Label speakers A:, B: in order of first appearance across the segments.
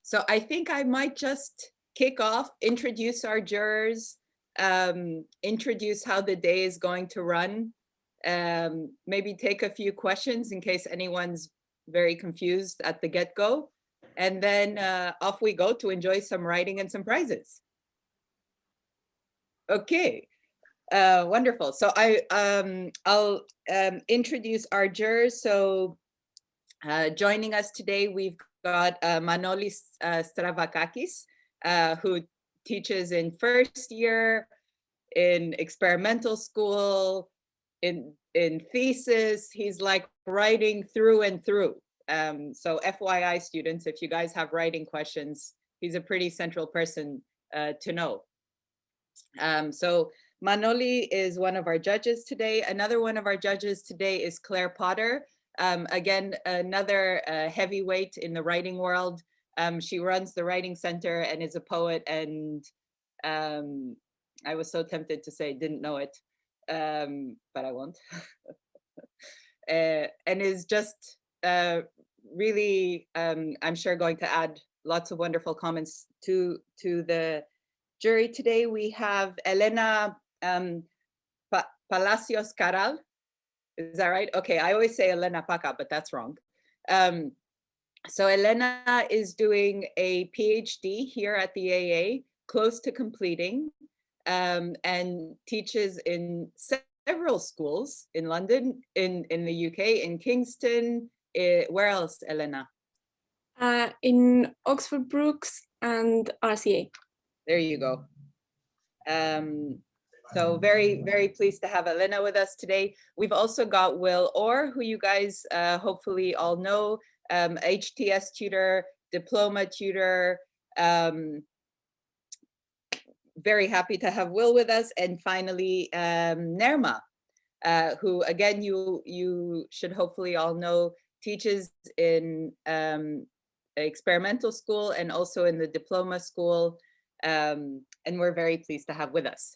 A: So I think I might just kick off, introduce our jurors, introduce how the day is going to run, maybe take a few questions in case anyone's very confused at the get-go, and then off we go to enjoy some writing and some prizes. Okay, wonderful. So I'll introduce our jurors. So joining us today, we've got Manolis Stravakakis, who teaches in first year, in experimental school, in thesis. He's like writing through and through. So FYI students, if you guys have writing questions, he's a pretty central person to know. So Manoli is one of our judges today. Another one of our judges today is Claire Potter. Again, another heavyweight in the writing world. She runs the Writing Center and is a poet, and I was so tempted to say didn't know it, but I won't. And is just really, I'm sure, going to add lots of wonderful comments to the jury today. We have Elena Palacios Caral. Is that right? Okay, I always say Elena Paca, but that's wrong. So Elena is doing a PhD here at the AA, close to completing, and teaches in several schools in London, in the UK, in Kingston. Where else, Elena?
B: In Oxford Brookes and RCA.
A: There you go. So very, very pleased to have Elena with us today. We've also got Will Orr, who you guys hopefully all know, HTS tutor, diploma tutor. Very happy to have Will with us. And finally, Nerma, who again, you should hopefully all know, teaches in experimental school and also in the diploma school. And we're very pleased to have with us.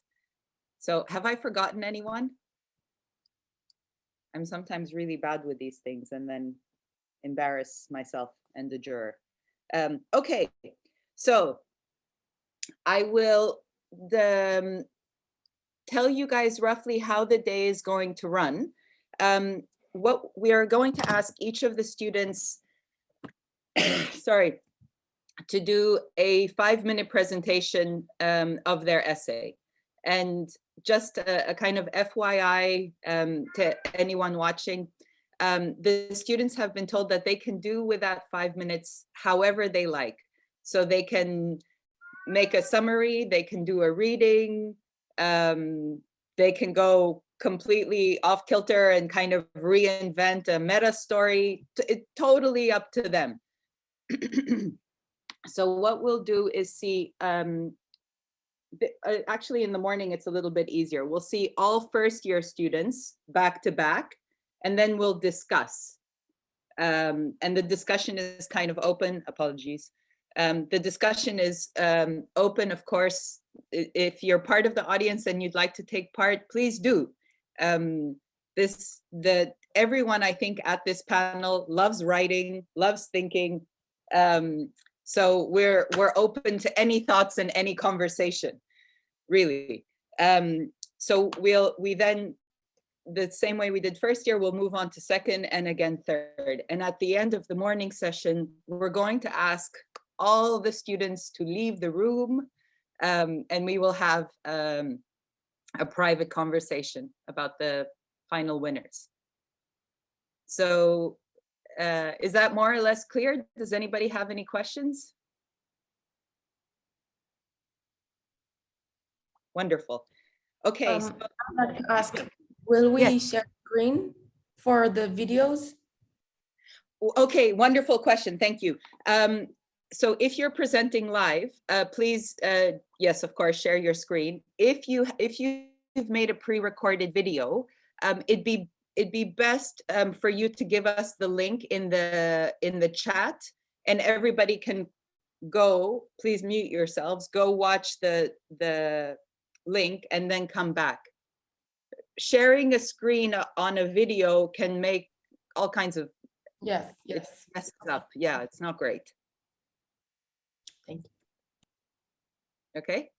A: So have I forgotten anyone? I'm sometimes really bad with these things and then embarrass myself and the juror. Okay, so I will tell you guys roughly how the day is going to run. What we are going to ask each of the students, sorry, to do a 5-minute presentation of their essay. And just a kind of FYI to anyone watching, the students have been told that they can do with that 5 minutes however they like. So they can make a summary, they can do a reading, they can go completely off kilter and kind of reinvent a meta story. It's totally up to them. So what we'll do is see, actually in the morning it's a little bit easier. We'll see all first year students back to back, and then we'll discuss. And the discussion is kind of open, apologies. The discussion is open, of course. If you're part of the audience and you'd like to take part, please do. Everyone, I think, at this panel loves writing, loves thinking. So we're open to any thoughts and any conversation, really. So we then, the same way we did first year, we'll move on to second and again third. And at the end of the morning session, we're going to ask all the students to leave the room, and we will have a private conversation about the final winners. So is that more or less clear? Does anybody have any questions? Wonderful. Okay. So
B: I'd like to ask, will we share screen for the videos?
A: Okay, wonderful question. Thank you. So if you're presenting live, please, yes, of course, share your screen. If you've made a pre-recorded video, it'd be best for you to give us the link in the chat, and everybody can go. Please mute yourselves. Go watch the link and then come back. Sharing a screen on a video can make all kinds of
B: yes
A: it messes up. Yeah, it's not great.
B: Thank you.
A: Okay.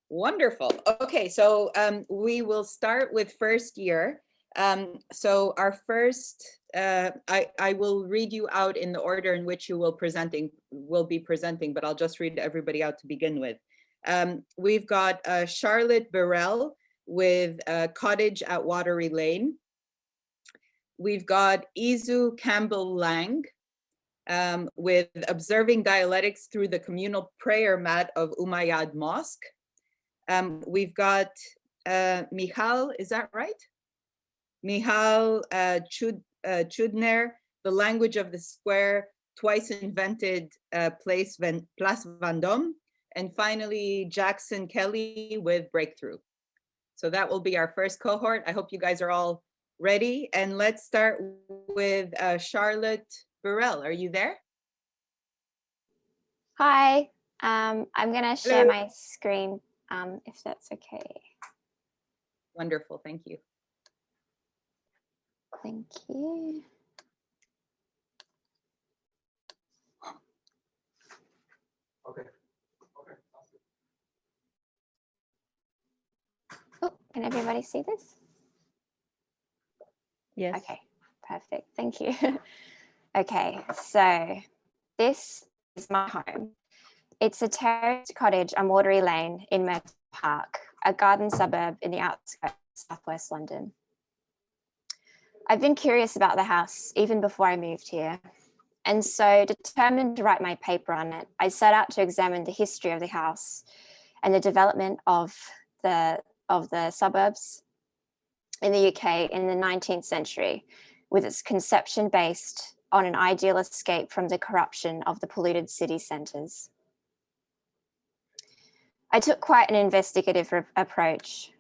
A: Wonderful. Okay, so we will start with first year. So our first, I will read you out in the order in which you will be presenting, but I'll just read everybody out to begin with. We've got Charlotte Burrell with Cottage at Watery Lane. We've got Izu Campbell Lang with Observing Dialectics Through the Communal Prayer Mat of Umayyad Mosque. We've got Michal, is that right? Michal Chudner, The Language of the Square, Twice Invented Place Vendôme. And finally, Jackson Kelly with Breakthrough. So that will be our first cohort. I hope you guys are all ready. And let's start with Charlotte Burrell. Are you there?
C: Hi, I'm gonna share my screen if that's okay.
A: Wonderful, thank you.
C: Thank you.
D: Okay.
C: Oh, can everybody see this?
A: Yes.
C: Okay, perfect, thank you. Okay, so this is my home. It's a terraced cottage on Watery Lane in Merton Park, a garden suburb in the outskirts of southwest London. I've been curious about the house even before I moved here, and so determined to write my paper on it, I set out to examine the history of the house and the development of the suburbs in the UK in the 19th century, with its conception based on an ideal escape from the corruption of the polluted city centres. I took quite an investigative approach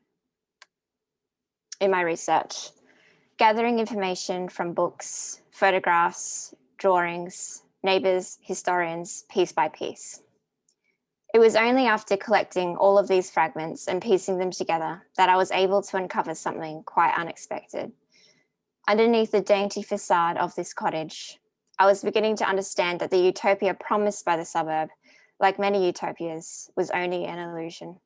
C: in my research, gathering information from books, photographs, drawings, neighbours, historians, piece by piece. It was only after collecting all of these fragments and piecing them together that I was able to uncover something quite unexpected. Underneath the dainty facade of this cottage, I was beginning to understand that the utopia promised by the suburb, like many utopias, was only an illusion.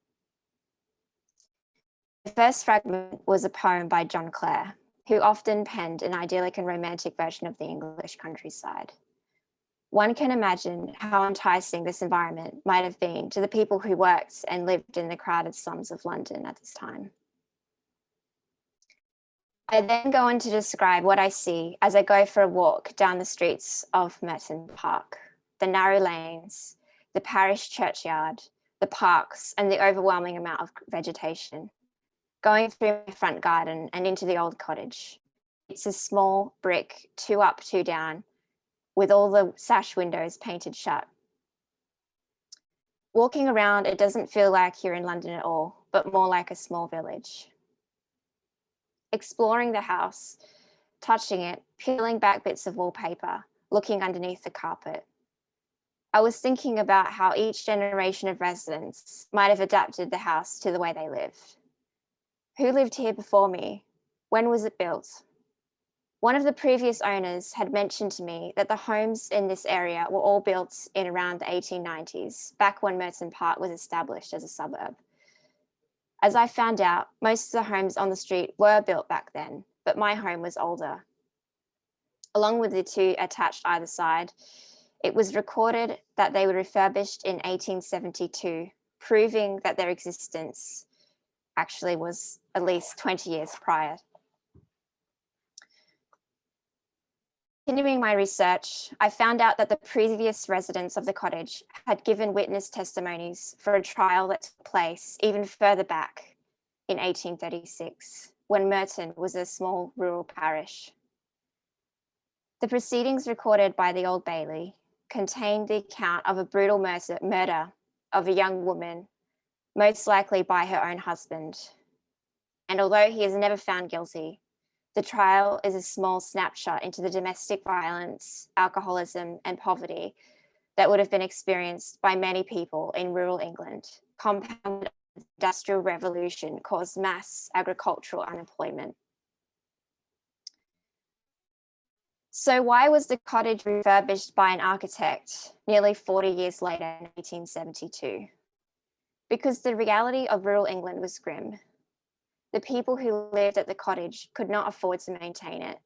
C: The first fragment was a poem by John Clare, who often penned an idyllic and romantic version of the English countryside. One can imagine how enticing this environment might have been to the people who worked and lived in the crowded slums of London at this time. I then go on to describe what I see as I go for a walk down the streets of Merton Park, the narrow lanes, the parish churchyard, the parks, and the overwhelming amount of vegetation. Going through my front garden and into the old cottage. It's a small brick, 2 up, 2 down, with all the sash windows painted shut. Walking around, it doesn't feel like you're in London at all, but more like a small village. Exploring the house, touching it, peeling back bits of wallpaper, looking underneath the carpet. I was thinking about how each generation of residents might have adapted the house to the way they lived. Who lived here before me? When was it built? One of the previous owners had mentioned to me that the homes in this area were all built in around the 1890s, back when Merton Park was established as a suburb. As I found out, most of the homes on the street were built back then, but my home was older. Along with the 2 attached either side, it was recorded that they were refurbished in 1872, proving that their existence actually was at least 20 years prior. Continuing my research, I found out that the previous residents of the cottage had given witness testimonies for a trial that took place even further back in 1836, when Merton was a small rural parish. The proceedings recorded by the Old Bailey contained the account of a brutal murder of a young woman, most likely by her own husband. And although he is never found guilty, the trial is a small snapshot into the domestic violence, alcoholism, and poverty that would have been experienced by many people in rural England. Compounded Industrial Revolution caused mass agricultural unemployment. So why was the cottage refurbished by an architect nearly 40 years later in 1872? Because the reality of rural England was grim. The people who lived at the cottage could not afford to maintain it,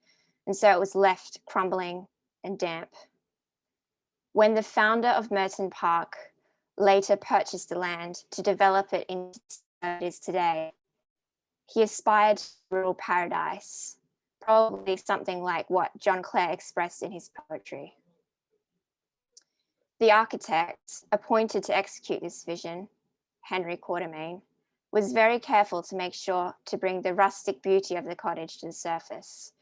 C: and so it was left crumbling and damp. When the founder of Merton Park later purchased the land to develop it into what it is today, he aspired to rural paradise, probably something like what John Clare expressed in his poetry. The architect appointed to execute this vision, Henry Quatermain, was very careful to make sure to bring the rustic beauty of the cottage to the surface,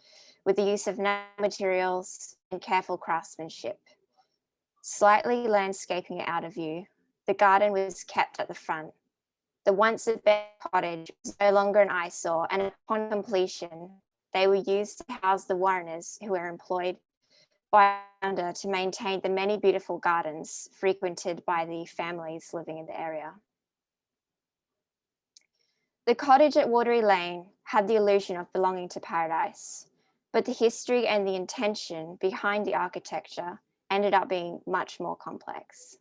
C: with the use of natural materials and careful craftsmanship. Slightly landscaping it out of view, the garden was kept at the front. The once a bare cottage was no longer an eyesore, and upon completion, they were used to house the Warreners who were employed by under to maintain the many beautiful gardens frequented by the families living in the area. The cottage at Watery Lane had the illusion of belonging to paradise, but the history and the intention behind the architecture ended up being much more complex.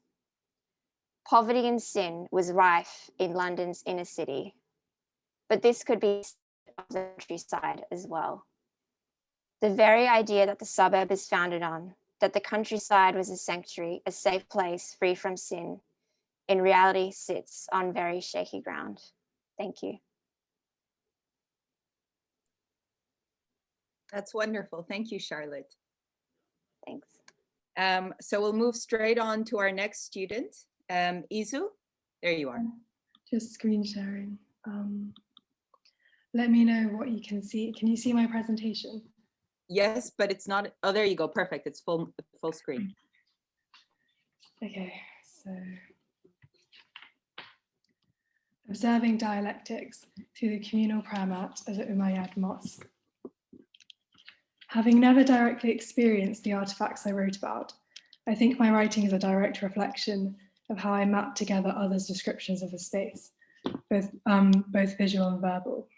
C: Poverty and sin was rife in London's inner city, but this could be on the countryside as well. The very idea that the suburb is founded on, that the countryside was a sanctuary, a safe place free from sin, in reality sits on very shaky ground. Thank you.
A: That's wonderful. Thank you, Charlotte.
C: Thanks.
A: So we'll move straight on to our next student, Izu. There you are.
E: Just screen sharing. Let me know what you can see. Can you see my presentation?
A: Yes, but it's not. Oh, there you go. Perfect. It's full screen.
E: Okay, so observing dialectics through the communal prayer mat of the Umayyad Mosque. Having never directly experienced the artifacts I wrote about, I think my writing is a direct reflection of how I map together others' descriptions of the space, both visual and verbal.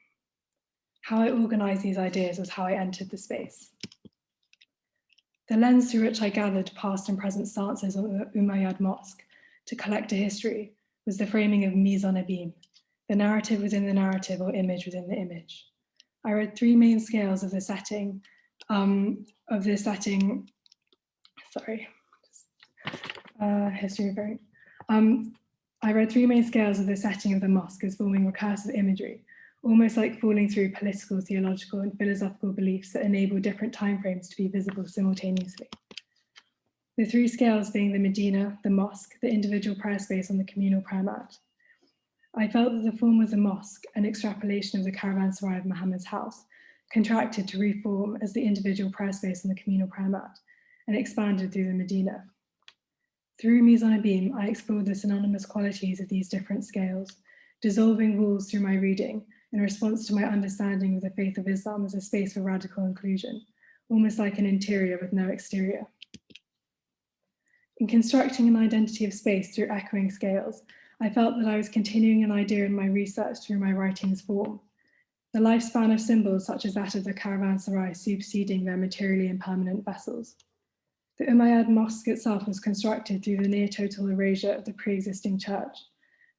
E: How I organized these ideas was how I entered the space. The lens through which I gathered past and present stances of the Umayyad Mosque to collect a history was the framing of mise en abîme, the narrative within the narrative or image within the image. I read three main scales of the setting, I read three main scales of the setting of the mosque as forming recursive imagery, almost like falling through political, theological, and philosophical beliefs that enable different timeframes to be visible simultaneously. The three scales being the Medina, the mosque, the individual prayer space on the communal prayer mat. I felt that the form of the mosque, an extrapolation of the caravanserai of Muhammad's house, contracted to reform as the individual prayer space on the communal prayer mat and expanded through the Medina. Through mise en abîme, I explored the synonymous qualities of these different scales, dissolving walls through my reading in response to my understanding of the faith of Islam as a space for radical inclusion, almost like an interior with no exterior. In constructing an identity of space through echoing scales, I felt that I was continuing an idea in my research through my writing's form. The lifespan of symbols such as that of the caravanserai superseding their materially impermanent vessels. The Umayyad Mosque itself was constructed through the near total erasure of the pre-existing church.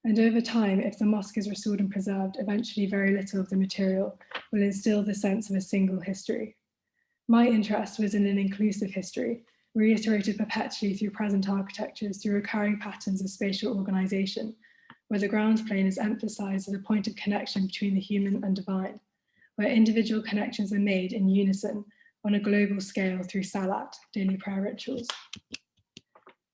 E: And over time, if the mosque is restored and preserved, eventually very little of the material will instill the sense of a single history. My interest was in an inclusive history, reiterated perpetually through present architectures through recurring patterns of spatial organization, where the ground plane is emphasized as a point of connection between the human and divine, where individual connections are made in unison on a global scale through salat, daily prayer rituals.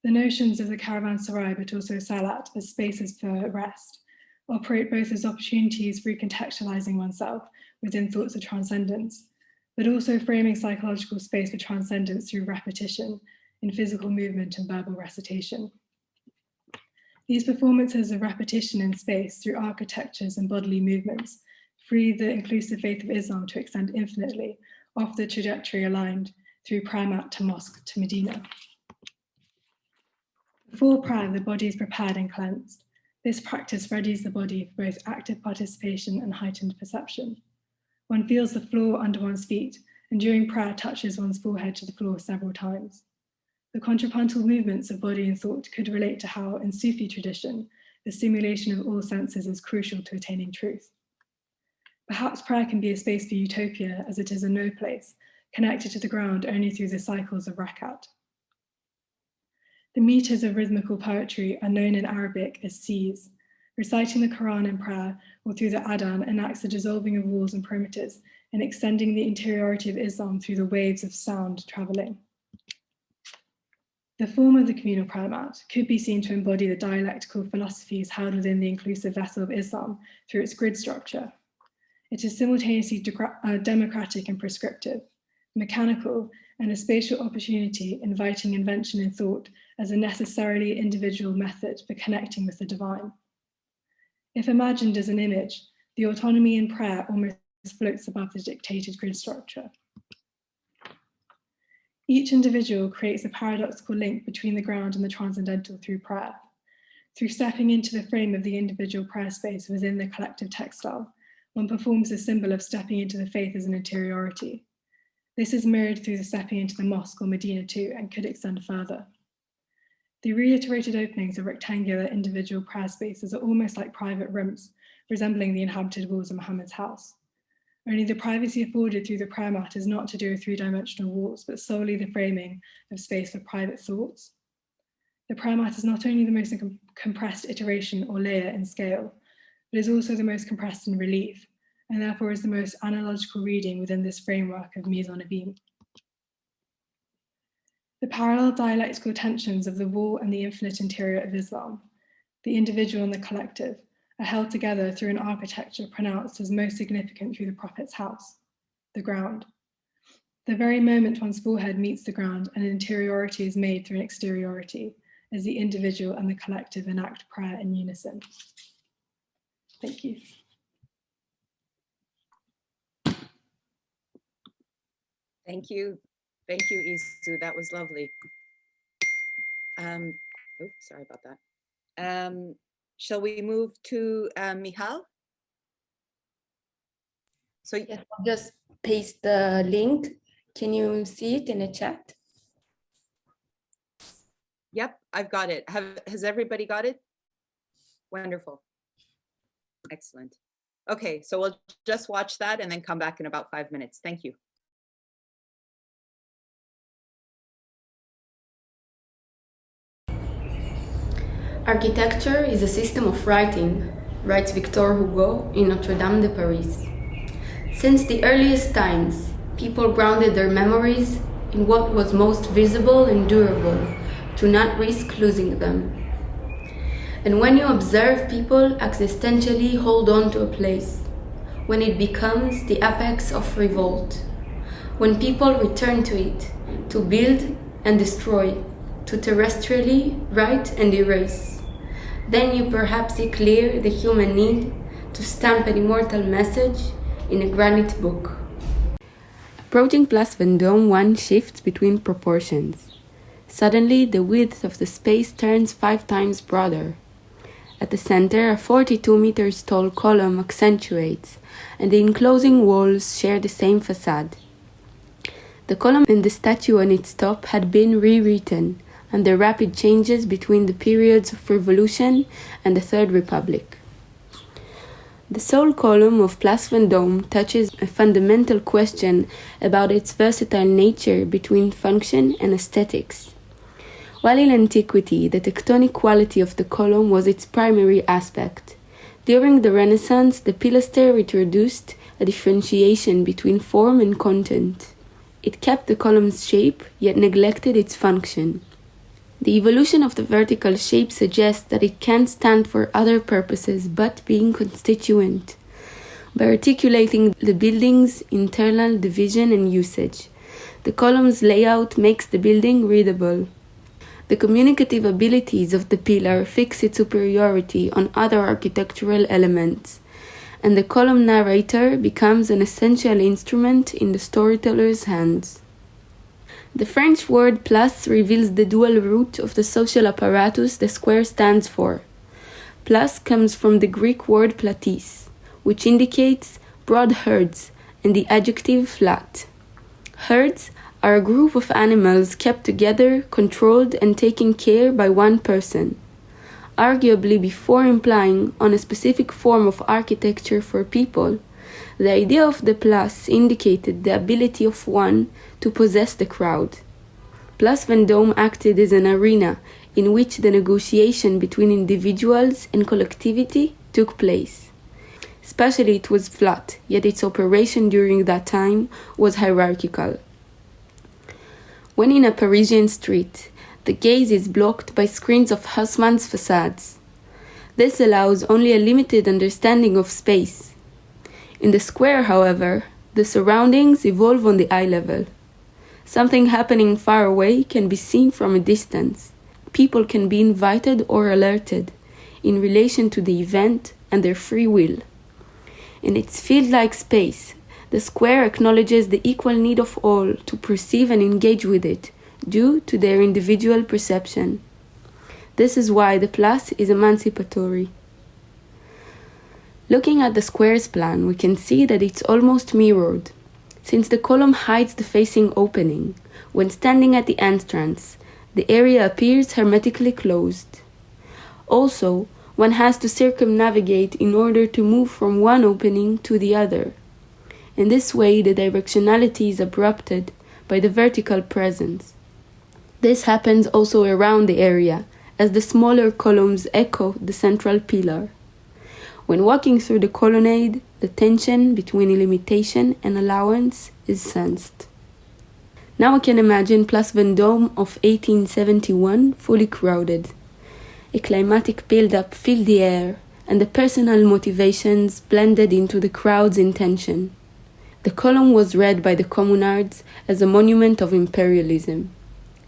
E: The notions of the caravanserai, but also salat as spaces for rest, operate both as opportunities for recontextualizing oneself within thoughts of transcendence, but also framing psychological space for transcendence through repetition in physical movement and verbal recitation. These performances of repetition in space through architectures and bodily movements free the inclusive faith of Islam to extend infinitely off the trajectory aligned through prayer mat to mosque to Medina. Before prayer, the body is prepared and cleansed. This practice readies the body for both active participation and heightened perception. One feels the floor under one's feet and during prayer touches one's forehead to the floor several times. The contrapuntal movements of body and thought could relate to how, in Sufi tradition, the stimulation of all senses is crucial to attaining truth. Perhaps prayer can be a space for utopia, as it is a no place, connected to the ground only through the cycles of rakat. The meters of rhythmical poetry are known in Arabic as seas. Reciting the Quran in prayer or through the adhan enacts the dissolving of walls and perimeters and extending the interiority of Islam through the waves of sound traveling. The form of the communal prayer mat could be seen to embody the dialectical philosophies held within the inclusive vessel of Islam through its grid structure. It is simultaneously democratic and prescriptive, mechanical, and a spatial opportunity inviting invention and thought as a necessarily individual method for connecting with the divine. If imagined as an image, the autonomy in prayer almost floats above the dictated grid structure. Each individual creates a paradoxical link between the ground and the transcendental through prayer. Through stepping into the frame of the individual prayer space within the collective textile, one performs the symbol of stepping into the faith as an interiority. This is mirrored through the stepping into the mosque or Medina too, and could extend further. The reiterated openings of rectangular individual prayer spaces are almost like private rooms, resembling the inhabited walls of Muhammad's house. Only the privacy afforded through the prayer mat is not to do with three-dimensional walls, but solely the framing of space for private thoughts. The prayer mat is not only the most compressed iteration or layer in scale, but is also the most compressed in relief, and therefore is the most analogical reading within this framework of mise en abîme. The parallel dialectical tensions of the wall and the infinite interior of Islam, the individual and the collective, are held together through an architecture pronounced as most significant through the Prophet's house, the ground. The very moment one's forehead meets the ground, an interiority is made through an exteriority, as the individual and the collective enact prayer in unison. Thank you.
A: Thank you. Thank you, Isu. That was lovely. Sorry about that. Shall we move to Michal? So
B: Yes, I'll just paste the link. Can you see it in the chat?
A: Yep, I've got it. Has everybody got it? Wonderful. Excellent. Okay, so we'll just watch that and then come back in about 5 minutes. Thank you.
F: Architecture is a system of writing, writes Victor Hugo in Notre Dame de Paris. Since the earliest times, people grounded their memories in what was most visible and durable, to not risk losing them. And when you observe people existentially hold on to a place, when it becomes the apex of revolt, when people return to it, to build and destroy, to terrestrially write and erase, then you perhaps see clear the human need to stamp an immortal message in a granite book. Approaching Place Vendôme, one shifts between proportions. Suddenly, the width of the space turns 5 times broader. At the center, a 42 meters tall column accentuates, and the enclosing walls share the same facade. The column and the statue on its top had been rewritten under rapid changes between the periods of Revolution and the Third Republic. The sole column of Place Vendôme touches a fundamental question about its versatile nature between function and aesthetics. While in antiquity, the tectonic quality of the column was its primary aspect, during the Renaissance, the pilaster introduced a differentiation between form and content. It kept the column's shape, yet neglected its function. The evolution of the vertical shape suggests that it can stand for other purposes but being constituent, by articulating the building's internal division and usage. The column's layout makes the building readable. The communicative abilities of the pillar fix its superiority on other architectural elements, and the column narrator becomes an essential instrument in the storyteller's hands. The French word place reveals the dual root of the social apparatus the square stands for. Place comes from the Greek word platis, which indicates broad herds, and the adjective flat. Herds are a group of animals kept together, controlled, and taken care by one person, arguably before implying on a specific form of architecture for people. The idea of the place indicated the ability of one to possess the crowd. Place Vendôme acted as an arena in which the negotiation between individuals and collectivity took place. Especially it was flat, yet its operation during that time was hierarchical. When in a Parisian street, the gaze is blocked by screens of Haussmann's facades. This allows only a limited understanding of space. In the square, however, the surroundings evolve on the eye level. Something happening far away can be seen from a distance. People can be invited or alerted in relation to the event and their free will. In its field-like space, the square acknowledges the equal need of all to perceive and engage with it, due to their individual perception. This is why the place is emancipatory. Looking at the square's plan, we can see that it's almost mirrored. Since the column hides the facing opening, when standing at the entrance, the area appears hermetically closed. Also, one has to circumnavigate in order to move from one opening to the other. In this way, the directionality is abrupted by the vertical presence. This happens also around the area, as the smaller columns echo the central pillar. When walking through the colonnade, the tension between limitation and allowance is sensed. Now we can imagine Place Vendôme of 1871 fully crowded. A climatic build-up filled the air, and the personal motivations blended into the crowd's intention. The column was read by the communards as a monument of imperialism.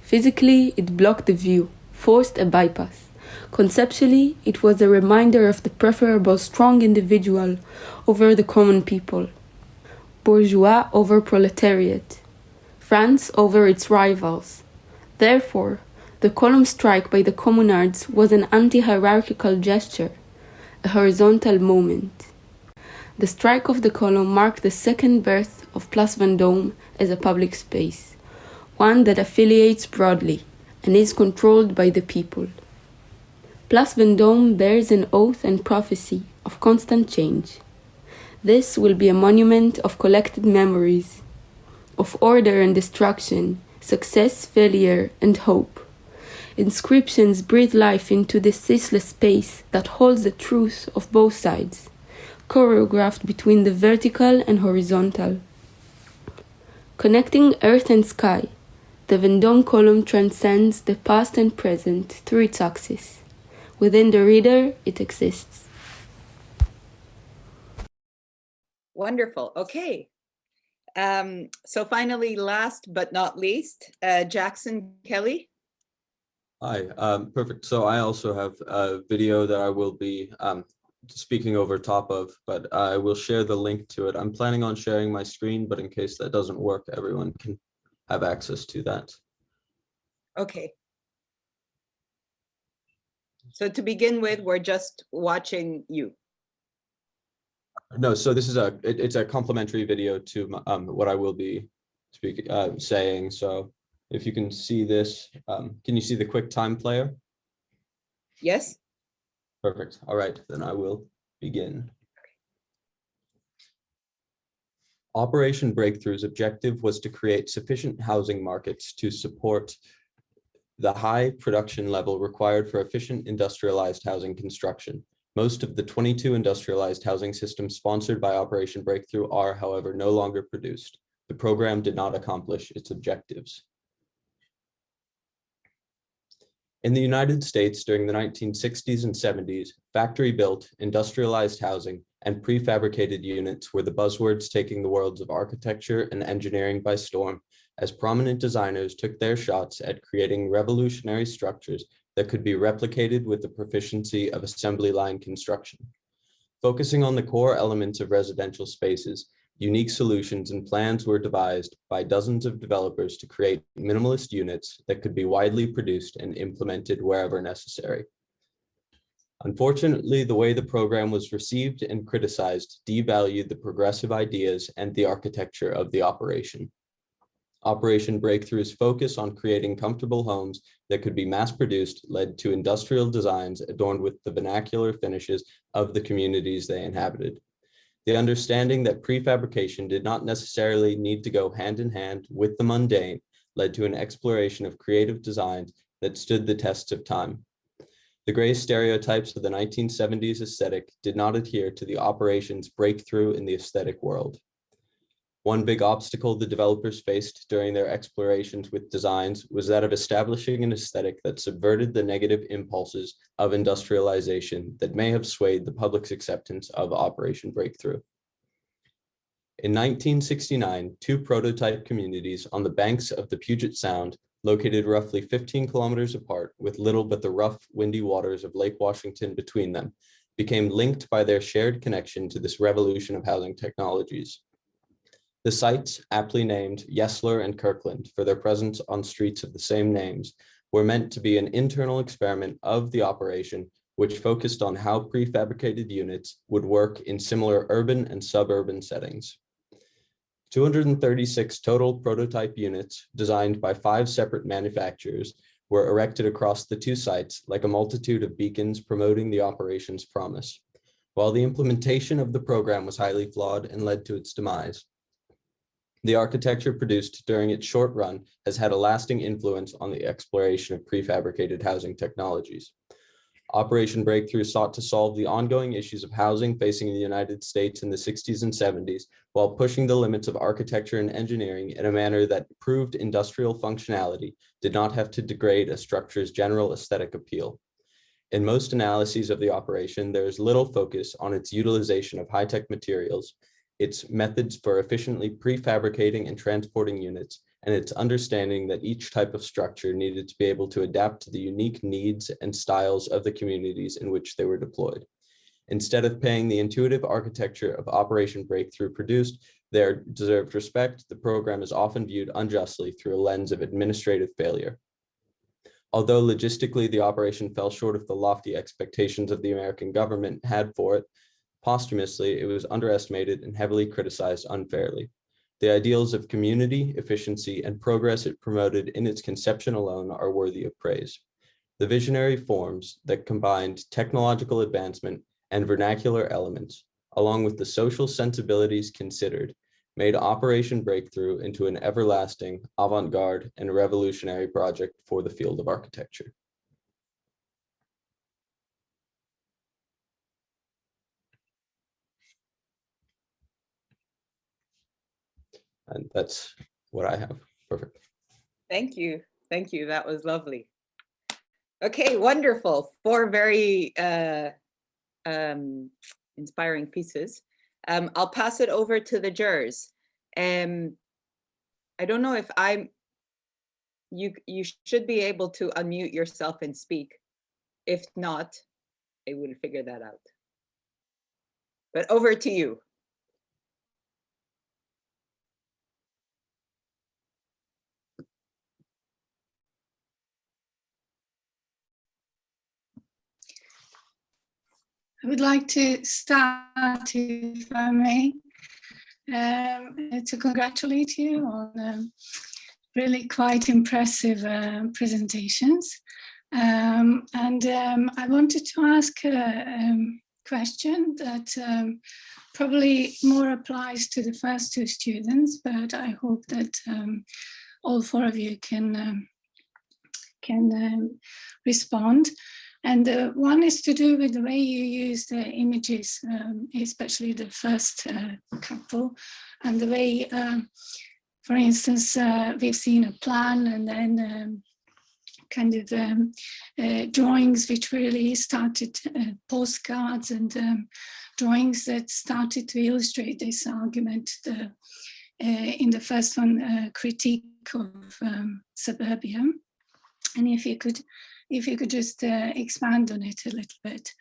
F: Physically, it blocked the view, forced a bypass. Conceptually, it was a reminder of the preferable strong individual over the common people. Bourgeois over proletariat. France over its rivals. Therefore, the column strike by the communards was an anti-hierarchical gesture, a horizontal moment. The strike of the column marked the second birth of Place Vendôme as a public space, one that affiliates broadly and is controlled by the people. Place Vendôme bears an oath and prophecy of constant change. This will be a monument of collected memories, of order and destruction, success, failure, and hope. Inscriptions breathe life into the ceaseless space that holds the truth of both sides, choreographed between the vertical and horizontal. Connecting earth and sky, the Vendôme column transcends the past and present through its axis. Within the reader, it exists.
A: Wonderful. Okay. So finally, last but not least, Jackson Kelly.
D: Hi, perfect. So I also have a video that I will be speaking over top of, but I will share the link to it. I'm planning on sharing my screen, but in case that doesn't work, everyone can have access to that.
A: Okay. So to begin with, we're just watching you.
D: No, so this is it's a complimentary video to what I will be saying. So if you can see this, can you see the quick time player?
A: Yes.
D: Perfect. All right, then I will begin. Operation Breakthrough's objective was to create sufficient housing markets to support the high production level required for efficient industrialized housing construction. Most of the 22 industrialized housing systems sponsored by Operation Breakthrough are, however, no longer produced. The program did not accomplish its objectives. In the United States during the 1960s and 70s, factory-built, industrialized housing and prefabricated units were the buzzwords taking the worlds of architecture and engineering by storm, as prominent designers took their shots at creating revolutionary structures that could be replicated with the proficiency of assembly line construction. Focusing on the core elements of residential spaces, unique solutions and plans were devised by dozens of developers to create minimalist units that could be widely produced and implemented wherever necessary. Unfortunately, the way the program was received and criticized devalued the progressive ideas and the architecture of the operation. Operation Breakthrough's focus on creating comfortable homes that could be mass-produced led to industrial designs adorned with the vernacular finishes of the communities they inhabited. The understanding that prefabrication did not necessarily need to go hand in hand with the mundane led to an exploration of creative designs that stood the tests of time. The gray stereotypes of the 1970s aesthetic did not adhere to the operation's breakthrough in the aesthetic world. One big obstacle the developers faced during their explorations with designs was that of establishing an aesthetic that subverted the negative impulses of industrialization that may have swayed the public's acceptance of Operation Breakthrough. In 1969, two prototype communities on the banks of the Puget Sound, located roughly 15 kilometers apart with little but the rough, windy waters of Lake Washington between them, became linked by their shared connection to this revolution of housing technologies. The sites, aptly named Yesler and Kirkland for their presence on streets of the same names, were meant to be an internal experiment of the operation, which focused on how prefabricated units would work in similar urban and suburban settings. 236 total prototype units, designed by 5 separate manufacturers, were erected across the two sites like a multitude of beacons promoting the operation's promise. While the implementation of the program was highly flawed and led to its demise, the architecture produced during its short run has had a lasting influence on the exploration of prefabricated housing technologies. Operation Breakthrough sought to solve the ongoing issues of housing facing the United States in the 60s and 70s, while pushing the limits of architecture and engineering in a manner that proved industrial functionality did not have to degrade a structure's general aesthetic appeal. In most analyses of the operation, there is little focus on its utilization of high-tech materials, its methods for efficiently prefabricating and transporting units, and its understanding that each type of structure needed to be able to adapt to the unique needs and styles of the communities in which they were deployed. Instead of paying the intuitive architecture of Operation Breakthrough produced their deserved respect, the program is often viewed unjustly through a lens of administrative failure. Although logistically the operation fell short of the lofty expectations of the American government had for it, posthumously it was underestimated and heavily criticized unfairly. The ideals of community, efficiency, and progress it promoted in its conception alone are worthy of praise. The visionary forms that combined technological advancement and vernacular elements, along with the social sensibilities considered, made Operation Breakthrough into an everlasting, avant-garde, and revolutionary project for the field of architecture. And that's what I have. Perfect.
A: Thank you. Thank you. That was lovely. Okay, wonderful. 4 very inspiring pieces. I'll pass it over to the jurors. I don't know if you should be able to unmute yourself and speak. If not, I will figure that out. But over to you.
G: I would like to start, if I may, to congratulate you on really quite impressive presentations. I wanted to ask a question that probably more applies to the first 2 students, but I hope that all 4 of you can respond. And one is to do with the way you use the images, especially the first couple, and the way, for instance, we've seen a plan and then kind of drawings which really started, postcards and drawings that started to illustrate this argument. In the first one, critique of suburbia. And if you could just expand on it a little bit.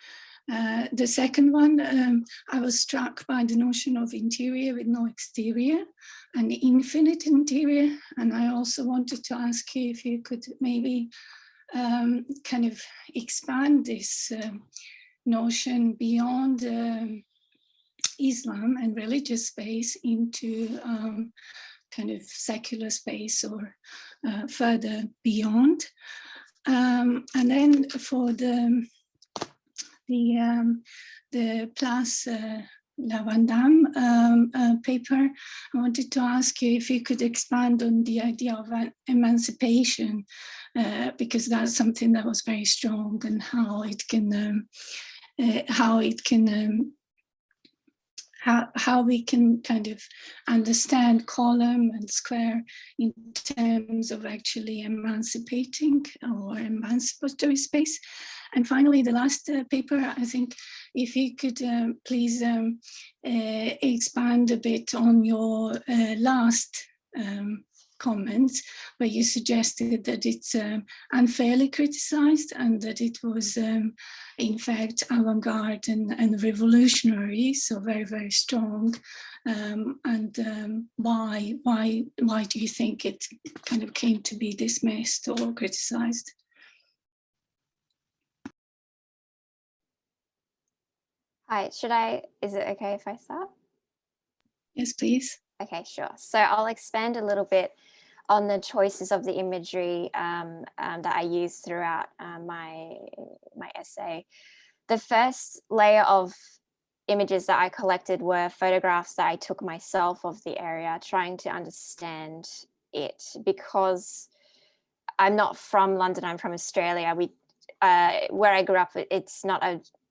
G: The second one, I was struck by the notion of interior with no exterior and infinite interior. And I also wanted to ask you if you could maybe kind of expand this notion beyond Islam and religious space into kind of secular space or further beyond. And then for the Place La Vandame paper, I wanted to ask you if you could expand on the idea of emancipation, because that's something that was very strong, and how it how we can kind of understand column and square in terms of actually emancipating or emancipatory space. And finally, the last paper, I think, if you could please expand a bit on your last comments, where you suggested that it's unfairly criticized and that it was in fact avant-garde and revolutionary, so very, very strong. And why do you think it kind of came to be dismissed or criticized?
C: Hi, is it okay if I start?
G: Yes, please.
C: Okay, sure. So I'll expand a little bit on the choices of the imagery that I used throughout my essay. The first layer of images that I collected were photographs that I took myself of the area, trying to understand it, because I'm not from London, I'm from Australia. Where I grew up, it's not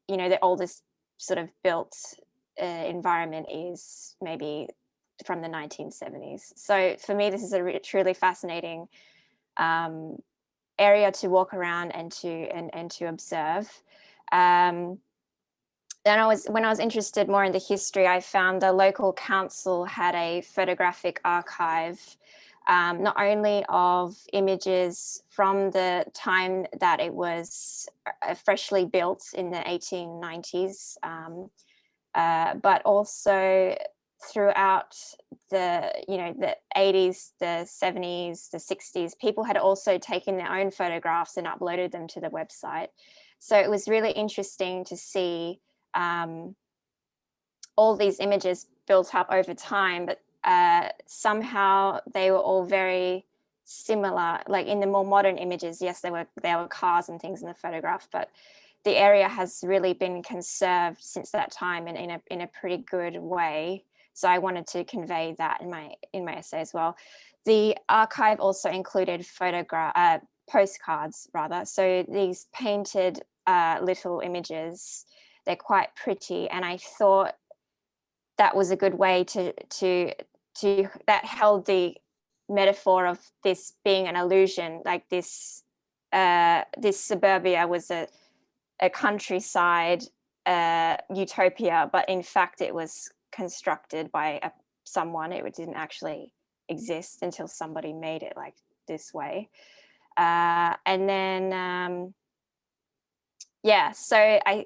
C: the oldest sort of built environment is maybe from the 1970s. So for me, this is a truly fascinating area to walk around and to observe. Then when I was interested more in the history, I found the local council had a photographic archive, not only of images from the time that it was freshly built in the 1890s, but also throughout the 80s, the 70s, the 60s, people had also taken their own photographs and uploaded them to the website. So it was really interesting to see all these images built up over time, but somehow they were all very similar. Like in the more modern images, yes, there were cars and things in the photograph, but the area has really been conserved since that time and in a pretty good way. So I wanted to convey that in my essay as well. The archive also included postcards rather. So these painted little images, they're quite pretty, and I thought that was a good way to that held the metaphor of this being an illusion, like this suburbia was a countryside utopia, but in fact it was constructed by someone. It didn't actually exist until somebody made it like this way. And then so I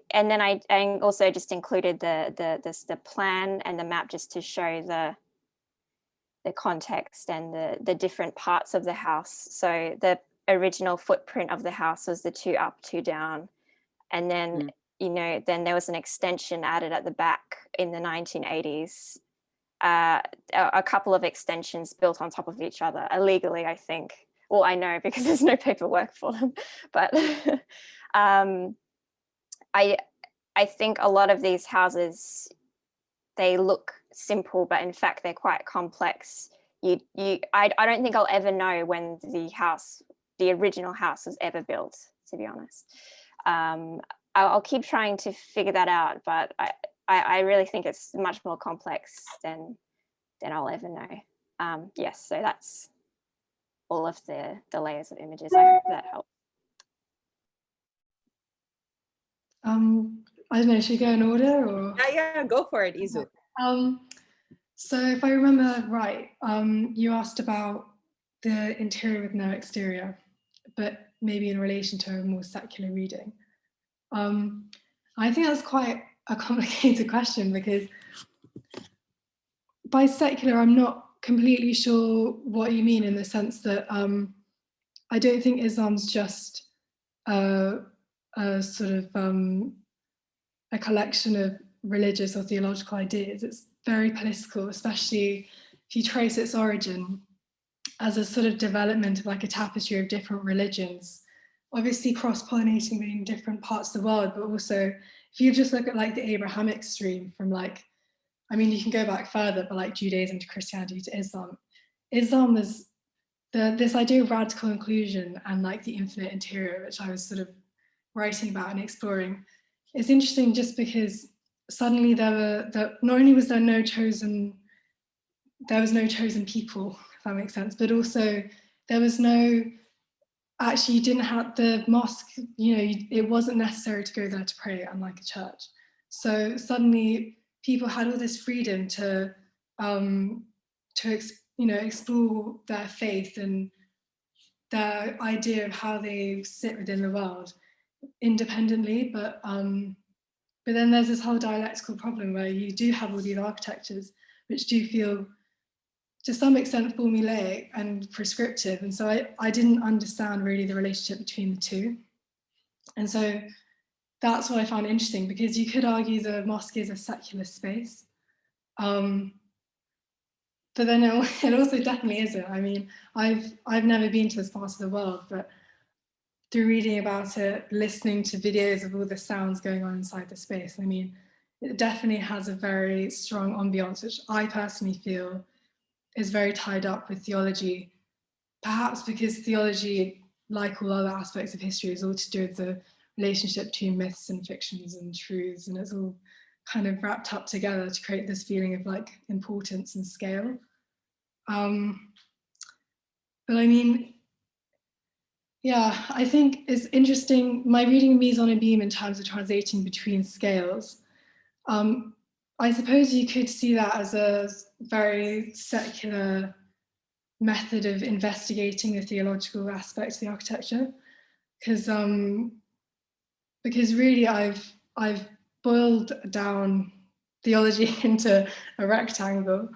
C: also just included the plan and the map just to show the context and the different parts of the house. So the original footprint of the house was the 2 up, 2 down, and then then there was an extension added at the back in the 1980s. A couple of extensions built on top of each other illegally, I think. Well, I know because there's no paperwork for them, but I think a lot of these houses, they look simple, but in fact they're quite complex. I don't think I'll ever know when the original house was ever built, to be honest. I'll keep trying to figure that out, but I really think it's much more complex than I'll ever know. Yes, so that's all of the layers of images. I hope that helps.
E: I don't know, should we go in order or?
A: Yeah, go for it, Izu.
E: So if I remember right, you asked about the interior with no exterior, but maybe in relation to a more secular reading. I think that's quite a complicated question, because by secular, I'm not completely sure what you mean, in the sense that I don't think Islam's just a sort of a collection of religious or theological ideas. It's very political, especially if you trace its origin as a sort of development of like a tapestry of different religions, obviously cross-pollinating between different parts of the world, but also if you just look at like the Abrahamic stream from like, I mean, you can go back further, but like Judaism to Christianity to Islam. Islam was this idea of radical inclusion and like the infinite interior, which I was sort of writing about and exploring. It's interesting just because suddenly not only was there no chosen people, if that makes sense, but also there was no, actually you didn't have the mosque, you know, it wasn't necessary to go there to pray, unlike a church. So suddenly people had all this freedom to explore their faith and their idea of how they sit within the world independently, but then there's this whole dialectical problem where you do have all these architectures which do feel to some extent formulaic and prescriptive, and so I didn't understand really the relationship between the two. And so that's what I found interesting, because you could argue the mosque is a secular space, but then it also definitely isn't. I mean, I've never been to this part of the world, but through reading about it, listening to videos of all the sounds going on inside the space, I mean, it definitely has a very strong ambiance, which I personally feel is very tied up with theology, perhaps because theology, like all other aspects of history, is all to do with the relationship between myths and fictions and truths, and it's all kind of wrapped up together to create this feeling of like importance and scale. But I mean, yeah, I think it's interesting, my reading of Mise en Abîme in terms of translating between scales, I suppose you could see that as a very secular method of investigating the theological aspects of the architecture, because really I've boiled down theology into a rectangle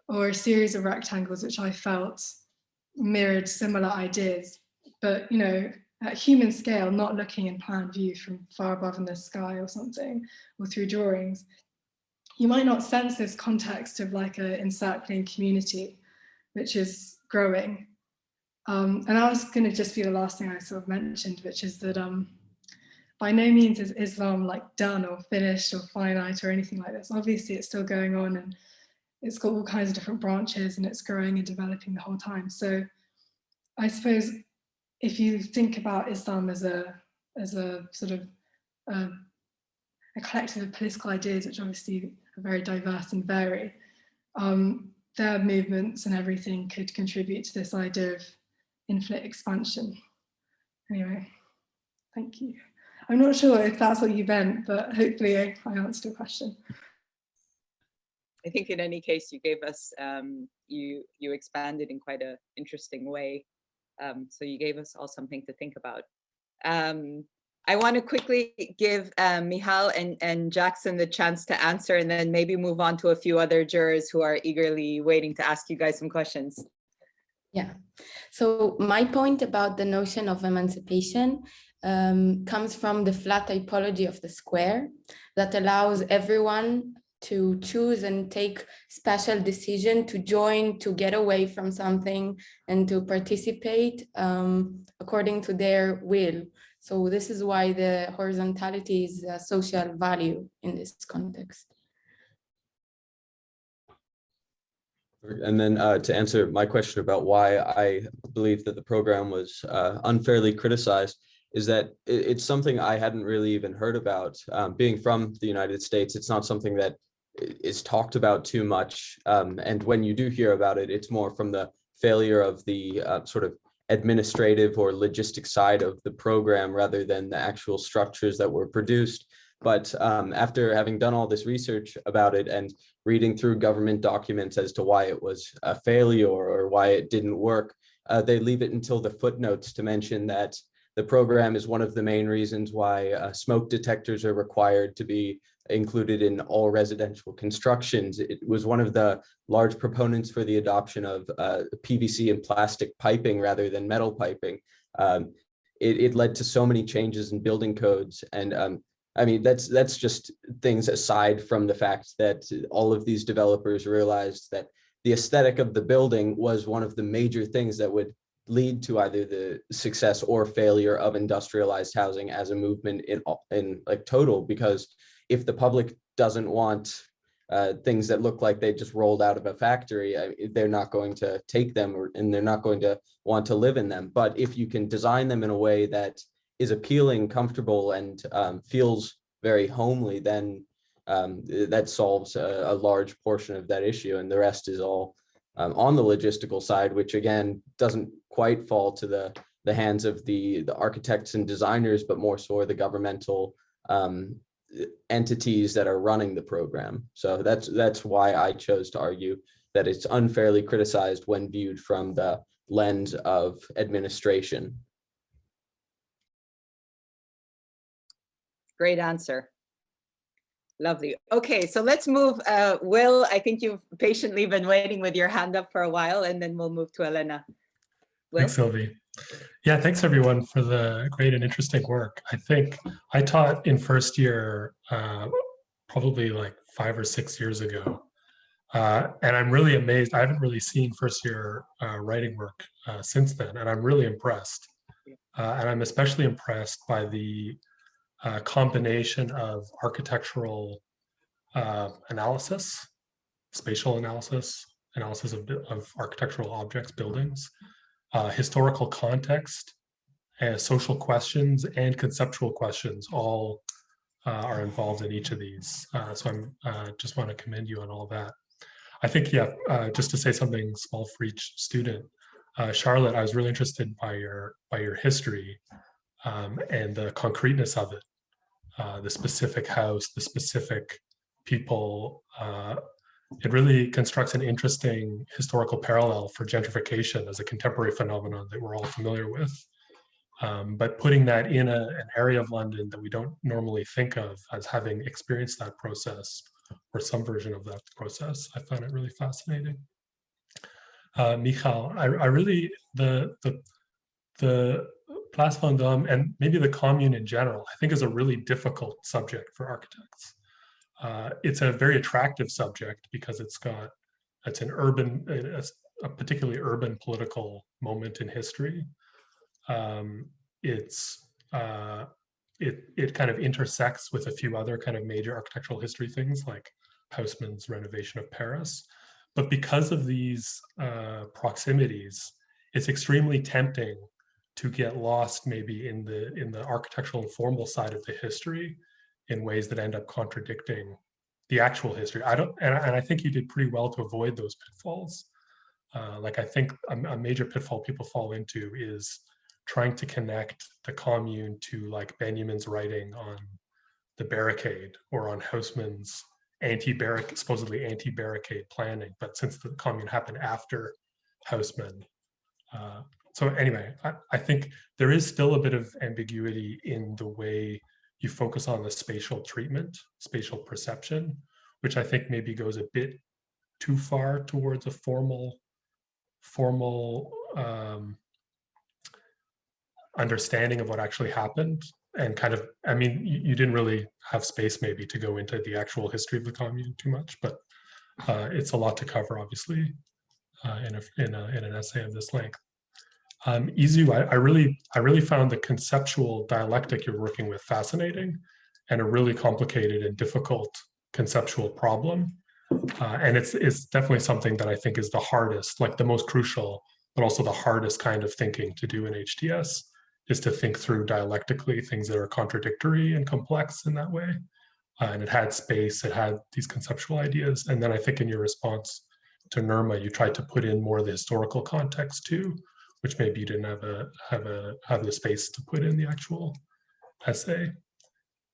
E: or a series of rectangles which I felt mirrored similar ideas, but you know, at human scale, not looking in plan view from far above in the sky or something, or through drawings, you might not sense this context of like an encircling community which is growing. And that was going to just be the last thing I sort of mentioned, which is that by no means is Islam like done or finished or finite or anything like this. Obviously it's still going on and it's got all kinds of different branches and it's growing and developing the whole time. So I suppose if you think about Islam as a sort of a collective of political ideas, which obviously are very diverse and vary, their movements and everything could contribute to this idea of infinite expansion. Anyway, thank you. I'm not sure if that's what you meant, but hopefully I answered your question.
A: I think in any case, you gave us, you expanded in quite an interesting way. So you gave us all something to think about. I want to quickly give Michal and Jackson the chance to answer, and then maybe move on to a few other jurors who are eagerly waiting to ask you guys some questions.
F: Yeah, so my point about the notion of emancipation comes from the flat typology of the square that allows everyone to choose and take special decision to join, to get away from something and to participate according to their will. So this is why the horizontality is a social value in this context.
D: And then to answer my question about why I believe that the program was unfairly criticized, is that it's something I hadn't really even heard about. Being from the United States, it's not something that is talked about too much. And when you do hear about it, it's more from the failure of the sort of administrative or logistic side of the program rather than the actual structures that were produced. But after having done all this research about it and reading through government documents as to why it was a failure or why it didn't work, they leave it until the footnotes to mention that the program is one of the main reasons why smoke detectors are required to be included in all residential constructions. It was one of the large proponents for the adoption of PVC and plastic piping rather than metal piping. It led to so many changes in building codes. And I mean, that's just things aside from the fact that all of these developers realized that the aesthetic of the building was one of the major things that would lead to either the success or failure of industrialized housing as a movement in like total, because if the public doesn't want things that look like they just rolled out of a factory, they're not going to take them, and they're not going to want to live in them. But if you can design them in a way that is appealing, comfortable, and feels very homely, then that solves a large portion of that issue, and the rest is all on the logistical side, which again doesn't quite fall to the hands of the architects and designers, but more so the governmental entities that are running the program. So that's why I chose to argue that it's unfairly criticized when viewed from the lens of administration.
A: Great answer. Lovely. Okay, so let's move. Will, I think you've patiently been waiting with your hand up for a while, and then we'll move to Elena. Will?
H: Thanks, Sylvie. Yeah, thanks everyone for the great and interesting work. I think I taught in first year probably like 5 or 6 years ago. And I'm really amazed. I haven't really seen first year writing work since then, and I'm really impressed. And I'm especially impressed by the combination of architectural analysis, spatial analysis of architectural objects, buildings, historical context, social questions, and conceptual questions all are involved in each of these. So I'm just want to commend you on all that. I think, yeah, just to say something small for each student, Charlotte, I was really interested by your history and the concreteness of it, the specific house, the specific people. It really constructs an interesting historical parallel for gentrification as a contemporary phenomenon that we're all familiar with. But putting that in an area of London that we don't normally think of as having experienced that process or some version of that process, I found it really fascinating. Michal, I really, the Place Vendôme and maybe the commune in general, I think is a really difficult subject for architects. It's a very attractive subject because it's an urban, a particularly urban political moment in history. It kind of intersects with a few other kind of major architectural history things like Haussmann's renovation of Paris. But because of these proximities, it's extremely tempting to get lost maybe in the architectural and formal side of the history in ways that end up contradicting the actual history. And I think you did pretty well to avoid those pitfalls. Like I think a major pitfall people fall into is trying to connect the commune to like Benjamin's writing on the barricade or on Haussmann's supposedly anti-barricade planning. But since the commune happened after Haussmann, so anyway, I think there is still a bit of ambiguity in the way you focus on the spatial treatment, spatial perception, which I think maybe goes a bit too far towards a formal understanding of what actually happened. And kind of, I mean, you didn't really have space maybe to go into the actual history of the commune too much, but it's a lot to cover, obviously, in an essay of this length. Izu, I really found the conceptual dialectic you're working with fascinating, and a really complicated and difficult conceptual problem. And it's definitely something that I think is the hardest, like the most crucial, but also the hardest kind of thinking to do in HTS, is to think through dialectically things that are contradictory and complex in that way. And it had space, it had these conceptual ideas. And then I think in your response to Nirma, you tried to put in more of the historical context too, which maybe you didn't have the space to put in the actual essay.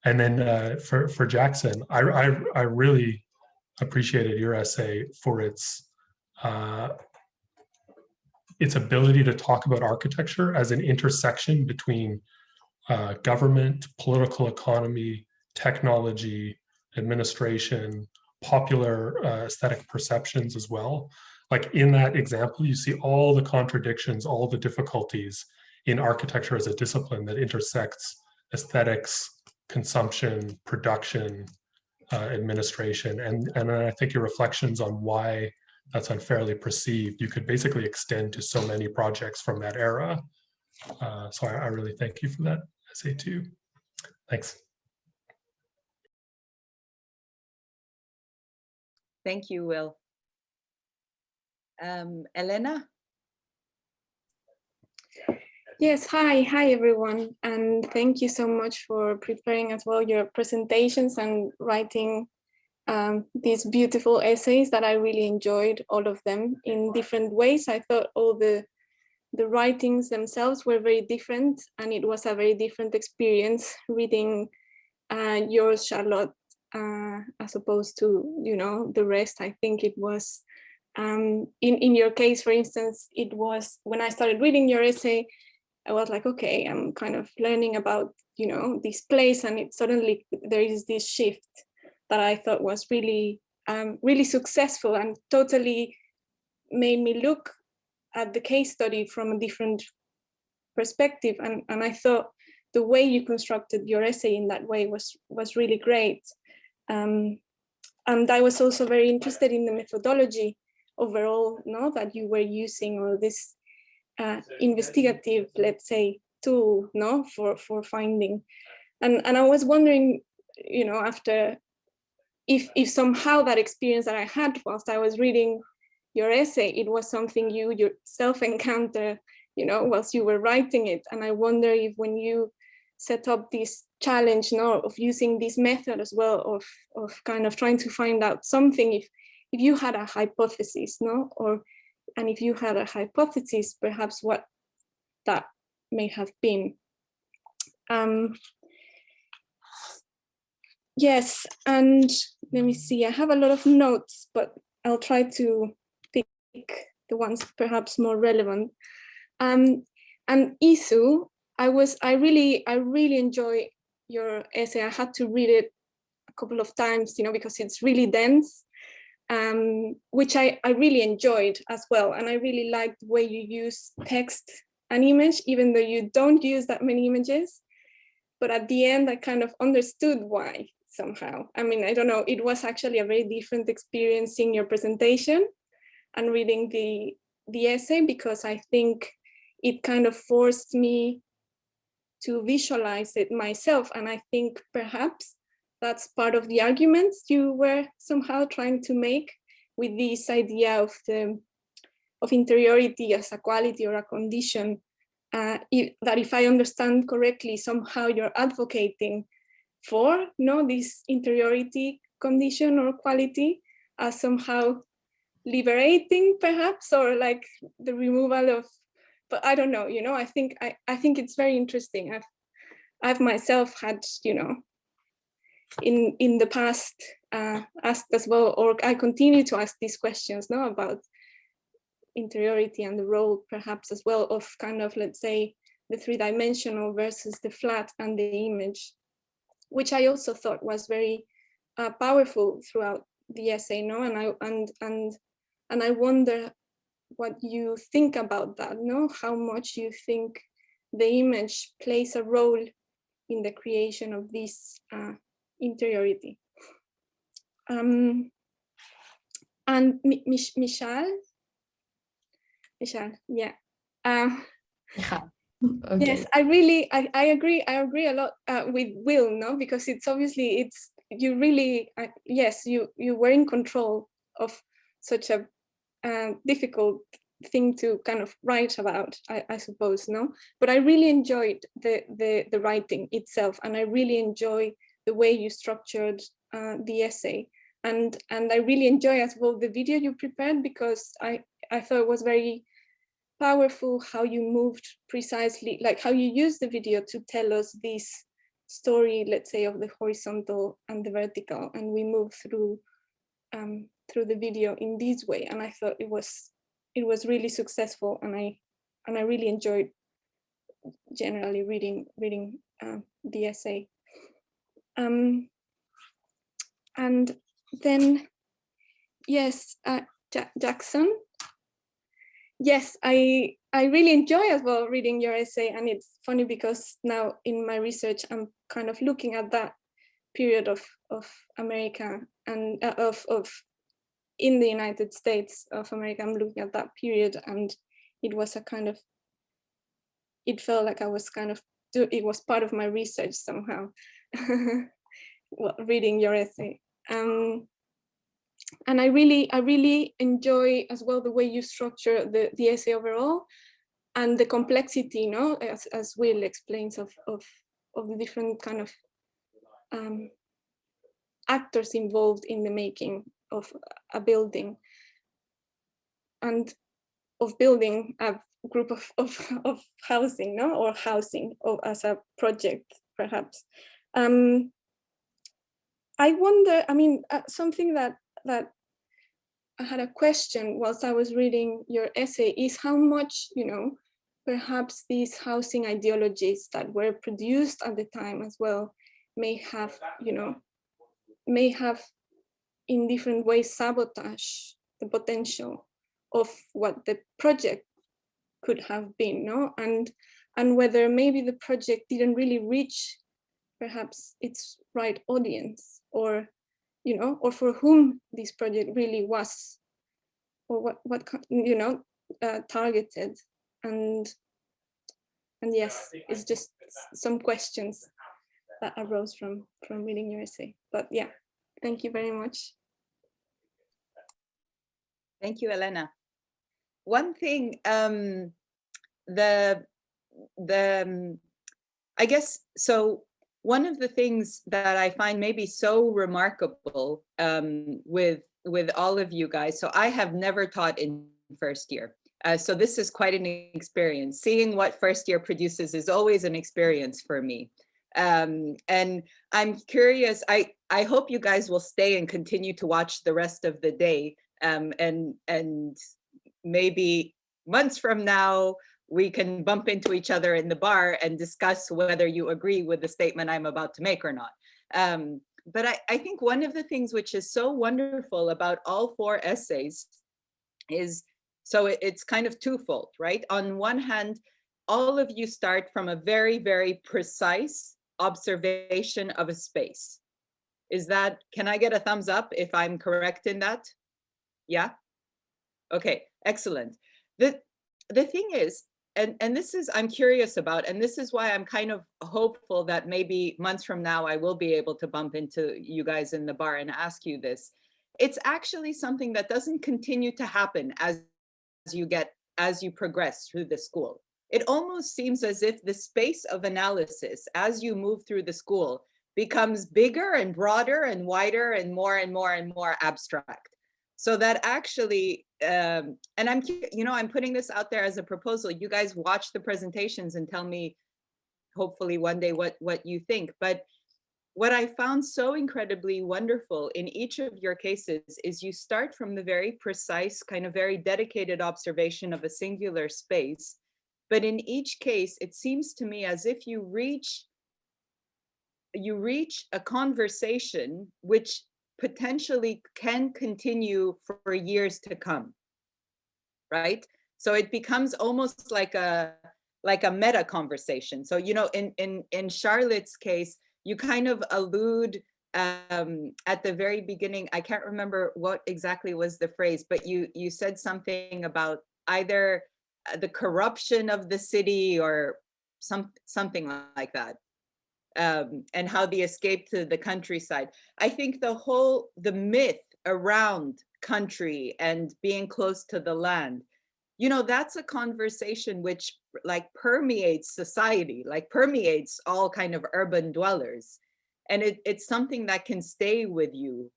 H: And then for Jackson, I really appreciated your essay for its ability to talk about architecture as an intersection between government, political economy, technology, administration, popular aesthetic perceptions as well. Like in that example, you see all the contradictions, all the difficulties in architecture as a discipline that intersects aesthetics, consumption, production, administration. And I think your reflections on why that's unfairly perceived, you could basically extend to so many projects from that era. So I really thank you for that essay too. Thanks.
A: Thank you, Will. Elena?
I: Yes, hi everyone, and thank you so much for preparing as well your presentations and writing these beautiful essays that I really enjoyed, all of them in different ways. I thought all the writings themselves were very different, and it was a very different experience reading yours, Charlotte, as opposed to, you know, the rest. I think it was, in your case, for instance, it was when I started reading your essay, I was like, okay, I'm kind of learning about, you know, this place, and it suddenly there is this shift that I thought was really, really successful and totally made me look at the case study from a different perspective. And I thought the way you constructed your essay in that way was really great. And I was also very interested in the methodology overall, no, that you were using, or this investigative, let's say, tool, no, for finding. And I was wondering, you know, after if somehow that experience that I had whilst I was reading your essay, it was something you yourself encountered, you know, whilst you were writing it. And I wonder if when you set up this challenge, no, of using this method as well, of kind of trying to find out something, if you had a hypothesis, no, and if you had a hypothesis, perhaps what that may have been. Yes, and let me see, I have a lot of notes, but I'll try to pick the ones perhaps more relevant. And Isu, I really enjoy your essay. I had to read it a couple of times, you know, because it's really dense, which I really enjoyed as well. And I really liked the way you use text and image, even though you don't use that many images. But at the end, I kind of understood why somehow. I mean, I don't know, it was actually a very different experience seeing your presentation and reading the essay, because I think it kind of forced me to visualize it myself. And I think perhaps that's part of the arguments you were somehow trying to make with this idea of interiority as a quality or a condition, that if I understand correctly, somehow you're advocating for, no, this interiority condition or quality as somehow liberating perhaps, or like the removal of, but I don't know, you know, I think it's very interesting. I've myself had, you know, in the past asked as well, or I continue to ask these questions, no, about interiority and the role perhaps as well of kind of, let's say, the three-dimensional versus the flat and the image, which I also thought was very powerful throughout the essay, no, and I wonder what you think about that, no, how much you think the image plays a role in the creation of this interiority. And Michal, yeah.
B: Okay.
I: Yes, I agree a lot with Will, no, because it's obviously, you really, yes, you were in control of such a difficult thing to kind of write about, I suppose, no, but I really enjoyed the writing itself, and I really enjoy the way you structured the essay, and I really enjoy as well the video you prepared, because I thought it was very powerful how you moved precisely, like how you use the video to tell us this story, let's say, of the horizontal and the vertical, and we move through the video in this way. And I thought it was really successful, and I really enjoyed generally reading the essay. And then, yes, Jackson. Yes, I really enjoy as well reading your essay, and it's funny because now in my research I'm kind of looking at that period of America and of in the United States of America. I'm looking at that period, and it was a kind of, it felt like I was kind of, it was part of my research somehow, reading your essay. And I really enjoy as well the way you structure the essay overall, and the complexity, you know, as Will explains, of the different kind of actors involved in the making of a building, and of building a group of housing, no, or housing as a project, perhaps. I wonder, I mean, something that I had a question whilst I was reading your essay is how much, you know, perhaps these housing ideologies that were produced at the time as well may have, you know, may have in different ways sabotage the potential of what the project could have been, no? And whether maybe the project didn't really reach perhaps its right audience, or, you know, or for whom this project really was, or what you know, targeted. And yes, it's just some questions that arose from reading your essay. But yeah, thank you very much.
A: Thank you, Elena. One thing, I guess, so one of the things that I find maybe so remarkable with all of you guys, so I have never taught in first year. So this is quite an experience. Seeing what first year produces is always an experience for me. And I'm curious, I hope you guys will stay and continue to watch the rest of the day. And maybe months from now, we can bump into each other in the bar and discuss whether you agree with the statement I'm about to make or not. But I think one of the things which is so wonderful about all 4 essays is, so it's kind of twofold, right? On one hand, all of you start from a very, very precise observation of a space. Is that, can I get a thumbs up if I'm correct in that? Yeah? Okay, excellent. The thing is, and this is, I'm curious about, and this is why I'm kind of hopeful that maybe months from now I will be able to bump into you guys in the bar and ask you this. It's actually something that doesn't continue to happen as you progress through the school. It almost seems as if the space of analysis as you move through the school becomes bigger and broader and wider and more and more and more abstract. So that actually, and I'm, you know, I'm putting this out there as a proposal. You guys watch the presentations and tell me, hopefully one day, what you think. But what I found so incredibly wonderful in each of your cases is you start from the very precise, kind of very dedicated observation of a singular space. But in each case, it seems to me as if you reach a conversation which potentially can continue for years to come, right? So it becomes almost like a meta conversation. So, you know, in Charlotte's case, you kind of allude at the very beginning, I can't remember what exactly was the phrase, but you said something about either the corruption of the city or something like that. And how the escape to the countryside. I think the myth around country and being close to the land, you know, that's a conversation which like permeates society, like permeates all kind of urban dwellers. And it's something that can stay with you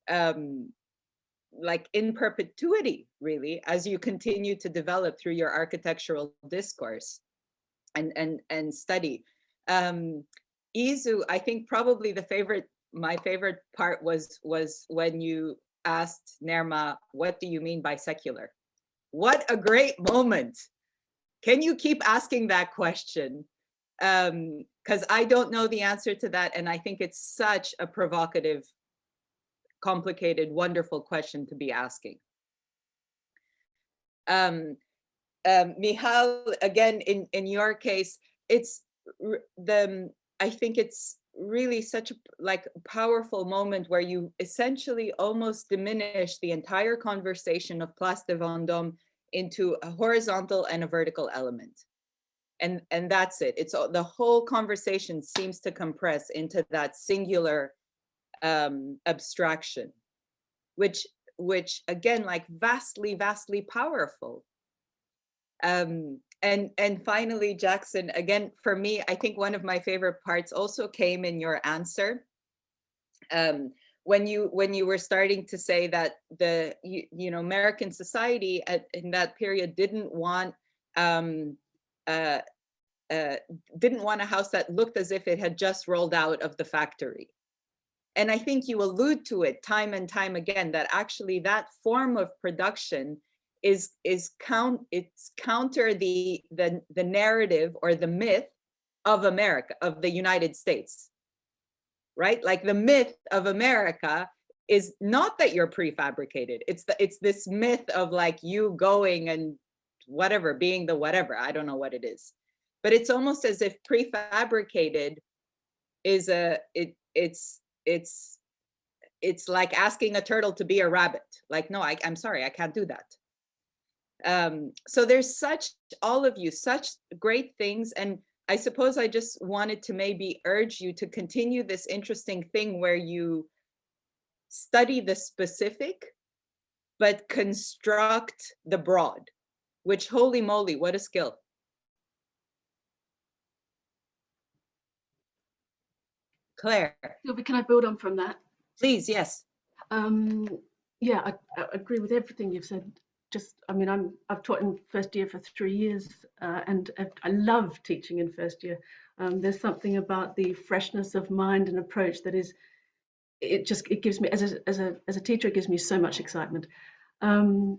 A: like in perpetuity, really, as you continue to develop through your architectural discourse and study. Izu, I think probably my favorite part was when you asked Nerma, what do you mean by secular? What a great moment. Can you keep asking that question? Because I don't know the answer to that. And I think it's such a provocative, complicated, wonderful question to be asking. Michal, again, in your case, it's I think it's really such a like powerful moment where you essentially almost diminish the entire conversation of Place de Vendôme into a horizontal and a vertical element. And that's it. It's the whole conversation seems to compress into that singular abstraction, which again, like vastly powerful. And finally, Jackson, again, for me, I think one of my favorite parts also came in your answer. When you were starting to say that the American society in that period didn't want a house that looked as if it had just rolled out of the factory. And I think you allude to it time and time again, that actually that form of production it's counter the narrative or the myth of America, of the United States, right? Like the myth of America is not that you're prefabricated. It's this myth of like you going and whatever, being the whatever, I don't know what it is. But it's almost as if prefabricated is it's like asking a turtle to be a rabbit. Like, no, I'm sorry, I can't do that. So there's all of you, such great things. And I suppose I just wanted to maybe urge you to continue this interesting thing where you study the specific, but construct the broad, which, holy moly, what a skill. Claire.
J: Sylvie, can I build on from that?
A: Please, yes.
J: Yeah, I agree with everything you've said. I mean, I've taught in first year for 3 years, and I love teaching in first year. There's something about the freshness of mind and approach that is, it gives me, as a teacher, it gives me so much excitement. I'll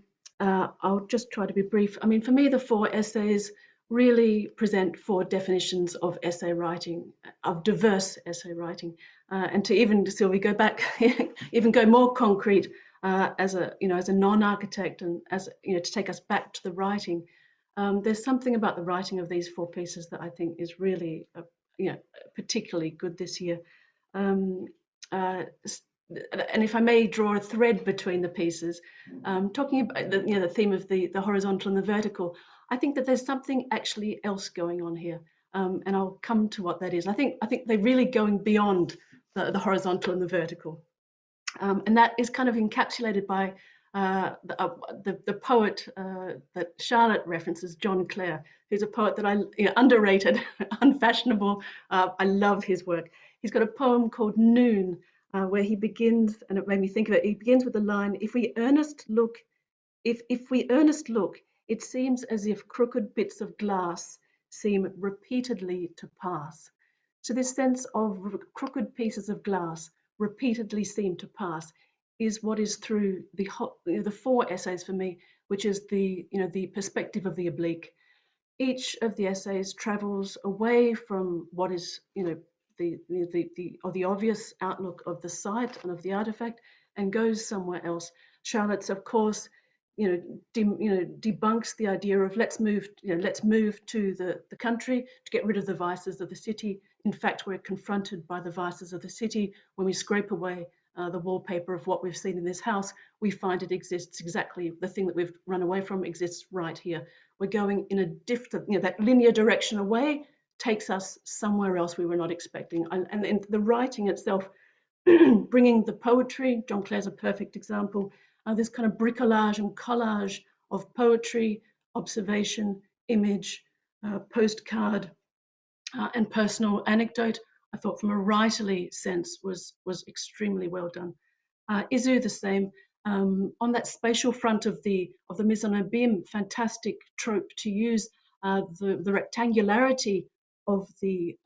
J: just try to be brief. I mean, for me, the 4 essays really present 4 definitions of essay writing, of diverse essay writing, and to even, Sylvie, go back, even go more concrete. As a non-architect, and to take us back to the writing, there's something about the writing of these 4 pieces that I think is really, particularly good this year. And if I may draw a thread between the pieces, talking about the theme of the horizontal and the vertical, I think that there's something actually else going on here, and I'll come to what that is. I think they're really going beyond the horizontal and the vertical. And that is kind of encapsulated by the poet that Charlotte references, John Clare, who's a poet that underrated, unfashionable. I love his work. He's got a poem called Noon, where he begins, and it made me think of it. He begins with the line, if we earnest look, it seems as if crooked bits of glass seem repeatedly to pass. So this sense of crooked pieces of glass repeatedly seem to pass is what is through the 4 essays for me, which is the perspective of the oblique. Each of the essays travels away from what is the obvious outlook of the site and of the artifact and goes somewhere else. Charlotte's, of course, debunks the idea of let's move to the country to get rid of the vices of the city. In fact, we're confronted by the vices of the city. When we scrape away the wallpaper of what we've seen in this house, we find it exists exactly, the thing that we've run away from exists right here. We're going in a different, that linear direction away takes us somewhere else we were not expecting. And the writing itself, bringing the poetry, John Clare's a perfect example, this kind of bricolage and collage of poetry, observation, image, postcard, and personal anecdote, I thought from a writerly sense was extremely well done. Izu, the same, on that spatial front of the mise en abîme, fantastic trope to use the rectangularity of the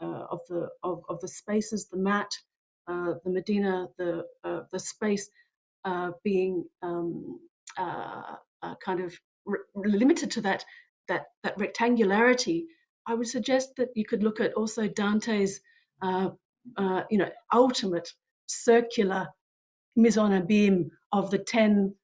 J: spaces, the mat, the Medina, the space being kind of limited to that rectangularity. I would suggest that you could look at also Dante's, ultimate circular mise en abîme of the 10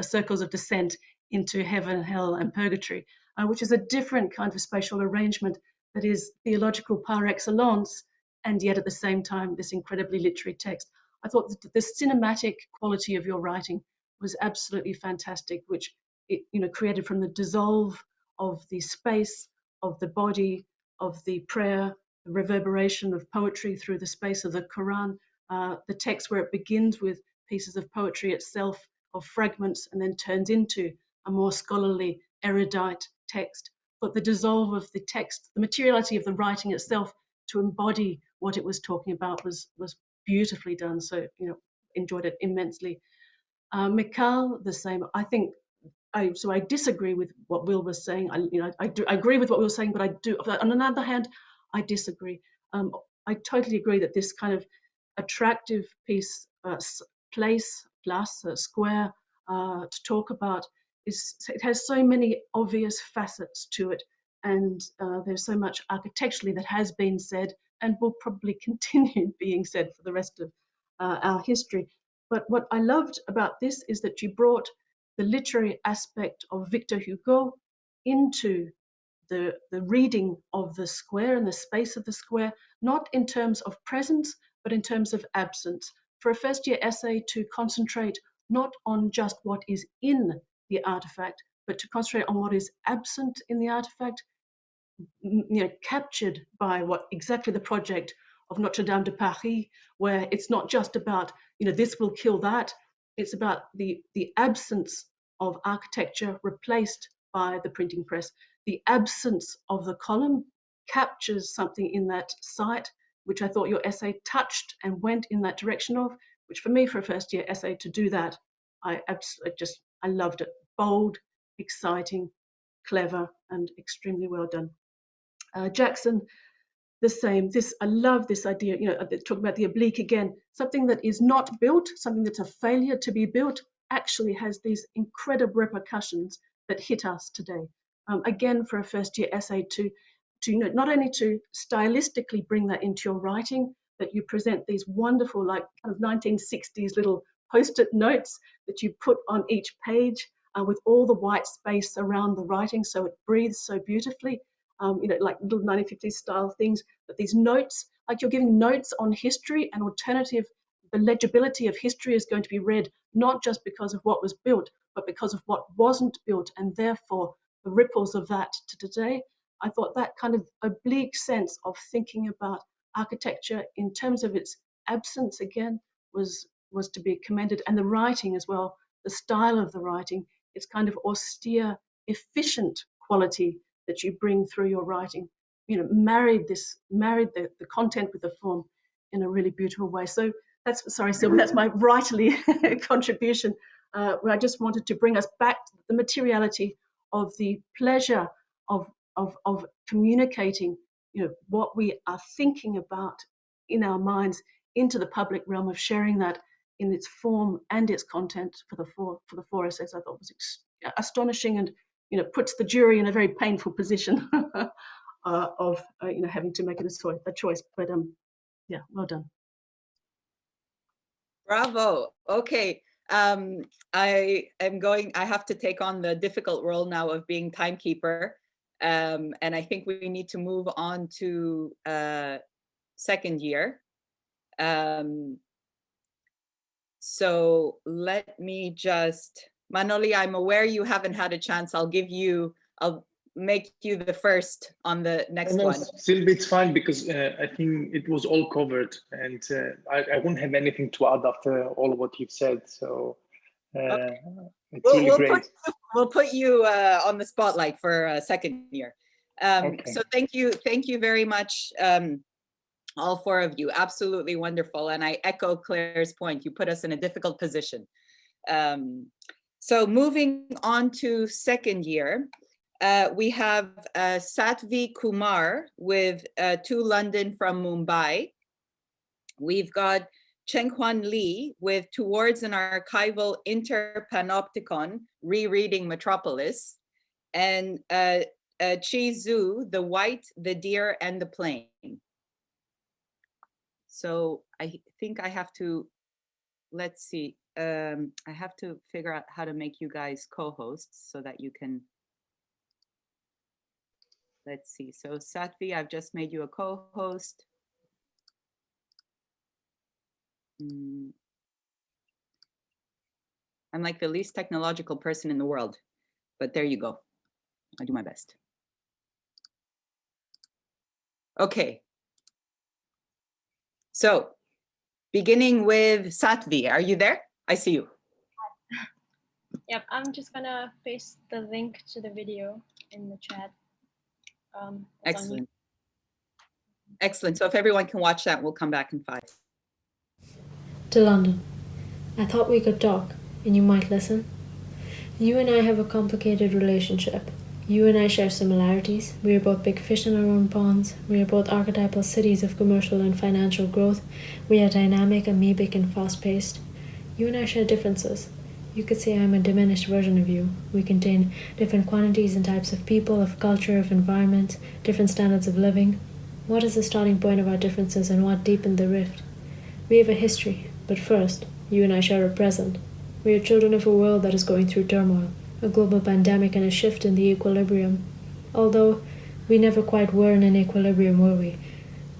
J: circles of descent into heaven, hell, and purgatory, which is a different kind of spatial arrangement that is theological par excellence and yet at the same time, this incredibly literary text. I thought that the cinematic quality of your writing was absolutely fantastic, which it, created from the dissolve of the space, of the body, of the prayer, the reverberation of poetry through the space of the Quran, the text where it begins with pieces of poetry itself, of fragments, and then turns into a more scholarly, erudite text. But the dissolve of the text, the materiality of the writing itself to embody what it was talking about was beautifully done. So, enjoyed it immensely. Mikhail, the same. I think I disagree with what Will was saying. I agree with what Will was saying, but I do. On the other hand, I disagree. I totally agree that this kind of attractive piece, place, square, to talk about it has so many obvious facets to it, and there's so much architecturally that has been said and will probably continue being said for the rest of our history. But what I loved about this is that you brought the literary aspect of Victor Hugo into the reading of the square and the space of the square, not in terms of presence, but in terms of absence. For a first year essay to concentrate not on just what is in the artifact, but to concentrate on what is absent in the artifact, captured by exactly the project of Notre Dame de Paris, where it's not just about, this will kill that. It's about the absence of architecture replaced by the printing press. The absence of the column captures something in that site, which I thought your essay touched and went in that direction of, which for me, for a first year essay to do that, I loved it. Bold, exciting, clever, and extremely well done. Jackson, the same. I love this idea, talking about the oblique again. Something that is not built, something that's a failure to be built, actually has these incredible repercussions that hit us today. Again, for a first year essay to not only to stylistically bring that into your writing, but you present these wonderful, like kind of 1960s little post-it notes that you put on each page with all the white space around the writing, so it breathes so beautifully. Like little 1950s style things, but these notes, like you're giving notes on history and alternative, the legibility of history is going to be read not just because of what was built, but because of what wasn't built, and therefore the ripples of that to today. I thought that kind of oblique sense of thinking about architecture in terms of its absence again was to be commended, and the writing as well, the style of the writing, its kind of austere, efficient quality that you bring through your writing, married the content with the form in a really beautiful way. So sorry, Sylvia, that's my writerly contribution, where I just wanted to bring us back to the materiality of the pleasure of communicating, what we are thinking about in our minds into the public realm, of sharing that in its form and its content for the four essays. I thought was astonishing, and puts the jury in a very painful position of having to make a choice. But yeah, well done.
A: Bravo. Okay. I have to take on the difficult role now of being timekeeper. And I think we need to move on to second year. So let me just, Manoli, I'm aware you haven't had a chance. I'll make you the first on the next one.
K: Sylvie, it's fine, because I think it was all covered, and I won't have anything to add after all of what you've said. So
A: okay.
K: It's really great.
A: We'll put you on the spotlight for second year.
K: Okay.
A: So thank you very much, all four of you. Absolutely wonderful. And I echo Claire's point. You put us in a difficult position. So moving on to second year, we have Satvi Kumar with To London from Mumbai. We've got Chenghwan Lee with Towards an Archival Interpanopticon, Rereading Metropolis, and Chi Zhu, The White, the Deer, and the Plain. So I think I have to, let's see, I have to figure out how to make you guys co-hosts so that you can, let's see. So Satvi, I've just made you a co-host. I'm like the least technological person in the world, but there you go. I'll do my best. Okay. So beginning with Satvi, are you there? I see you.
L: Yep, I'm just gonna paste the link to the video in the chat.
A: Excellent. Excellent. So if everyone can watch that, we'll come back in 5.
M: To London. I thought we could talk, and you might listen. You and I have a complicated relationship. You and I share similarities. We are both big fish in our own ponds. We are both archetypal cities of commercial and financial growth. We are dynamic, amoebic, and fast-paced. You and I share differences. You could say I'm a diminished version of you. We contain different quantities and types of people, of culture, of environment, different standards of living. What is the starting point of our differences and what deepened the rift? We have a history, but first, you and I share a present. We are children of a world that is going through turmoil, a global pandemic and a shift in the equilibrium. Although we never quite were in an equilibrium, were we?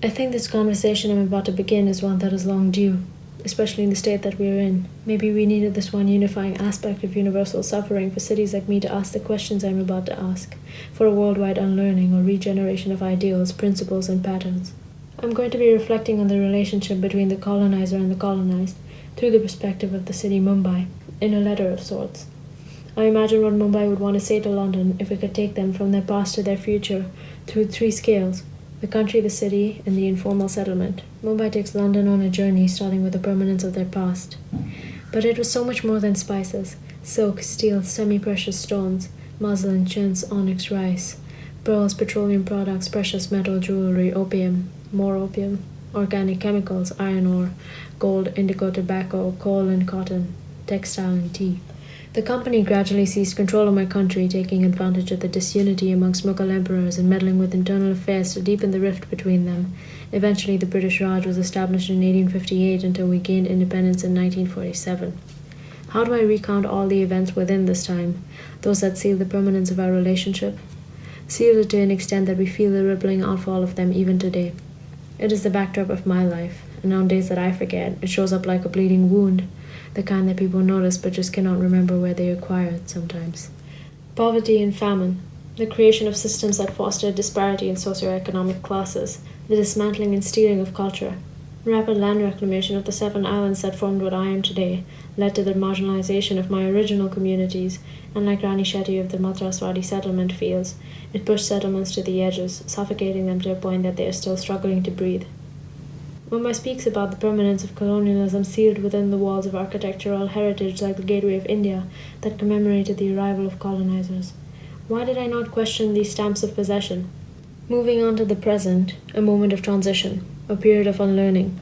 M: I think this conversation I'm about to begin is one that is long due, especially in the state that we are in. Maybe we needed this one unifying aspect of universal suffering for cities like me to ask the questions I'm about to ask, for a worldwide unlearning or regeneration of ideals, principles, and patterns. I'm going to be reflecting on the relationship between the colonizer and the colonized through the perspective of the city Mumbai, in a letter of sorts. I imagine what Mumbai would want to say to London if we could take them from their past to their future through 3 scales: the country, the city, and the informal settlement. Mumbai takes London on a journey starting with the permanence of their past. But it was so much more than spices, silk, steel, semi-precious stones, muslin, chintz, onyx, rice, pearls, petroleum products, precious metal, jewelry, opium, more opium, organic chemicals, iron ore, gold, indigo, tobacco, coal and cotton, textile and tea. The company gradually seized control of my country, taking advantage of the disunity amongst Mughal emperors and meddling with internal affairs to deepen the rift between them. Eventually, the British Raj was established in 1858 until we gained independence in 1947. How do I recount all the events within this time, those that seal the permanence of our relationship? Sealed it to an extent that we feel the rippling outfall of them even today. It is the backdrop of my life, and on days that I forget, it shows up like a bleeding wound, the kind that people notice but just cannot remember where they acquired sometimes. Poverty and famine, the creation of systems that foster disparity in socioeconomic classes, the dismantling and stealing of culture, rapid land reclamation of the 7 islands that formed what I am today, led to the marginalization of my original communities, and like Rani Shetty of the Madraswadi settlement feels, it pushed settlements to the edges, suffocating them to a point that they are still struggling to breathe. Mumbai speaks about the permanence of colonialism sealed within the walls of architectural heritage like the Gateway of India that commemorated the arrival of colonizers. Why did I not question these stamps of possession? Moving on to the present, a moment of transition, a period of unlearning.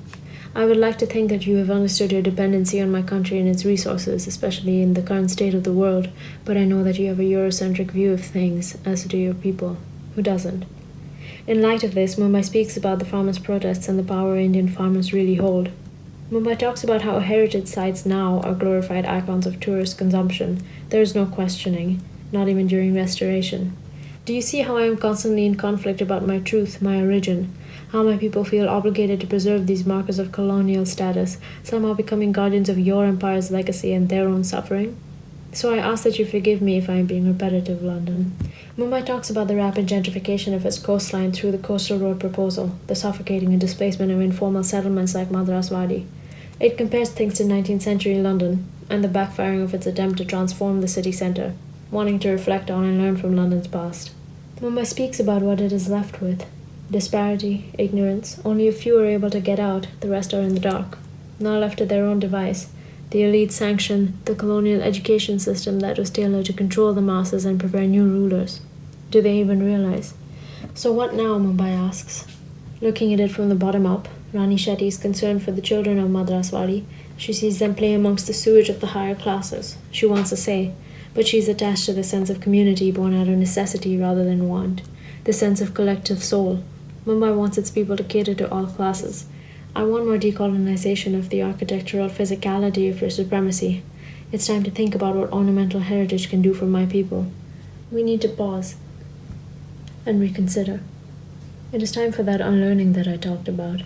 M: I would like to think that you have understood your dependency on my country and its resources, especially in the current state of the world, but I know that you have a Eurocentric view of things, as do your people. Who doesn't? In light of this, Mumbai speaks about the farmers' protests and the power Indian farmers really hold. Mumbai talks about how heritage sites now are glorified icons of tourist consumption. There is no questioning, not even during restoration. Do you see how I am constantly in conflict about my truth, my origin? How my people feel obligated to preserve these markers of colonial status, somehow becoming guardians of your empire's legacy and their own suffering? So I ask that you forgive me if I am being repetitive, London. Mumbai talks about the rapid gentrification of its coastline through the coastal road proposal, the suffocating and displacement of informal settlements like Madraswadi. It compares things to 19th century London and the backfiring of its attempt to transform the city centre, wanting to reflect on and learn from London's past. Mumbai speaks about what it is left with. Disparity, ignorance, only a few are able to get out, the rest are in the dark. Now left to their own device, the elite sanction the colonial education system that was tailored to control the masses and prepare new rulers. Do they even realize? So what now, Mumbai asks. Looking at it from the bottom up, Rani Shetty is concerned for the children of Madraswadi. She sees them play amongst the sewage of the higher classes. She wants a say, but she's attached to the sense of community born out of necessity rather than want, the sense of collective soul. Mumbai wants its people to cater to all classes. I want more decolonization of the architectural physicality of your supremacy. It's time to think about what ornamental heritage can do for my people. We need to pause and reconsider. It is time for that unlearning that I talked about.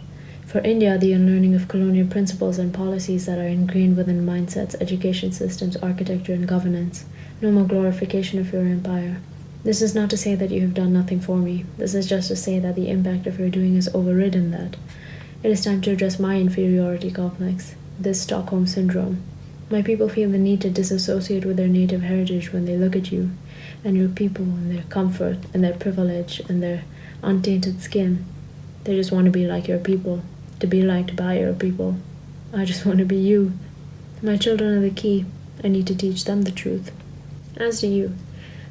M: For India, the unlearning of colonial principles and policies that are ingrained within mindsets, education systems, architecture, and governance. No more glorification of your empire. This is not to say that you have done nothing for me. This is just to say that the impact of your doing has overridden that. It is time to address my inferiority complex, this Stockholm syndrome. My people feel the need to disassociate with their native heritage when they look at you, and your people, and their comfort, and their privilege, and their untainted skin. They just want to be like your people, to be liked by your people. I just want to be you. My children are the key. I need to teach them the truth. As do you.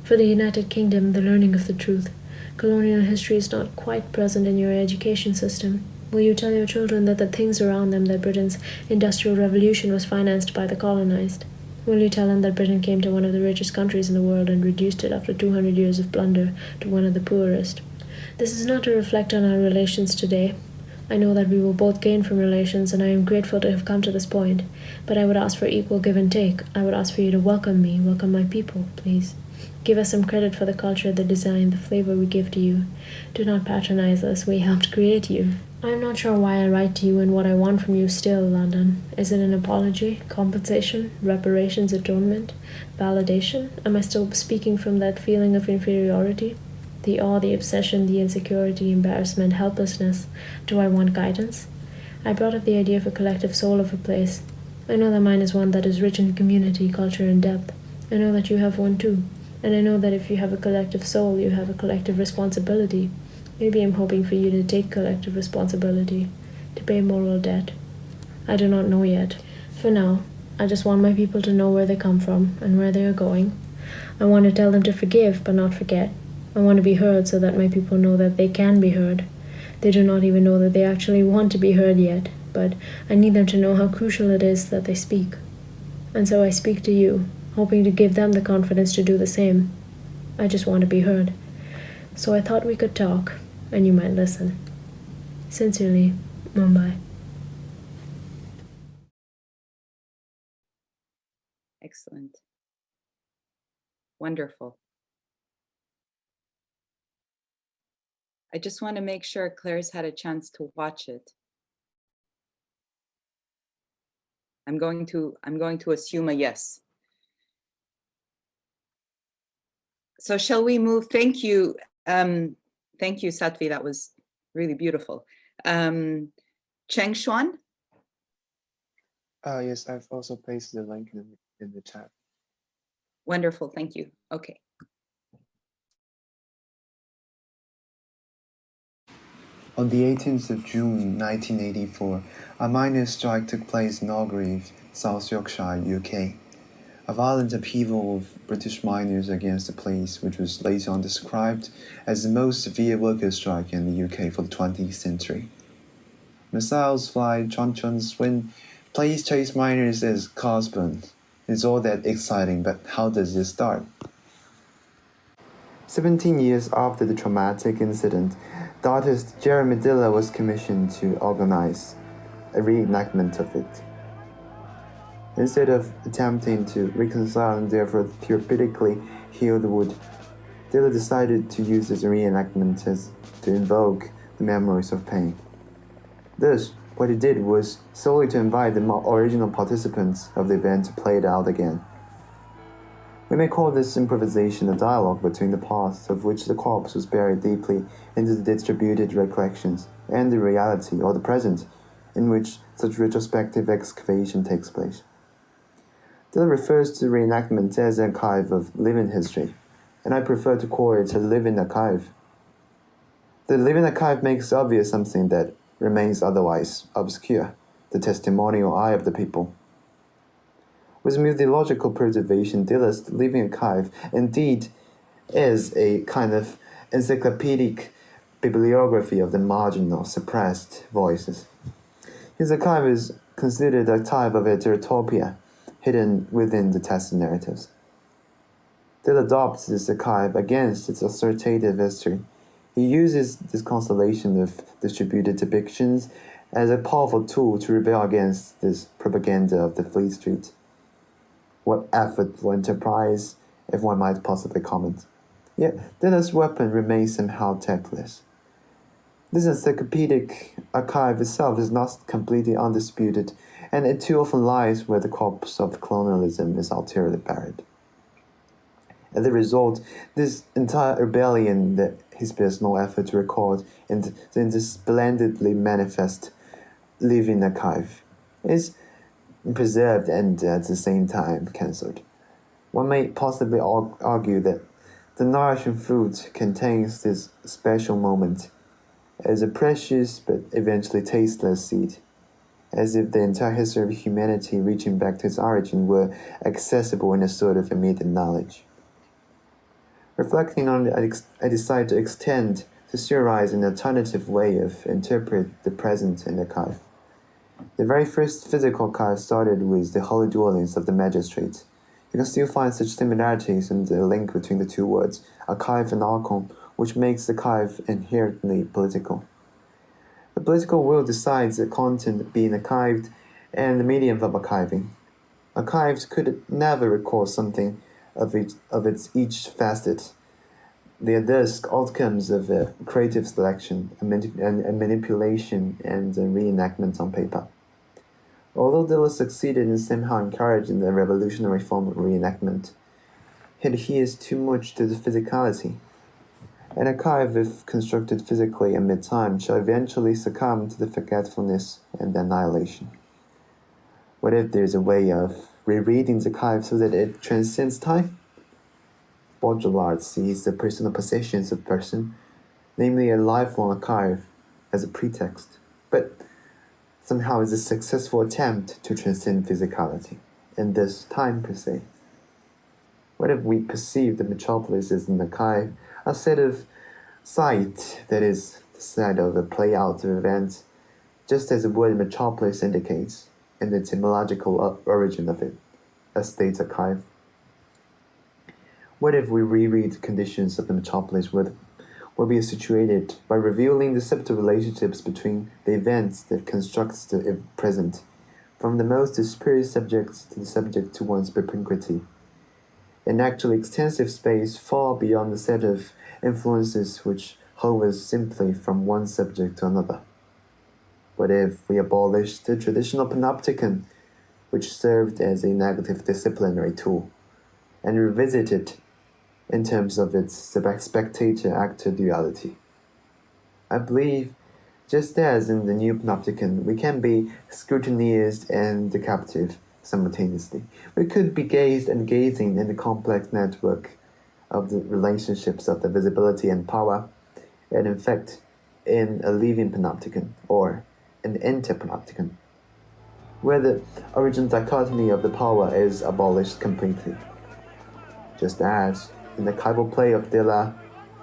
M: For the United Kingdom, the learning of the truth. Colonial history is not quite present in your education system. Will you tell your children that the things around them, that Britain's industrial revolution was financed by the colonized? Will you tell them that Britain came to one of the richest countries in the world and reduced it after 200 years of plunder to one of the poorest? This is not to reflect on our relations today. I know that we will both gain from relations, and I am grateful to have come to this point. But I would ask for equal give and take. I would ask for you to welcome me, welcome my people, please. Give us some credit for the culture, the design, the flavor we give to you. Do not patronize us. We helped create you. I am not sure why I write to you and what I want from you still, London. Is it an apology, compensation, reparations, atonement, validation? Am I still speaking from that feeling of inferiority? The awe, the obsession, the insecurity, embarrassment, helplessness. Do I want guidance? I brought up the idea of a collective soul of a place. I know that mine is one that is rich in community, culture, and depth. I know that you have one too. And I know that if you have a collective soul, you have a collective responsibility. Maybe I'm hoping for you to take collective responsibility, to pay moral debt. I do not know yet. For now, I just want my people to know where they come from and where they are going. I want to tell them to forgive, but not forget. I want to be heard so that my people know that they can be heard. They do not even know that they actually want to be heard yet, but I need them to know how crucial it is that they speak. And so I speak to you, hoping to give them the confidence to do the same. I just want to be heard. So I thought we could talk, and you might listen. Sincerely, Mumbai.
A: Excellent. Wonderful. I just want to make sure Claire's had a chance to watch it. I'm going to assume a yes. So shall we move? Thank you. Thank you, Satvi. That was really beautiful. Cheng Xuan?
N: Yes, I've also pasted the link in the chat.
A: Wonderful, thank you. Okay.
N: On the 18th of June 1984, a miners' strike took place in Orgreave, South Yorkshire, UK. A violent upheaval of British miners against the police, which was later on described as the most severe workers' strike in the UK for the 20th century. Missiles fly, truncheons swing, police chase miners as cars burn. It's all that exciting, but how does this start? 17 years after the traumatic incident, the artist Jeremy Diller was commissioned to organize a reenactment of it. Instead of attempting to reconcile and therefore therapeutically heal the wood, Diller decided to use this reenactment to invoke the memories of pain. Thus, what he did was solely to invite the original participants of the event to play it out again. We may call this improvisation a dialogue between the past, of which the corpse was buried deeply into the distributed recollections, and the reality, or the present, in which such retrospective excavation takes place. Diller refers to reenactment as an archive of living history, and I prefer to call it a living archive. The living archive makes obvious something that remains otherwise obscure, the testimonial eye of the people. With mythological preservation, Diller's living archive indeed is a kind of encyclopedic bibliography of the marginal, suppressed voices. His archive is considered a type of heterotopia, hidden within the tested narratives. Diller adopts this archive against its assertive history. He uses this constellation of distributed depictions as a powerful tool to rebel against this propaganda of the Fleet Street. What effort for enterprise, if one might possibly comment. Yet Diller's weapon remains somehow tactless. This encyclopedic archive itself is not completely undisputed, and it too often lies where the corpse of colonialism is ulteriorly buried. As a result, this entire rebellion that he spares no effort to record in the splendidly manifest living archive is preserved and at the same time cancelled. One may possibly argue that the nourishing food contains this special moment as a precious but eventually tasteless seed, as if the entire history of humanity reaching back to its origin were accessible in a sort of immediate knowledge. Reflecting on it, I decided to extend to theorize an alternative way of interpret the present in the archive. The very first physical archive started with the holy dwellings of the magistrates. You can still find such similarities in the link between the two words, archive and archon, which makes the archive inherently political. The political will decides the content being archived and the medium of archiving. Archives could never record something of its each facet. They are thus outcomes of a creative selection, a manipulation, and a reenactment on paper. Although Diller succeeded in somehow encouraging the revolutionary form of reenactment, he adheres too much to the physicality. An archive, if constructed physically amid time, shall eventually succumb to the forgetfulness and the annihilation. What if there is a way of rereading the archive so that it transcends time? Baudrillard sees the personal possessions of a person, namely a lifelong archive, as a pretext, but somehow is a successful attempt to transcend physicality, and thus time per se. What if we perceive the metropolis as an archive, a set of site that is the site of a play-out of events, just as the word metropolis indicates, and the etymological origin of it, a state archive? What if we reread the conditions of the metropolis where we are situated by revealing the subtle relationships between the events that constructs the present, from the most dispersed subjects to the subject to one's propinquity, an actually extensive space far beyond the set of influences which hovers simply from one subject to another? What if we abolish the traditional panopticon, which served as a negative disciplinary tool, and revisit it in terms of its spectator-actor duality? I believe, just as in the new panopticon, we can be scrutinized and captive simultaneously. We could be gazed and gazing in the complex network of the relationships of the visibility and power, and in fact, in a living panopticon, or an interpanopticon, where the original dichotomy of the power is abolished completely. Just as in the archival play of Diller,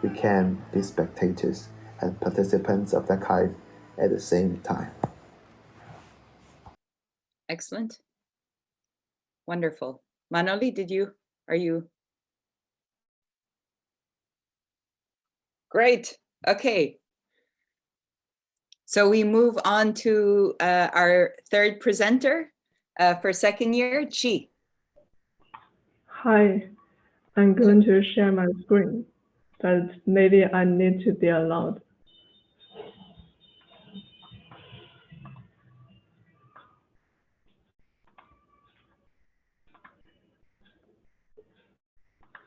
N: we can be spectators and participants of the archive at the same time.
A: Excellent. Wonderful. Manoli, are you? Great. Okay. So we move on to our third presenter for second year, Chi.
O: Hi, I'm going to share my screen, but maybe I need to be allowed.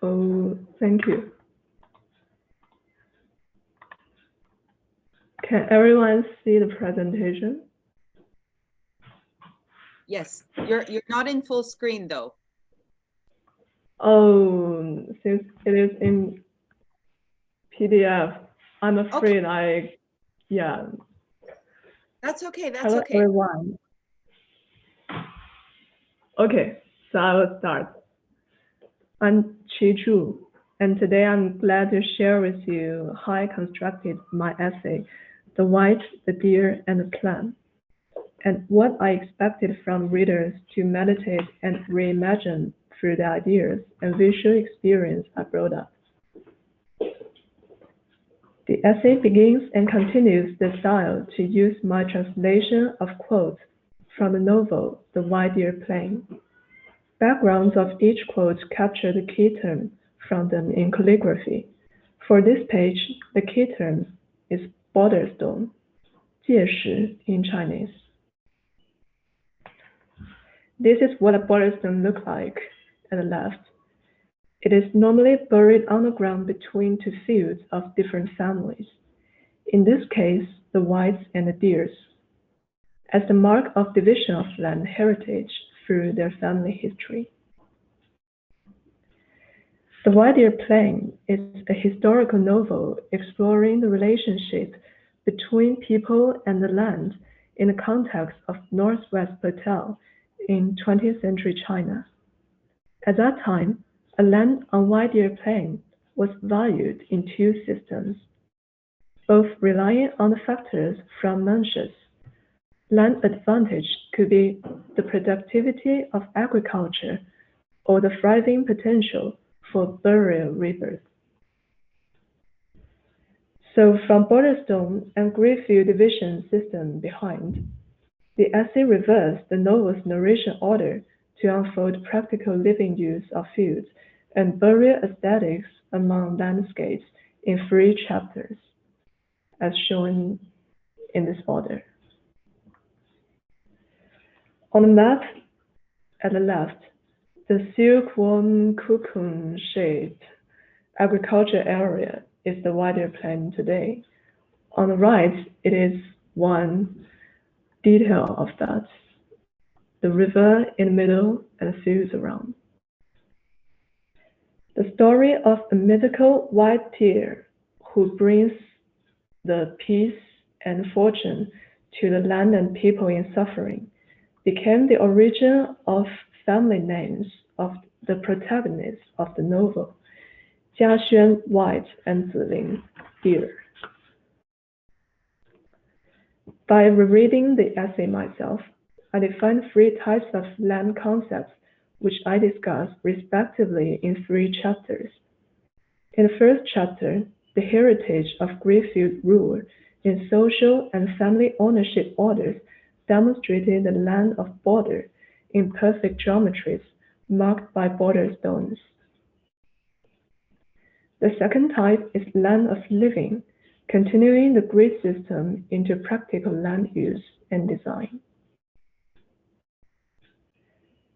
O: Oh, thank you. Can everyone see the presentation?
A: Yes, you're not in full screen though.
O: Oh, since it is in PDF, I'm afraid yeah.
A: That's okay, that's
O: Hello,
A: okay.
O: everyone. Okay, so I will start. I'm Chi Zhu, and today I'm glad to share with you how I constructed my essay, The White, the Deer, and the Plan, and what I expected from readers to meditate and reimagine through the ideas and visual experience I brought up. The essay begins and continues the style to use my translation of quotes from the novel The White Deer Plain. Backgrounds of each quote capture the key term from them in calligraphy. For this page, the key term is border stone, 界石 in Chinese. This is what a border stone looks like at the left. It is normally buried underground between two fields of different families. In this case, the whites and the deers, as the mark of division of land heritage through their family history. The White Deer Plain is a historical novel exploring the relationship between people and the land in the context of Northwest Plateau in 20th century China. At that time, a land on White Deer Plain was valued in two systems, both relying on the factors from Mencius. Land advantage could be the productivity of agriculture or the thriving potential for Burrell rebirth. So from Borderstone and Greenfield division system behind, the essay reversed the novel's narration order to unfold practical living use of fields and burial aesthetics among landscapes in 3 chapters, as shown in this order. On the map at the left, the silkworm cocoon-shaped agriculture area is the White Deer Plain today. On the right, it is one detail of that, the river in the middle and the fields around. The story of a mythical white deer who brings the peace and fortune to the land and people in suffering became the origin of family names of the protagonists of the novel, Jiaxuan White and Ziling Deer. By rereading the essay myself, I defined 3 types of land concepts which I discuss respectively in 3 chapters. In the first chapter, the heritage of Greenfield rule in social and family ownership orders demonstrated the land of border in perfect geometries marked by border stones. The second type is land of living, continuing the grid system into practical land use and design.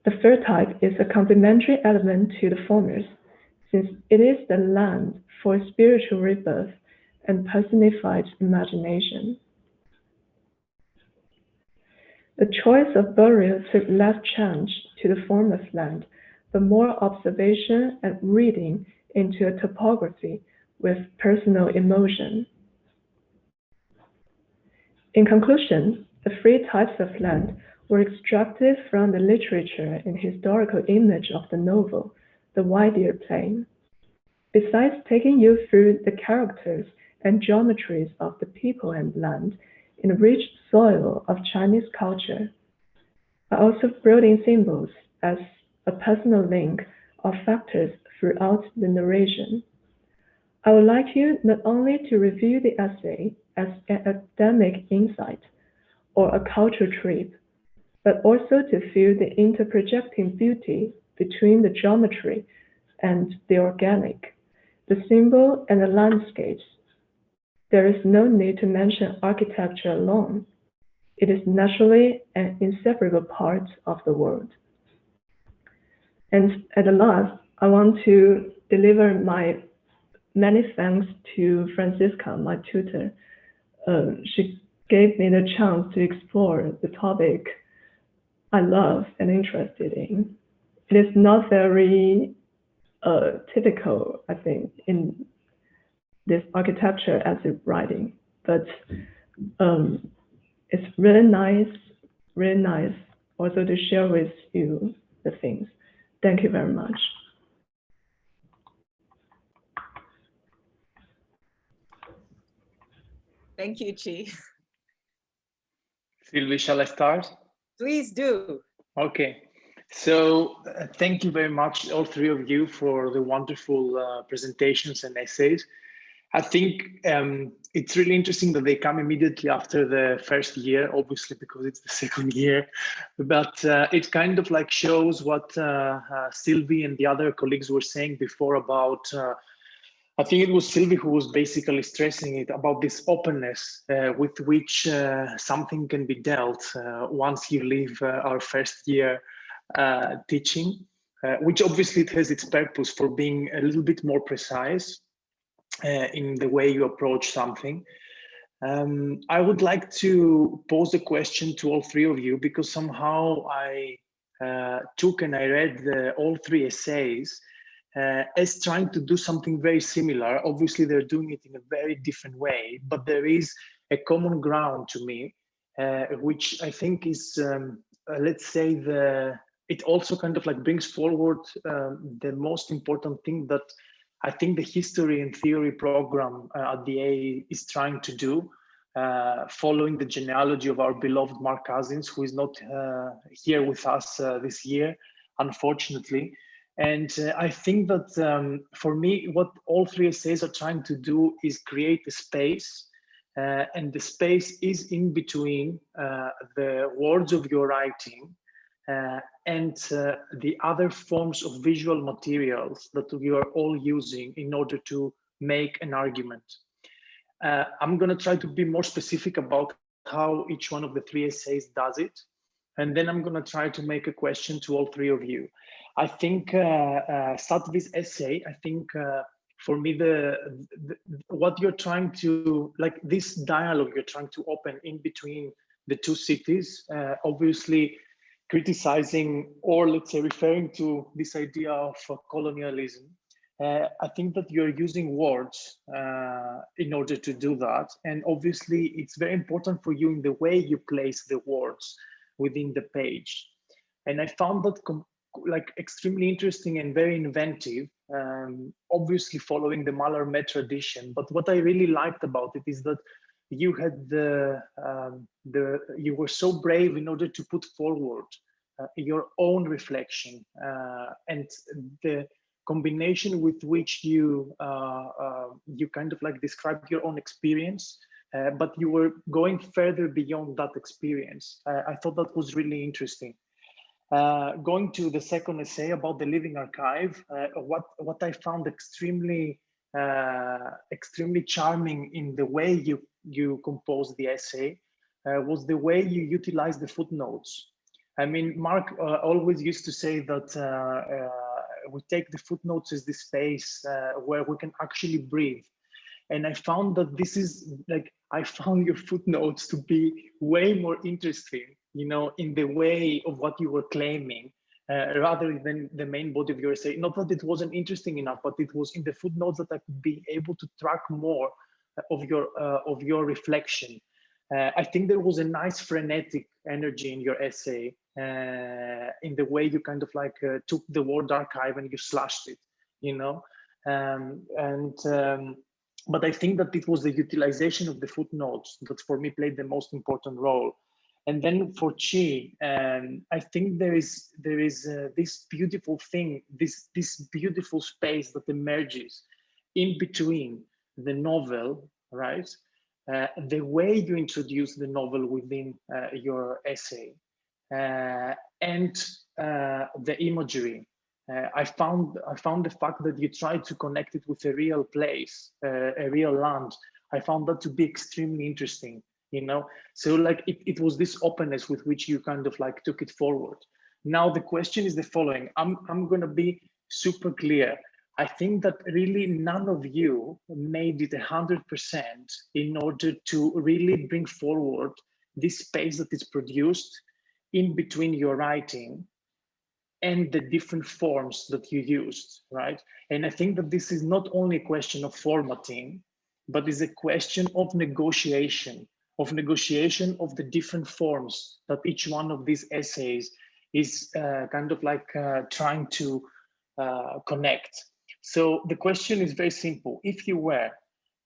O: The third type is a complementary element to the former, since it is the land for spiritual rebirth and personified imagination. The choice of burial took less change to the former's land, but more observation and reading into a topography with personal emotion. In conclusion, the 3 types of land were extracted from the literature and historical image of the novel, The White Deer Plain. Besides taking you through the characters and geometries of the people and land in the rich soil of Chinese culture, I also brought in symbols as a personal link of factors throughout the narration. I would like you not only to review the essay as an academic insight or a cultural trip, but also to feel the interprojecting beauty between the geometry and the organic, the symbol and the landscapes. There is no need to mention architecture alone. It is naturally an inseparable part of the world. And at the last, I want to deliver my many thanks to Francisca, my tutor. She gave me the chance to explore the topic I love and interested in. It is not very typical, I think, in this architecture as a writing, but it's really nice also to share with you the things. Thank you very much.
A: Thank you, Chi.
K: Sylvie, shall I start?
A: Please do.
K: Okay. So thank you very much, all 3 of you, for the wonderful presentations and essays. I think it's really interesting that they come immediately after the first year, obviously, because it's the second year. But it kind of like shows what Sylvie and the other colleagues were saying before about I think it was Sylvie who was basically stressing it about this openness with which something can be dealt once you leave our first year teaching, which obviously it has its purpose for being a little bit more precise in the way you approach something. I would like to pose a question to all three of you, because somehow I took and I read all three essays as trying to do something very similar. Obviously, they're doing it in a very different way, but there is a common ground to me, which I think is, let's say, it also kind of like brings forward the most important thing that I think the history and theory program at the A is trying to do, following the genealogy of our beloved Mark Cousins, who is not here with us this year, unfortunately. And I think that for me, what all three essays are trying to do is create a space, and the space is in between the words of your writing and the other forms of visual materials that you are all using in order to make an argument. I'm going to try to be more specific about how each one of the three essays does it. And then I'm going to try to make a question to all three of you. I think Satvi's essay, I think for me, what you're trying to, like this dialogue you're trying to open in between the two cities, obviously criticizing, or let's say referring to this idea of colonialism. I think that you're using words in order to do that. And obviously it's very important for you in the way you place the words within the page. And I found that like extremely interesting and very inventive, obviously following the Mallarmé tradition. But what I really liked about it is that you had you were so brave in order to put forward your own reflection and the combination with which you kind of like described your own experience, but you were going further beyond that experience. I thought that was really interesting. Going to the second essay about the living archive, what I found extremely charming in the way you composed the essay was the way you utilize the footnotes. I mean, Mark always used to say that we take the footnotes as the space where we can actually breathe. And I found that this is like, I found your footnotes to be way more interesting, you know, in the way of what you were claiming, rather than the main body of your essay. Not that it wasn't interesting enough, but it was in the footnotes that I could be able to track more of your reflection. I think there was a nice frenetic energy in your essay, in the way you kind of like took the word archive and you slashed it, you know, but I think that it was the utilization of the footnotes that for me played the most important role. And then for Chi, I think there is this beautiful thing, this beautiful space that emerges in between the novel, right? The way you introduce the novel within your essay, and the imagery. I found the fact that you tried to connect it with a real place, a real land. I found that to be extremely interesting, you know? So like it was this openness with which you kind of like took it forward. Now the question is the following. I'm gonna be super clear. I think that really none of you made it 100% in order to really bring forward this space that is produced in between your writing and the different forms that you used, right? And I think that this is not only a question of formatting, but is a question of negotiation of the different forms that each one of these essays is kind of like trying to connect. So the question is very simple. If you were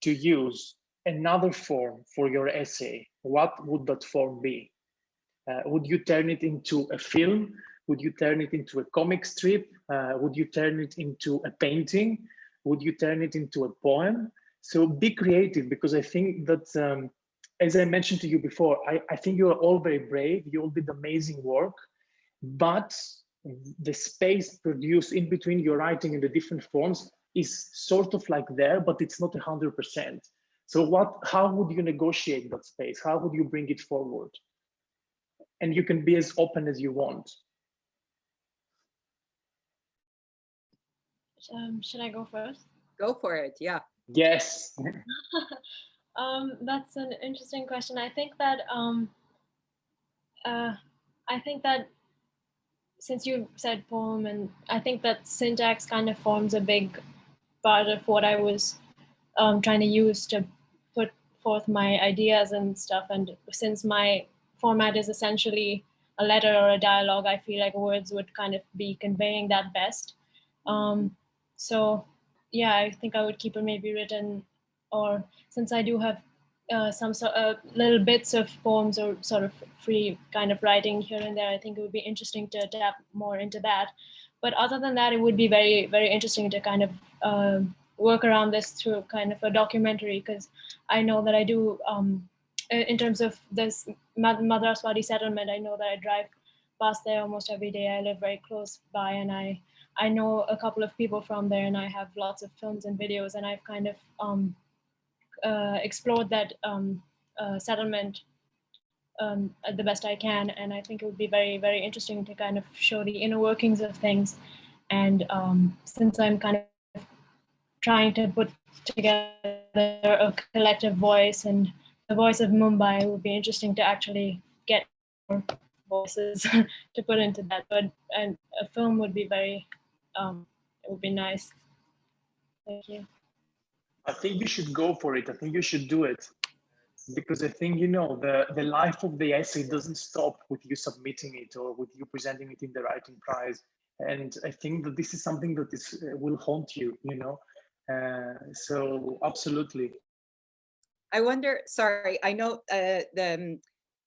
K: to use another form for your essay, what would that form be? Would you turn it into a film? Would you turn it into a comic strip? Would you turn it into a painting? Would you turn it into a poem? So be creative, because I think that, as I mentioned to you before, I think you're all very brave. You all did amazing work, but the space produced in between your writing and the different forms, is sort of like there, but it's not 100%. So how would you negotiate that space? How would you bring it forward? And you can be as open as you want.
L: Should I go first?
A: Go for it, yeah.
K: Yes.
L: That's an interesting question. I think that since you said poem, and I think that syntax kind of forms a big part of what I was trying to use to put forth my ideas and stuff. And since my format is essentially a letter or a dialogue, I feel like words would kind of be conveying that best. So yeah, I think I would keep it maybe written, or since I do have some sort of little bits of poems or sort of free kind of writing here and there, I think it would be interesting to tap more into that. But other than that, it would be very, very interesting to kind of work around this through kind of a documentary, because I know that I do, in terms of this Madraswadi settlement, I know that I drive past there almost every day. I live very close by, and I know a couple of people from there, and I have lots of films and videos, and I've kind of explored that settlement the best I can. And I think it would be very, very interesting to kind of show the inner workings of things. And since I'm kind of trying to put together a collective voice, and the voice of Mumbai, it would be interesting to actually get more voices to put into that. And a film would be very, it would be nice. Thank you.
K: I think you should go for it. I think you should do it. Because I think, you know, the life of the essay doesn't stop with you submitting it or with you presenting it in the writing prize. And I think that this is something that will haunt you, you know. So absolutely.
A: I wonder, sorry, I know the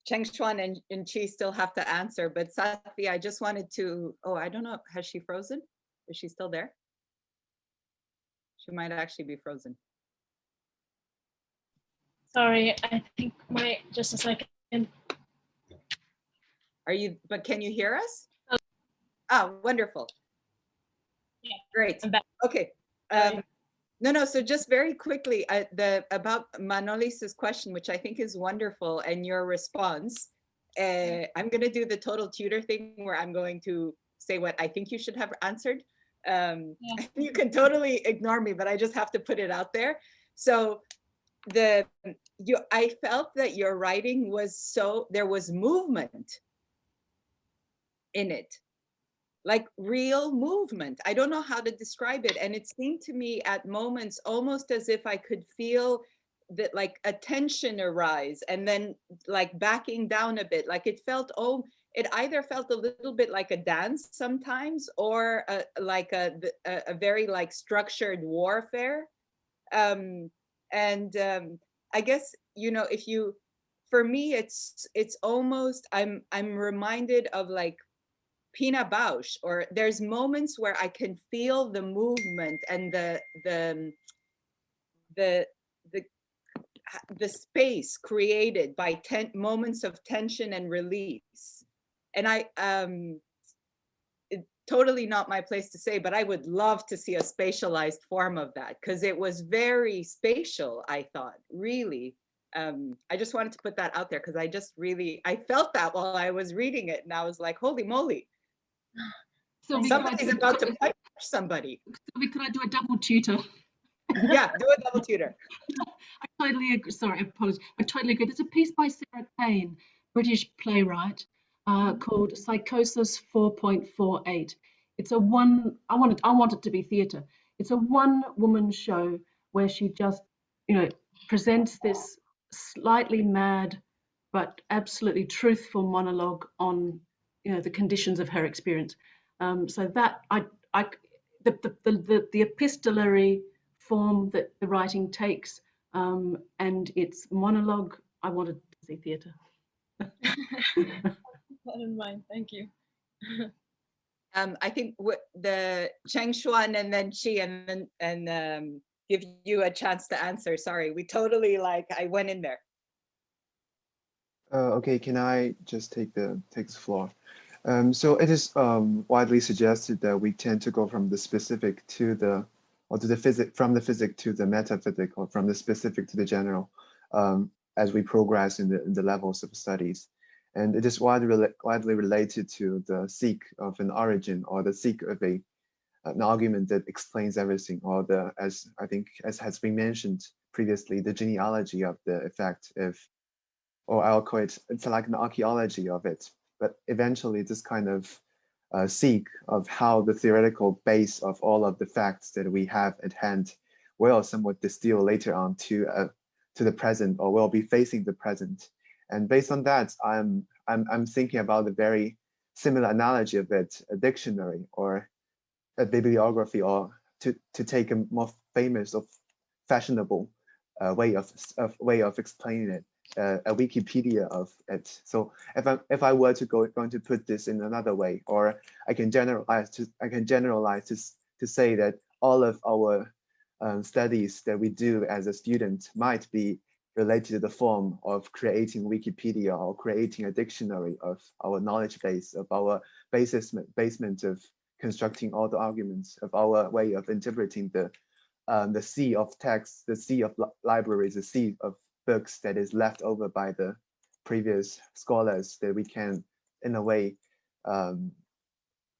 A: Cheng Xuan and Chi still have to answer, but Safi, I just wanted to, I don't know, has she frozen? Is she still there? She might actually be frozen.
L: Sorry, I think just a second.
A: But can you hear us? Oh, wonderful.
L: Yeah.
A: Great.
L: I'm back.
A: Okay. No, so just very quickly, about Manolis's question, which I think is wonderful, and your response. I'm going to do the total tutor thing where I'm going to say what I think you should have answered. You can totally ignore me, but I just have to put it out there. So I felt that your writing was there was movement in it, like real movement. I don't know how to describe it. And it seemed to me at moments almost as if I could feel that like a tension arise and then like backing down a bit. Like it felt, it either felt a little bit like a dance sometimes, or like a very like structured warfare. I guess, you know, for me, it's almost, I'm reminded of like Pina Bausch, or there's moments where I can feel the movement and the space created by moments of tension and release. And totally not my place to say, but I would love to see a spatialized form of that, because it was very spatial, I thought, really. I just wanted to put that out there because I felt that while I was reading it, and I was like, holy moly. So somebody's about to punch somebody.
J: Could I do a double tutor?
A: Yeah, do a double tutor.
J: I totally agree. Sorry, I apologize. I totally agree. There's a piece by Sarah Kane, British playwright, called Psychosis 4.48. It's I want it to be theatre. It's a one-woman show where she just, you know, presents this slightly mad but absolutely truthful monologue on, you know, the conditions of her experience. So that the epistolary form that the writing takes, and its monologue, I wanted to see theatre.
L: Not in mind, thank you.
A: I think the Cheng Xuan and then Chi, and give you a chance to answer. Sorry, we totally I went in there.
N: Okay, can I just take the floor? So it is widely suggested that we tend to go from the specific to the or to the physic, from the physic to the metaphysic, or from the specific to the general, as we progress in the levels of studies. And it is widely related to the seek of an origin, or the seek of an argument that explains everything, or the, as I think, as has been mentioned previously, the genealogy of the effect of, or I'll call it, it's like an archaeology of it. But eventually this kind of seek of how the theoretical base of all of the facts that we have at hand will somewhat distill later on to the present, or will be facing the present. And based on that, I'm thinking about a very similar analogy of it, a dictionary or a bibliography, or to take a more famous or fashionable way of explaining it, a Wikipedia of it. So if I were to going to put this in another way, or I can generalize to say that all of our studies that we do as a student might be related to the form of creating Wikipedia, or creating a dictionary of our knowledge base, of our basement of constructing all the arguments, of our way of interpreting the sea of texts, the sea of libraries, the sea of books that is left over by the previous scholars, that we can, in a way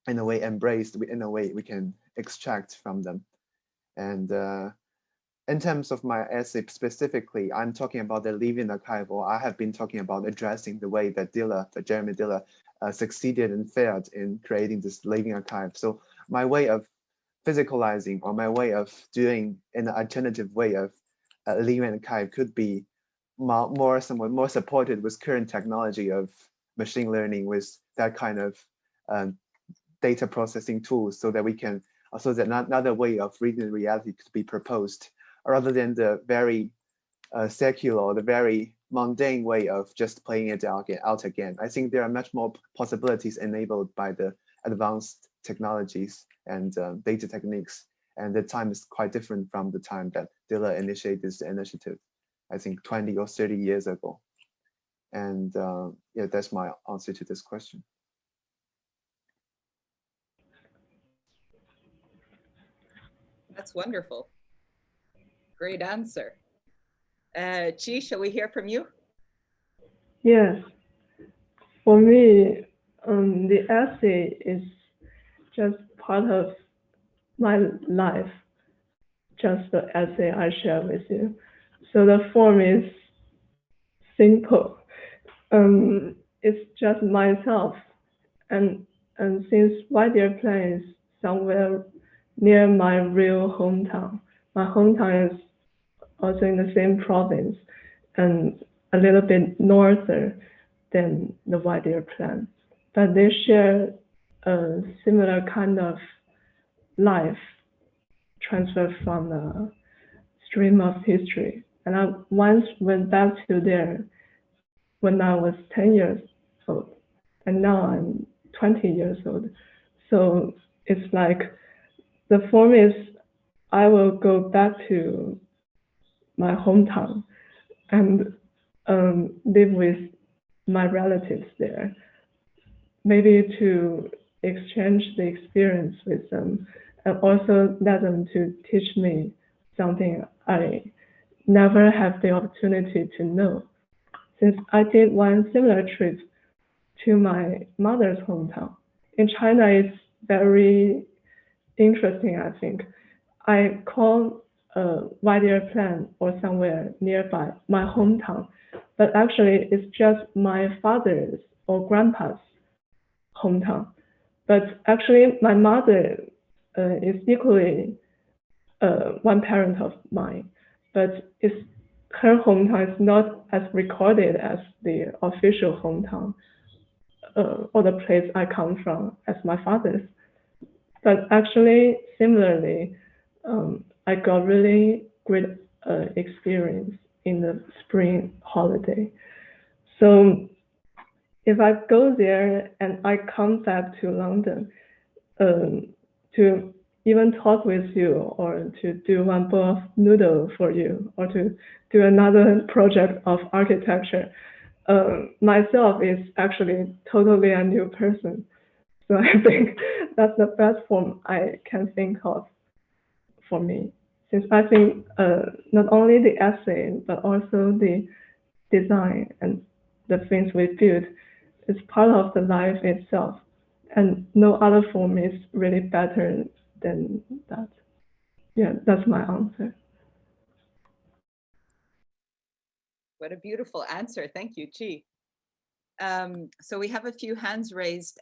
N: embrace, in a way we can extract from them. And in terms of my essay specifically, I'm talking about the living archive, or I have been talking about addressing the way that Jeremy Diller succeeded and failed in creating this living archive. So my way of physicalizing, or my way of doing an alternative way of a living archive, could be somewhat more supported with current technology of machine learning, with that kind of data processing tools, so that we can, so that another way of reading reality could be proposed, rather than the very secular, or the very mundane way of just playing it out again. I think there are much more possibilities enabled by the advanced technologies and data techniques, and the time is quite different from the time that Diller initiated this initiative, I think 20 or 30 years ago. And yeah, that's my answer to this question.
A: That's wonderful. Great answer. Chi, shall we hear from you?
O: Yes. For me, the essay is just part of my life, just the essay I share with you. So the form is simple. It's just myself. And since Why Dear Plan is somewhere near my real hometown, my hometown is also in the same province and a little bit norther than the Why Dear Plan, but they share a similar kind of life transferred from the stream of history. And I once went back to there when I was 10 years old, and now I'm 20 years old. So it's like the form is, I will go back to my hometown and live with my relatives there, maybe to exchange the experience with them, and also let them to teach me something I never have the opportunity to know. Since I did one similar trip to my mother's hometown. In China, it's very interesting, I think. I call Why Dear Plan or somewhere nearby my hometown, but actually it's just my father's or grandpa's hometown. But actually my mother is equally one parent of mine, but her hometown is not as recorded as the official hometown or the place I come from as my father's. But actually, similarly, I got really great experience in the spring holiday. So if I go there and I come back to London to even talk with you, or to do one bowl of noodle for you, or to do another project of architecture, myself is actually totally a new person. So I think that's the best form I can think of for me, since I think not only the essay, but also the design and the things we build is part of the life itself. And no other form is really better than that. Yeah, that's my answer.
A: What a beautiful answer. Thank you, Chi. So we have a few hands raised.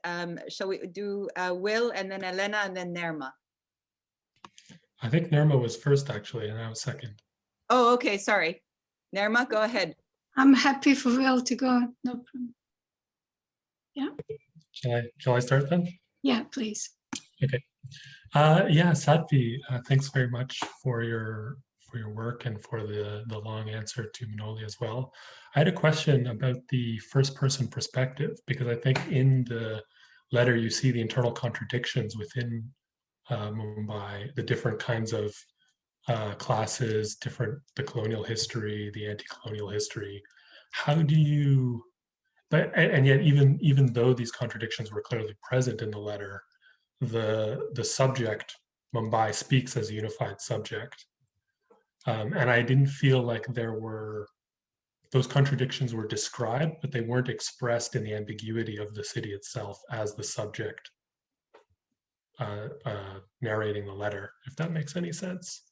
A: Shall we do Will and then Elena and then Nerma?
H: I think Nerma was first actually, and I was second.
A: Oh, okay, sorry. Nerma, go ahead.
G: I'm happy for Will to go. No problem. Yeah.
H: Shall I start then?
G: Yeah, please.
H: Okay. Yeah, Satvi, thanks very much for your work and for the long answer to Manoli as well. I had a question about the first person perspective, because I think in the letter you see the internal contradictions within Mumbai, the different kinds of classes, the colonial history, the anti-colonial history. How do you, and yet even though these contradictions were clearly present in the letter, the subject, Mumbai, speaks as a unified subject. And I didn't feel like those contradictions were described, but they weren't expressed in the ambiguity of the city itself as the subject narrating the letter, if that makes any sense.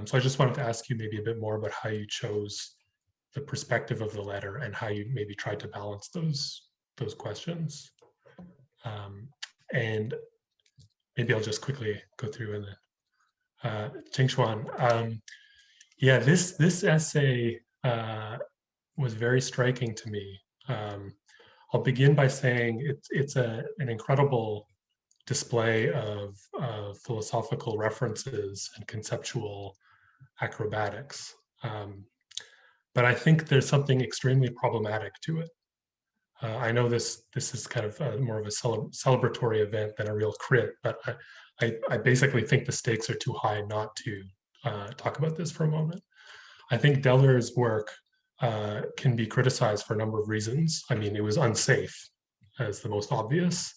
H: So I just wanted to ask you maybe a bit more about how you chose the perspective of the letter and how you maybe tried to balance those questions. And maybe I'll just quickly go through and then Jingshuan. Yeah, this essay was very striking to me. I'll begin by saying it's an incredible display of philosophical references and conceptual acrobatics. But I think there's something extremely problematic to it. I know this is kind of more of a celebratory event than a real crit, but I basically think the stakes are too high not to talk about this for a moment. I think Deller's work can be criticized for a number of reasons. I mean, it was unsafe as the most obvious,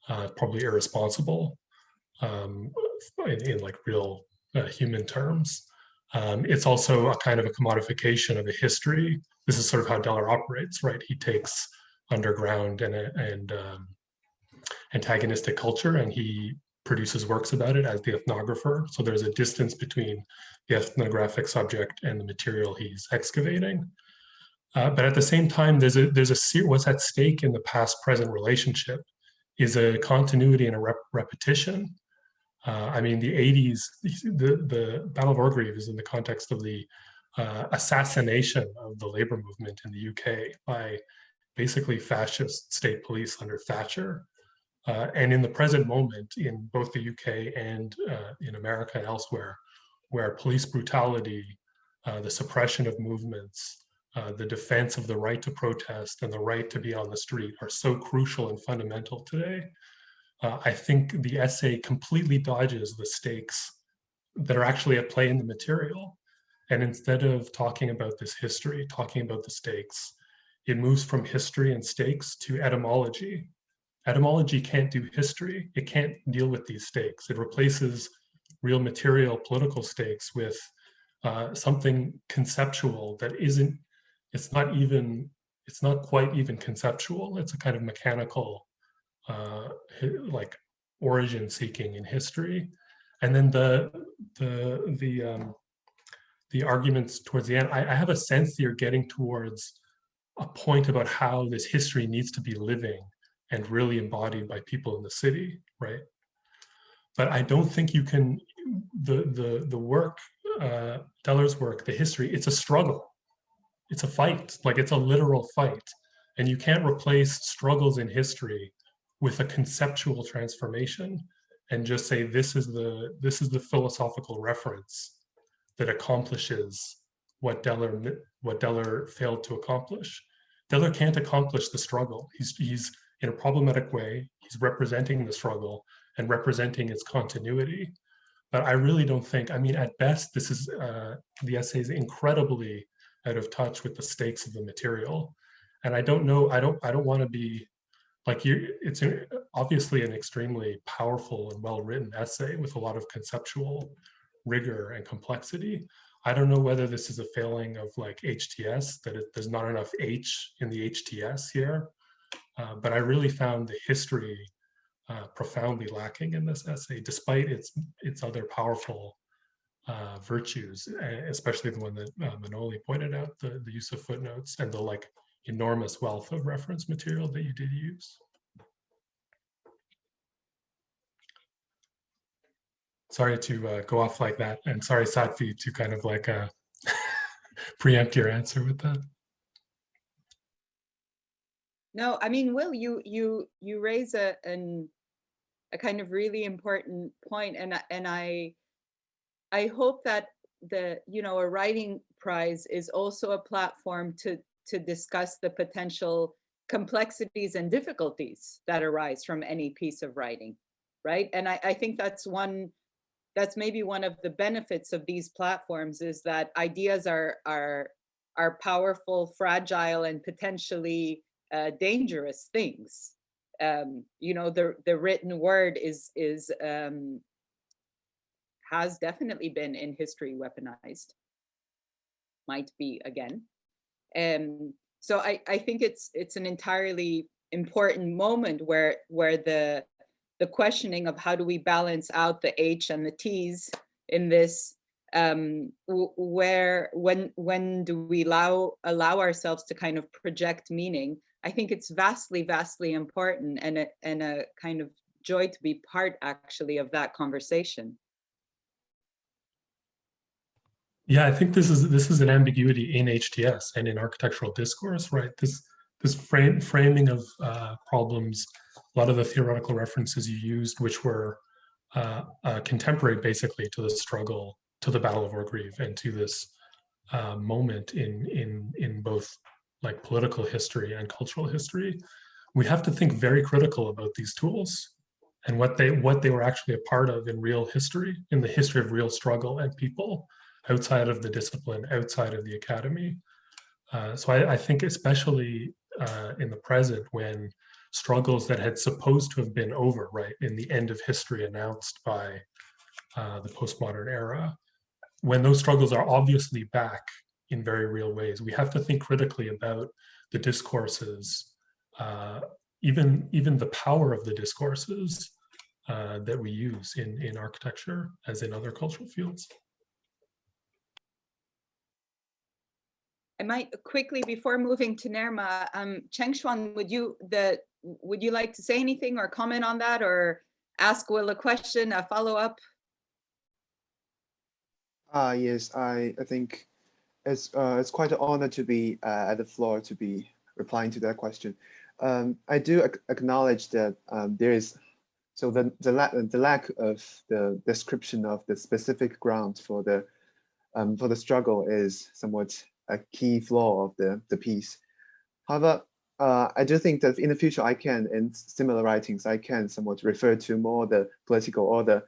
H: probably irresponsible in like real human terms. It's also a kind of a commodification of a history. This is sort of how Deller operates, right? He takes underground and antagonistic culture, and he produces works about it as the ethnographer. So there's a distance between the ethnographic subject and the material he's excavating. But at the same time, what's at stake in the past-present relationship is a continuity and a repetition. I mean, the 80s, the Battle of Orgreave is in the context of the assassination of the labor movement in the UK by basically fascist state police under Thatcher. And in the present moment, in both the UK and in America and elsewhere, where police brutality, the suppression of movements, the defense of the right to protest and the right to be on the street are so crucial and fundamental today, I think the essay completely dodges the stakes that are actually at play in the material. And instead of talking about this history, talking about the stakes, it moves from history and stakes to etymology. Etymology can't do history. It can't deal with these stakes. It replaces real material political stakes with something conceptual that isn't, it's not quite even conceptual. It's a kind of mechanical like origin seeking in history. And then the arguments towards the end, I have a sense that you're getting towards a point about how this history needs to be living and really embodied by people in the city, right? But I don't think you can, the work, Deller's work, the history, it's a struggle. It's a fight, like it's a literal fight. And you can't replace struggles in history with a conceptual transformation and just say, this is the philosophical reference that accomplishes what Deller failed to accomplish. Deller can't accomplish the struggle. He's in a problematic way, he's representing the struggle and representing its continuity. But I really don't think, I mean, at best, this is, the essay is incredibly out of touch with the stakes of the material. And I don't know, I don't want to be like, it's obviously an extremely powerful and well-written essay with a lot of conceptual rigor and complexity. I don't know whether this is a failing of like HTS, that there's not enough H in the HTS here, but I really found the history profoundly lacking in this essay, despite its other powerful virtues, especially the one that Manoli pointed out, the use of footnotes and the like enormous wealth of reference material that you did use. Sorry to go off like that, and sorry, Satvi, to kind of like preempt your answer with that.
A: No, I mean, Will, you raise a kind of really important point, and I hope that a writing prize is also a platform to discuss the potential complexities and difficulties that arise from any piece of writing, right? And I think that's maybe one of the benefits of these platforms, is that ideas are powerful, fragile, and potentially dangerous things. The written word has definitely been in history weaponized, might be again. So I think it's an entirely important moment where the questioning of how do we balance out the H and the T's in this, when do we allow ourselves to kind of project meaning? I think it's vastly important, and a kind of joy to be part actually of that conversation.
H: Yeah, I think this is an ambiguity in HTS and in architectural discourse, right? This framing of problems, a lot of the theoretical references you used, which were contemporary basically to the struggle, to the Battle of Orgreave, and to this moment in both like political history and cultural history. We have to think very critical about these tools and what they were actually a part of in real history, in the history of real struggle and people outside of the discipline, outside of the academy. So I think especially in the present, when struggles that had supposed to have been over, right, in the end of history announced by the postmodern era, when those struggles are obviously back in very real ways, we have to think critically about the discourses, even the power of the discourses that we use in architecture as in other cultural fields.
A: I might quickly, before moving to Nerma, Chengshuan, would you like to say anything or comment on that, or ask Will a question, a follow-up?
N: Yes, I think it's quite an honor to be at the floor to be replying to that question. I do acknowledge that there is, so the lack of the description of the specific ground for the struggle is somewhat a key flaw of the piece. However, I do think that in the future, I can, in similar writings, I can somewhat refer to more the political or the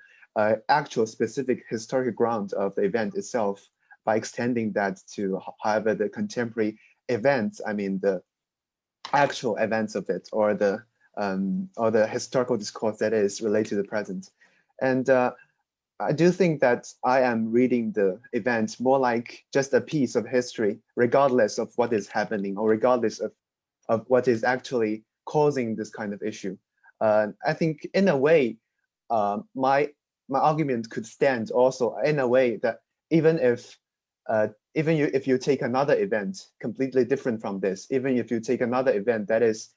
N: actual specific historical ground of the event itself by extending that to, however, the contemporary events, I mean, the actual events of it, or the historical discourse that is related to the present. And I do think that I am reading the event more like just a piece of history, regardless of what is happening or regardless of what is actually causing this kind of issue. I think in a way, my argument could stand also in a way that even if you take another event completely different from this, even if you take another event that is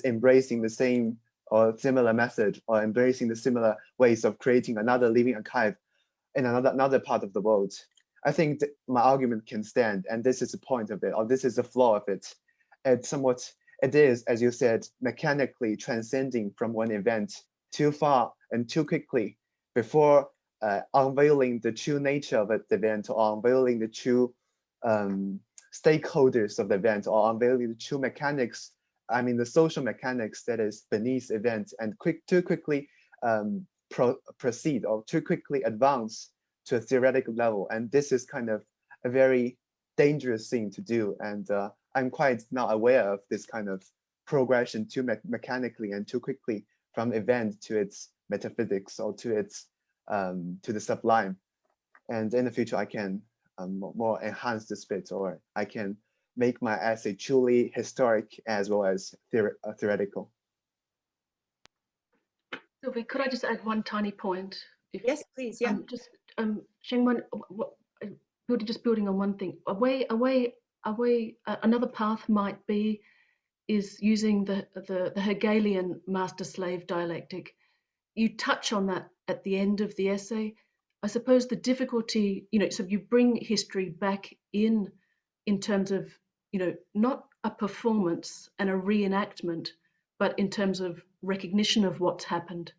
N: embracing the same or similar method, or embracing the similar ways of creating another living archive in another part of the world, I think my argument can stand, and this is the point of it, or this is the flaw of it. It is, as you said, mechanically transcending from one event too far and too quickly before unveiling the true nature of the event, or unveiling the true stakeholders of the event, or unveiling the true mechanics, I mean, the social mechanics that is beneath event, and too quickly proceed or too quickly advance to a theoretical level. And this is kind of a very dangerous thing to do. And I'm quite not aware of this kind of progression too mechanically and too quickly from event to its metaphysics or to its to the sublime. And in the future, I can more enhance this bit, or I can make my essay truly historic as well as theoretical.
J: Sylvie, could I just add one tiny point?
A: Yes, please. Yeah.
J: Shengwen, building on one thing. Another path might be is using the Hegelian master-slave dialectic. You touch on that at the end of the essay. I suppose the difficulty, so you bring history back in terms of, not a performance and a reenactment, but in terms of recognition of what's happened.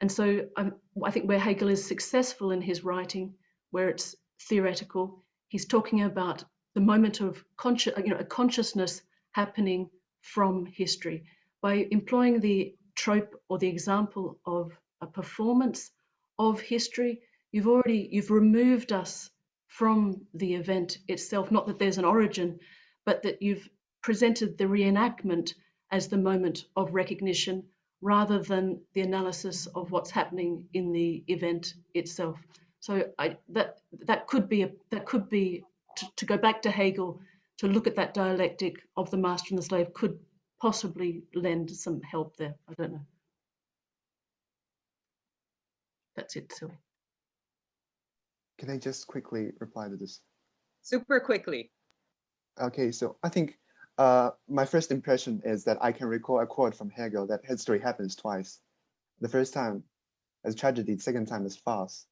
J: And so I think where Hegel is successful in his writing, where it's theoretical, he's talking about the moment of a consciousness happening from history. By employing the trope or the example of a performance of history, you've removed us from the event itself, not that there's an origin, but that you've presented the reenactment as the moment of recognition rather than the analysis of what's happening in the event itself. So that could be to go back to Hegel, to look at that dialectic of the master and the slave could possibly lend some help there. I don't know. That's it, Sylvie.
N: Can I just quickly reply to this?
A: Super quickly.
N: Okay, so I think my first impression is that I can recall a quote from Hegel that history happens twice. The first time as tragedy, the second time as farce.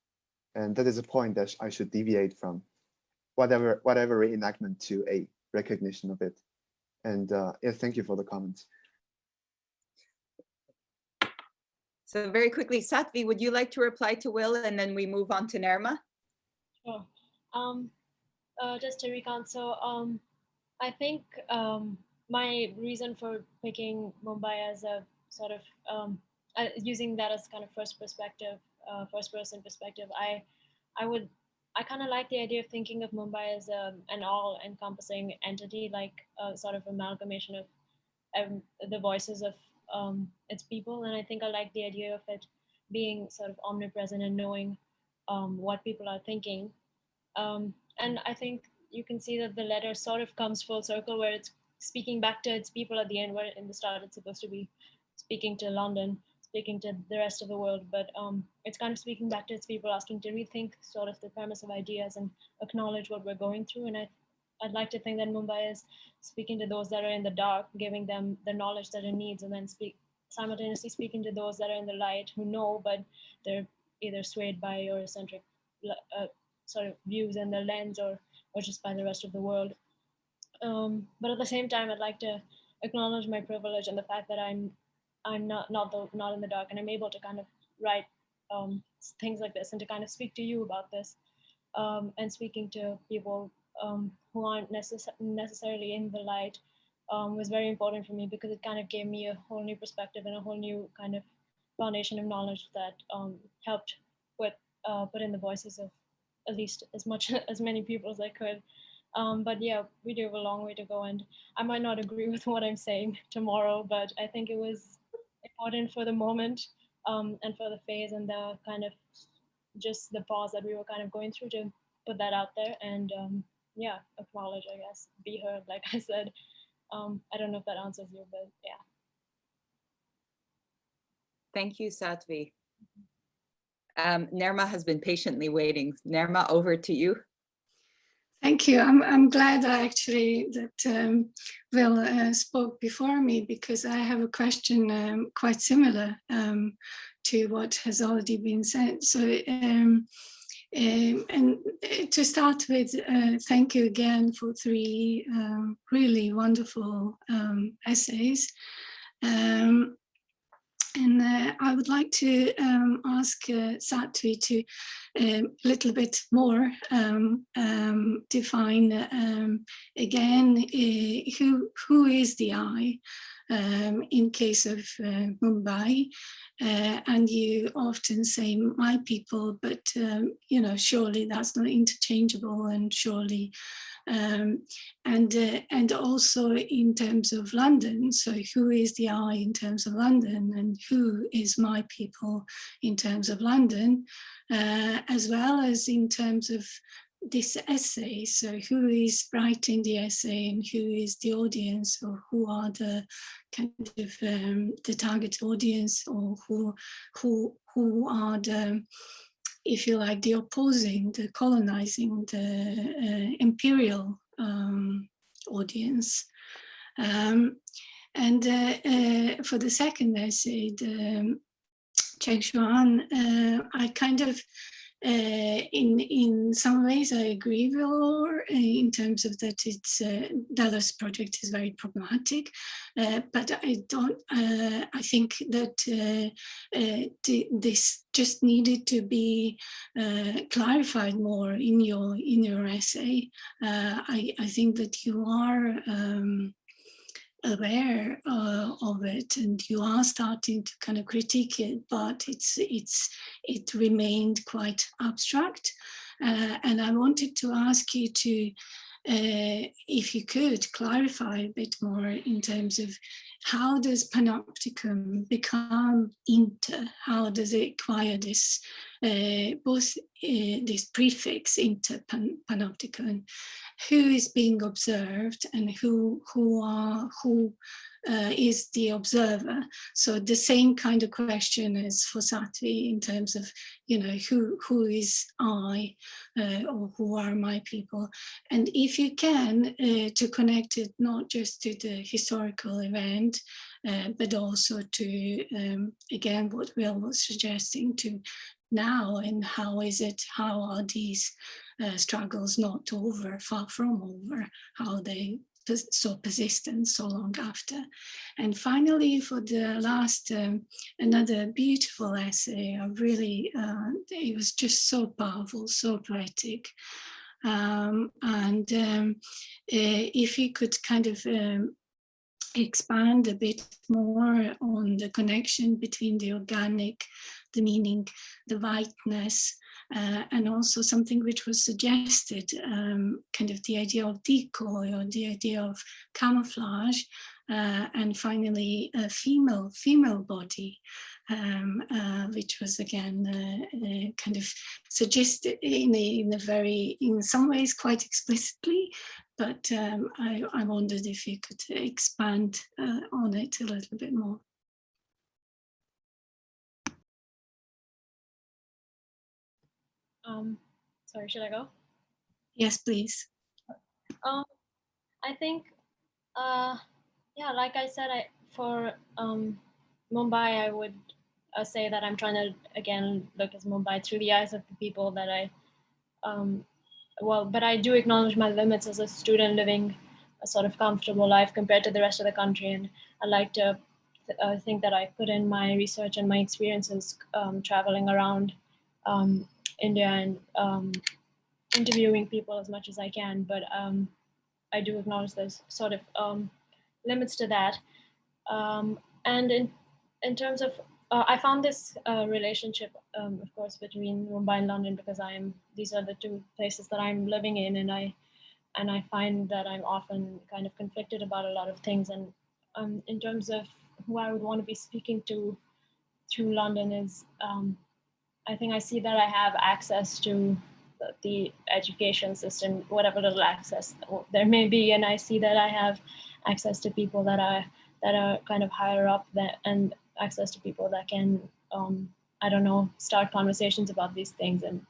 N: And that is a point that I should deviate from whatever reenactment to a recognition of it. And yeah, thank you for the comments.
A: So very quickly, Sattvi, would you like to reply to Will, and then we move on to Nirma?
L: Sure. Just to recount, so I think my reason for picking Mumbai as a sort of using that as kind of first person perspective, I kind of like the idea of thinking of Mumbai as an all-encompassing entity, like a sort of amalgamation of the voices of its people. And I think I like the idea of it being sort of omnipresent and knowing what people are thinking. And I think you can see that the letter sort of comes full circle, where it's speaking back to its people at the end, where in the start it's supposed to be speaking to London, speaking to the rest of the world, but it's kind of speaking back to its people, asking to rethink sort of the premise of ideas and acknowledge what we're going through. And I'd like to think that Mumbai is speaking to those that are in the dark, giving them the knowledge that it needs, and then simultaneously speaking to those that are in the light who know, but they're either swayed by Eurocentric sort of views and the lens, or just by the rest of the world. But at the same time, I'd like to acknowledge my privilege and the fact that I'm not in the dark, and I'm able to kind of write things like this and to kind of speak to you about this, and speaking to people who aren't necessarily in the light was very important for me, because it kind of gave me a whole new perspective and a whole new kind of foundation of knowledge that helped put in the voices of at least as many people as I could. But yeah, we do have a long way to go, and I might not agree with what I'm saying tomorrow, but I think it was important for the moment and for the phase and the kind of just the pause that we were kind of going through, to put that out there and yeah, acknowledge, I guess, be heard, like I said. I don't know if that answers you, but yeah.
A: Thank you, Sattvi. Nirma has been patiently waiting. Nirma, over to you.
G: Thank you. I'm glad that Will spoke before me, because I have a question quite similar to what has already been said. So, and to start with, thank you again for 3 really wonderful essays. And I would like to ask Sattvi to a little bit more define again who is the I in case of Mumbai. And you often say my people, but you know, surely that's not interchangeable, and surely And also in terms of London, so who is the I in terms of London, and who is my people in terms of London, as well as in terms of this essay. So who is writing the essay, and who is the audience, or who are the kind of the target audience, or who are the, if you like, the opposing, the colonizing, the imperial audience. And for the second essay, the Cheng Xuan, I kind of, in some ways, I agree with Laura in terms of that it's Dallas project is very problematic, but I don't. I think that this just needed to be clarified more in your essay. I think that you are aware of it, and you are starting to kind of critique it, but it remained quite abstract. And I wanted to ask you to, if you could clarify a bit more in terms of how does panopticon become inter? How does it acquire this both this prefix inter panopticon? Who is being observed, and who is the observer? So the same kind of question as for Sattvi in terms of, you know, who is I, or who are my people? And if you can, to connect it not just to the historical event, but also to, again, what Will was suggesting, to now, and how are these struggles not over, far from over, how they so persistent so long after. And finally, for the last, another beautiful essay, I really, it was just so powerful, so poetic. If you could kind of expand a bit more on the connection between the organic, the meaning, the whiteness, and also something which was suggested, kind of the idea of decoy, or the idea of camouflage, and finally a female body, which was again kind of suggested in some ways quite explicitly, but I wondered if you could expand on it a little bit more.
L: Sorry, should I go?
G: Yes, please.
L: I think, yeah, like I said, for Mumbai, I would say that I'm trying to, again, look at Mumbai through the eyes of the people that I, but I do acknowledge my limits as a student living a sort of comfortable life compared to the rest of the country. And I like to think that I put in my research and my experiences traveling around India and interviewing people as much as I can, but I do acknowledge there's sort of limits to that. And in terms of, I found this relationship, of course, between Mumbai and London, because these are the two places that I'm living in, and I find that I'm often kind of conflicted about a lot of things. And in terms of who I would want to be speaking to through London is, I think I see that I have access to the education system, whatever little access there may be, and I see that I have access to people that are kind of higher up, and access to people that can, I don't know, start conversations about these things, and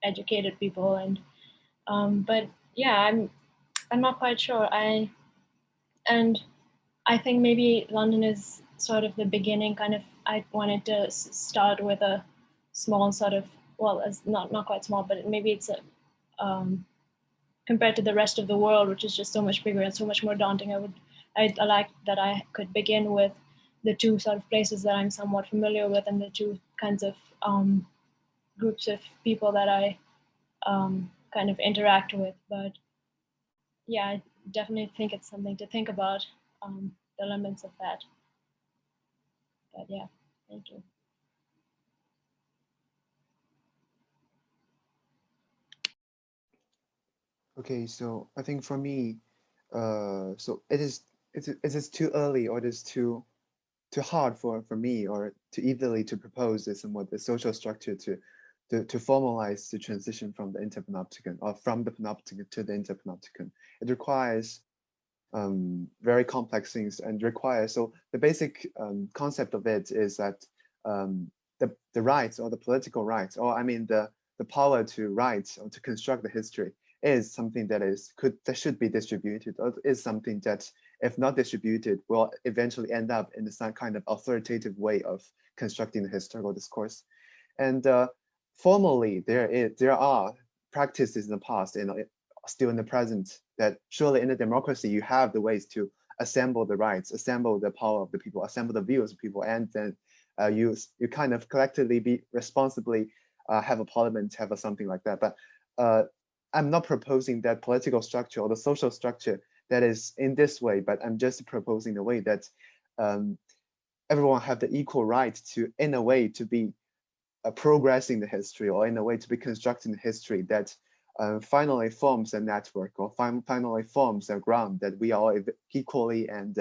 L: educated people. And but yeah, I'm not quite sure. And I think maybe London is sort of the beginning. Kind of, I wanted to start with a small sort of, well, as not quite small, but maybe it's a compared to the rest of the world, which is just so much bigger and so much more daunting. I like that I could begin with the two sort of places that I'm somewhat familiar with, and the two kinds of groups of people that I kind of interact with. But yeah, I definitely think it's something to think about, the limits of that. But yeah, thank you.
N: Okay, so I think for me, so it is too early, or it is too hard for me or too easily to propose this somewhat the social structure to formalize the transition from the interpanopticon, or from the panopticon to the interpanopticon. It requires very complex things, and requires, so the basic concept of it is that the rights, or the political rights, or I mean the power to write or to construct the history, is something that should be distributed, or is something that, if not distributed, will eventually end up in some kind of authoritative way of constructing the historical discourse. And formally, there are practices in the past and still in the present that surely in a democracy you have the ways to assemble the rights, assemble the power of the people, assemble the views of people, and then you kind of collectively be responsibly have a parliament, have a something like that. But I'm not proposing that political structure or the social structure that is in this way, but I'm just proposing the way that everyone have the equal right to, in a way, to be progressing the history, or in a way to be constructing the history that finally forms a network, or finally forms a ground that we are equally and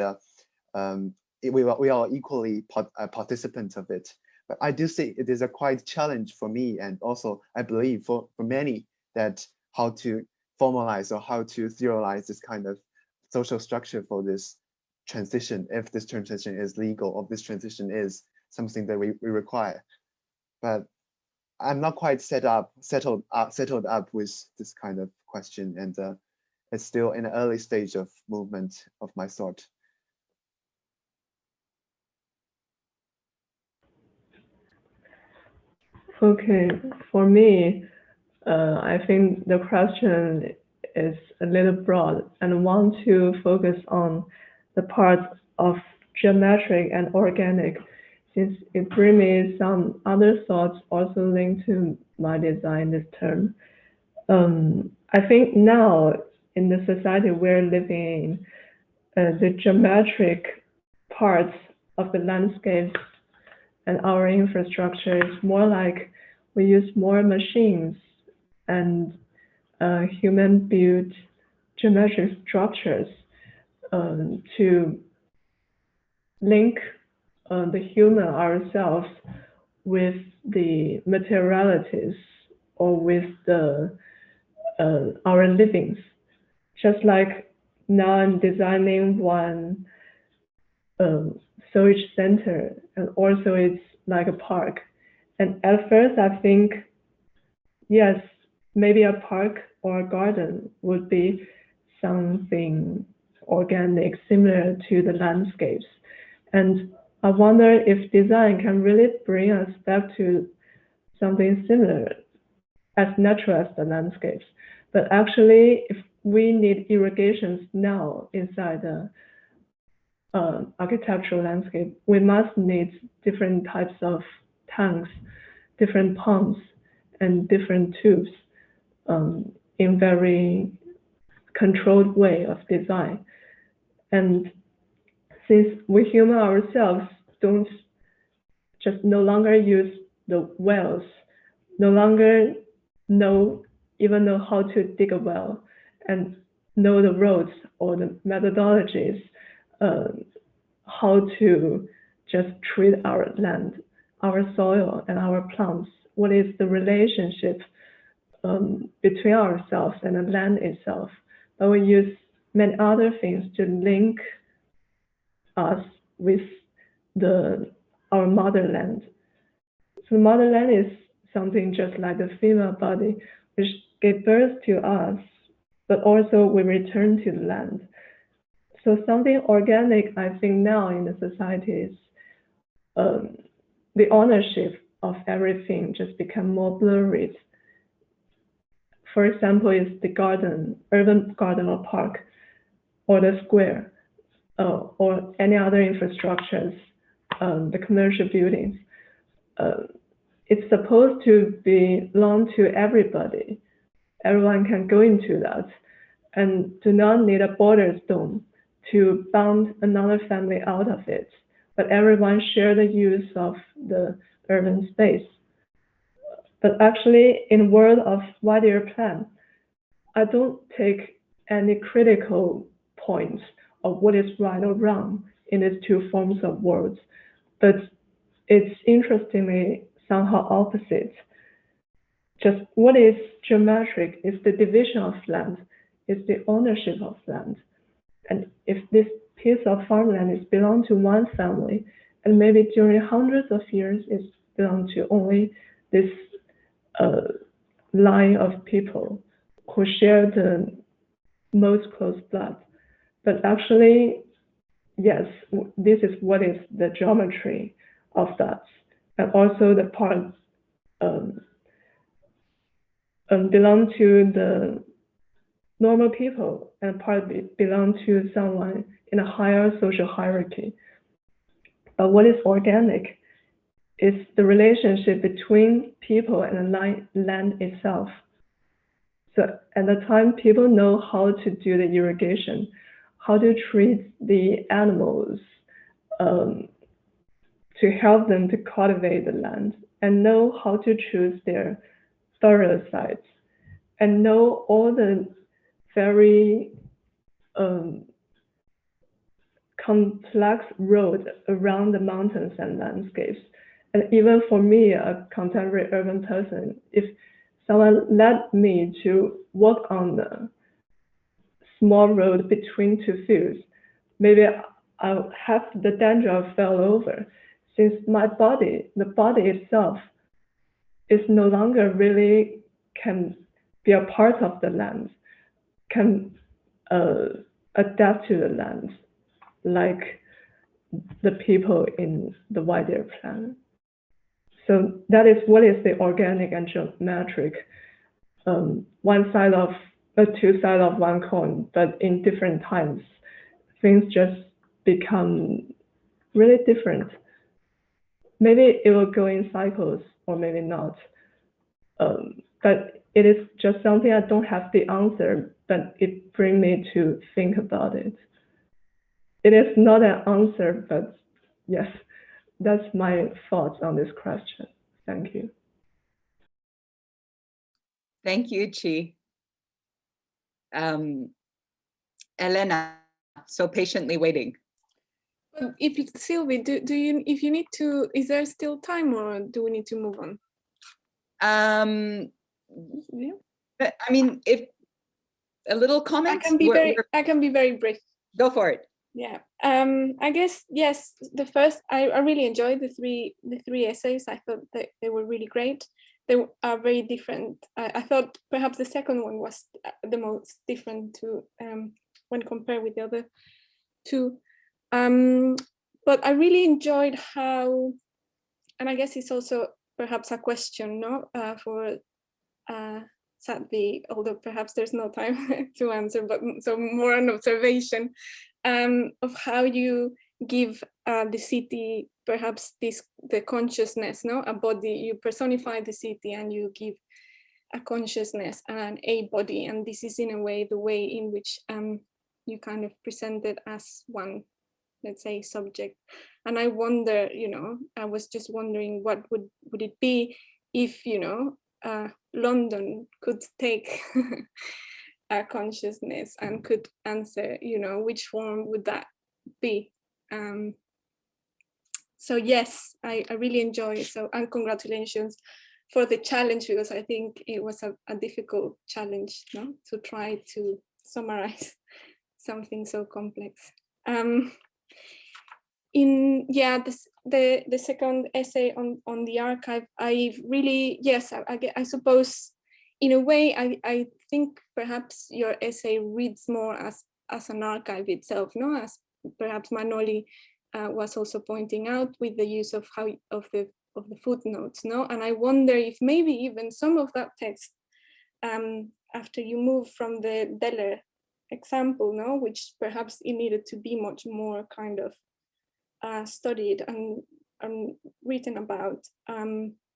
N: we are equally participants of it. But I do see it is a quite challenge for me, and also I believe for many, that how to formalize or how to theorize this kind of social structure for this transition, if this transition is legal, or this transition is something that we require. But I'm not quite settled up with this kind of question, and it's still in an early stage of movement of my sort.
O: Okay, for me, I think the question is a little broad, and I want to focus on the parts of geometric and organic, since it brings me some other thoughts also linked to my design this term. I think now in the society we're living in, the geometric parts of the landscapes and our infrastructure is more like we use more machines and human-built geometric structures to link the human ourselves with the materialities, or with the our livings. Just like now I'm designing one sewage center, and also it's like a park. And at first I think, yes, maybe a park or a garden would be something organic, similar to the landscapes. And I wonder if design can really bring us back to something similar, as natural as the landscapes. But actually, if we need irrigations now inside the architectural landscape, we must need different types of tanks, different pumps, and different tubes in very controlled way of design. And since we human ourselves don't just no longer use the wells, no longer even know how to dig a well, and know the roads or the methodologies, how to just treat our land, our soil, and our plants. What is the relationship between ourselves and the land itself? But we use many other things to link us with our motherland. So motherland is something just like the female body, which gave birth to us, but also we return to the land. So something organic, I think now in the society is the ownership of everything just become more blurred. For example, is the garden, urban garden or park, or the square, or any other infrastructures, the commercial buildings. It's supposed to belong to everybody. Everyone can go into that and do not need a border stone to bound another family out of it, but everyone share the use of the urban space. But actually, in the world of 1-year plan, I don't take any critical points of what is right or wrong in these two forms of words, but it's interestingly somehow opposite. Just what is geometric is the division of land, is the ownership of land. And if this piece of farmland is belong to one family, and maybe during hundreds of years it belonged to only this line of people who share the most close blood. But actually, yes, this is what is the geometry of that. And also the part belong to the normal people, and part belong to someone in a higher social hierarchy. But what is organic is the relationship between people and the land itself. So at the time, people know how to do the irrigation, how to treat the animals, to help them to cultivate the land, and know how to choose their burial sites, and know all the very complex road around the mountains and landscapes. And even for me, a contemporary urban person, if someone led me to walk on the small road between two fields, maybe I'll have the danger of fell over, since my body, the body itself, is no longer really can be a part of the land, can adapt to the land, like the people in the wider planet. So that is what is the organic and geometric, one side of two sides of one coin, but in different times, things just become really different. Maybe it will go in cycles or maybe not. But it is just something I don't have the answer, but it brings me to think about it. It is not an answer, but yes, that's my thoughts on this question. Thank you.
A: Thank you, Chi. Elena, so patiently waiting.
I: If Sylvie, if you need to, is there still time, or do we need to move on?
A: Yeah. I mean, if a little comment,
I: I can be very brief.
A: Go for it.
I: Yeah. I guess yes. The first, I really enjoyed the three essays. I thought that they were really great. They are very different. I thought perhaps the second one was the most different to when compared with the other two. But I really enjoyed how, and I guess it's also perhaps a question, no, for Sadly, although perhaps there's no time to answer, but so more an observation of how you give the city perhaps the consciousness, no, a body. You personify the city and you give a consciousness and a body, and this is in a way the way in which you kind of present it as one, let's say, subject. And I wonder, I was just wondering what would it be if, London could take a consciousness and could answer, which form would that be? So yes, I really enjoy it. So, and congratulations for the challenge, because I think it was a difficult challenge, no, to try to summarize something so complex. The second essay on the archive, I really, yes, I suppose in a way I think perhaps your essay reads more as an archive itself, no, as perhaps Manoli was also pointing out, with the use of the footnotes, no, and I wonder if maybe even some of that text, after you move from the Deller example, no, which perhaps it needed to be much more kind of studied and written about,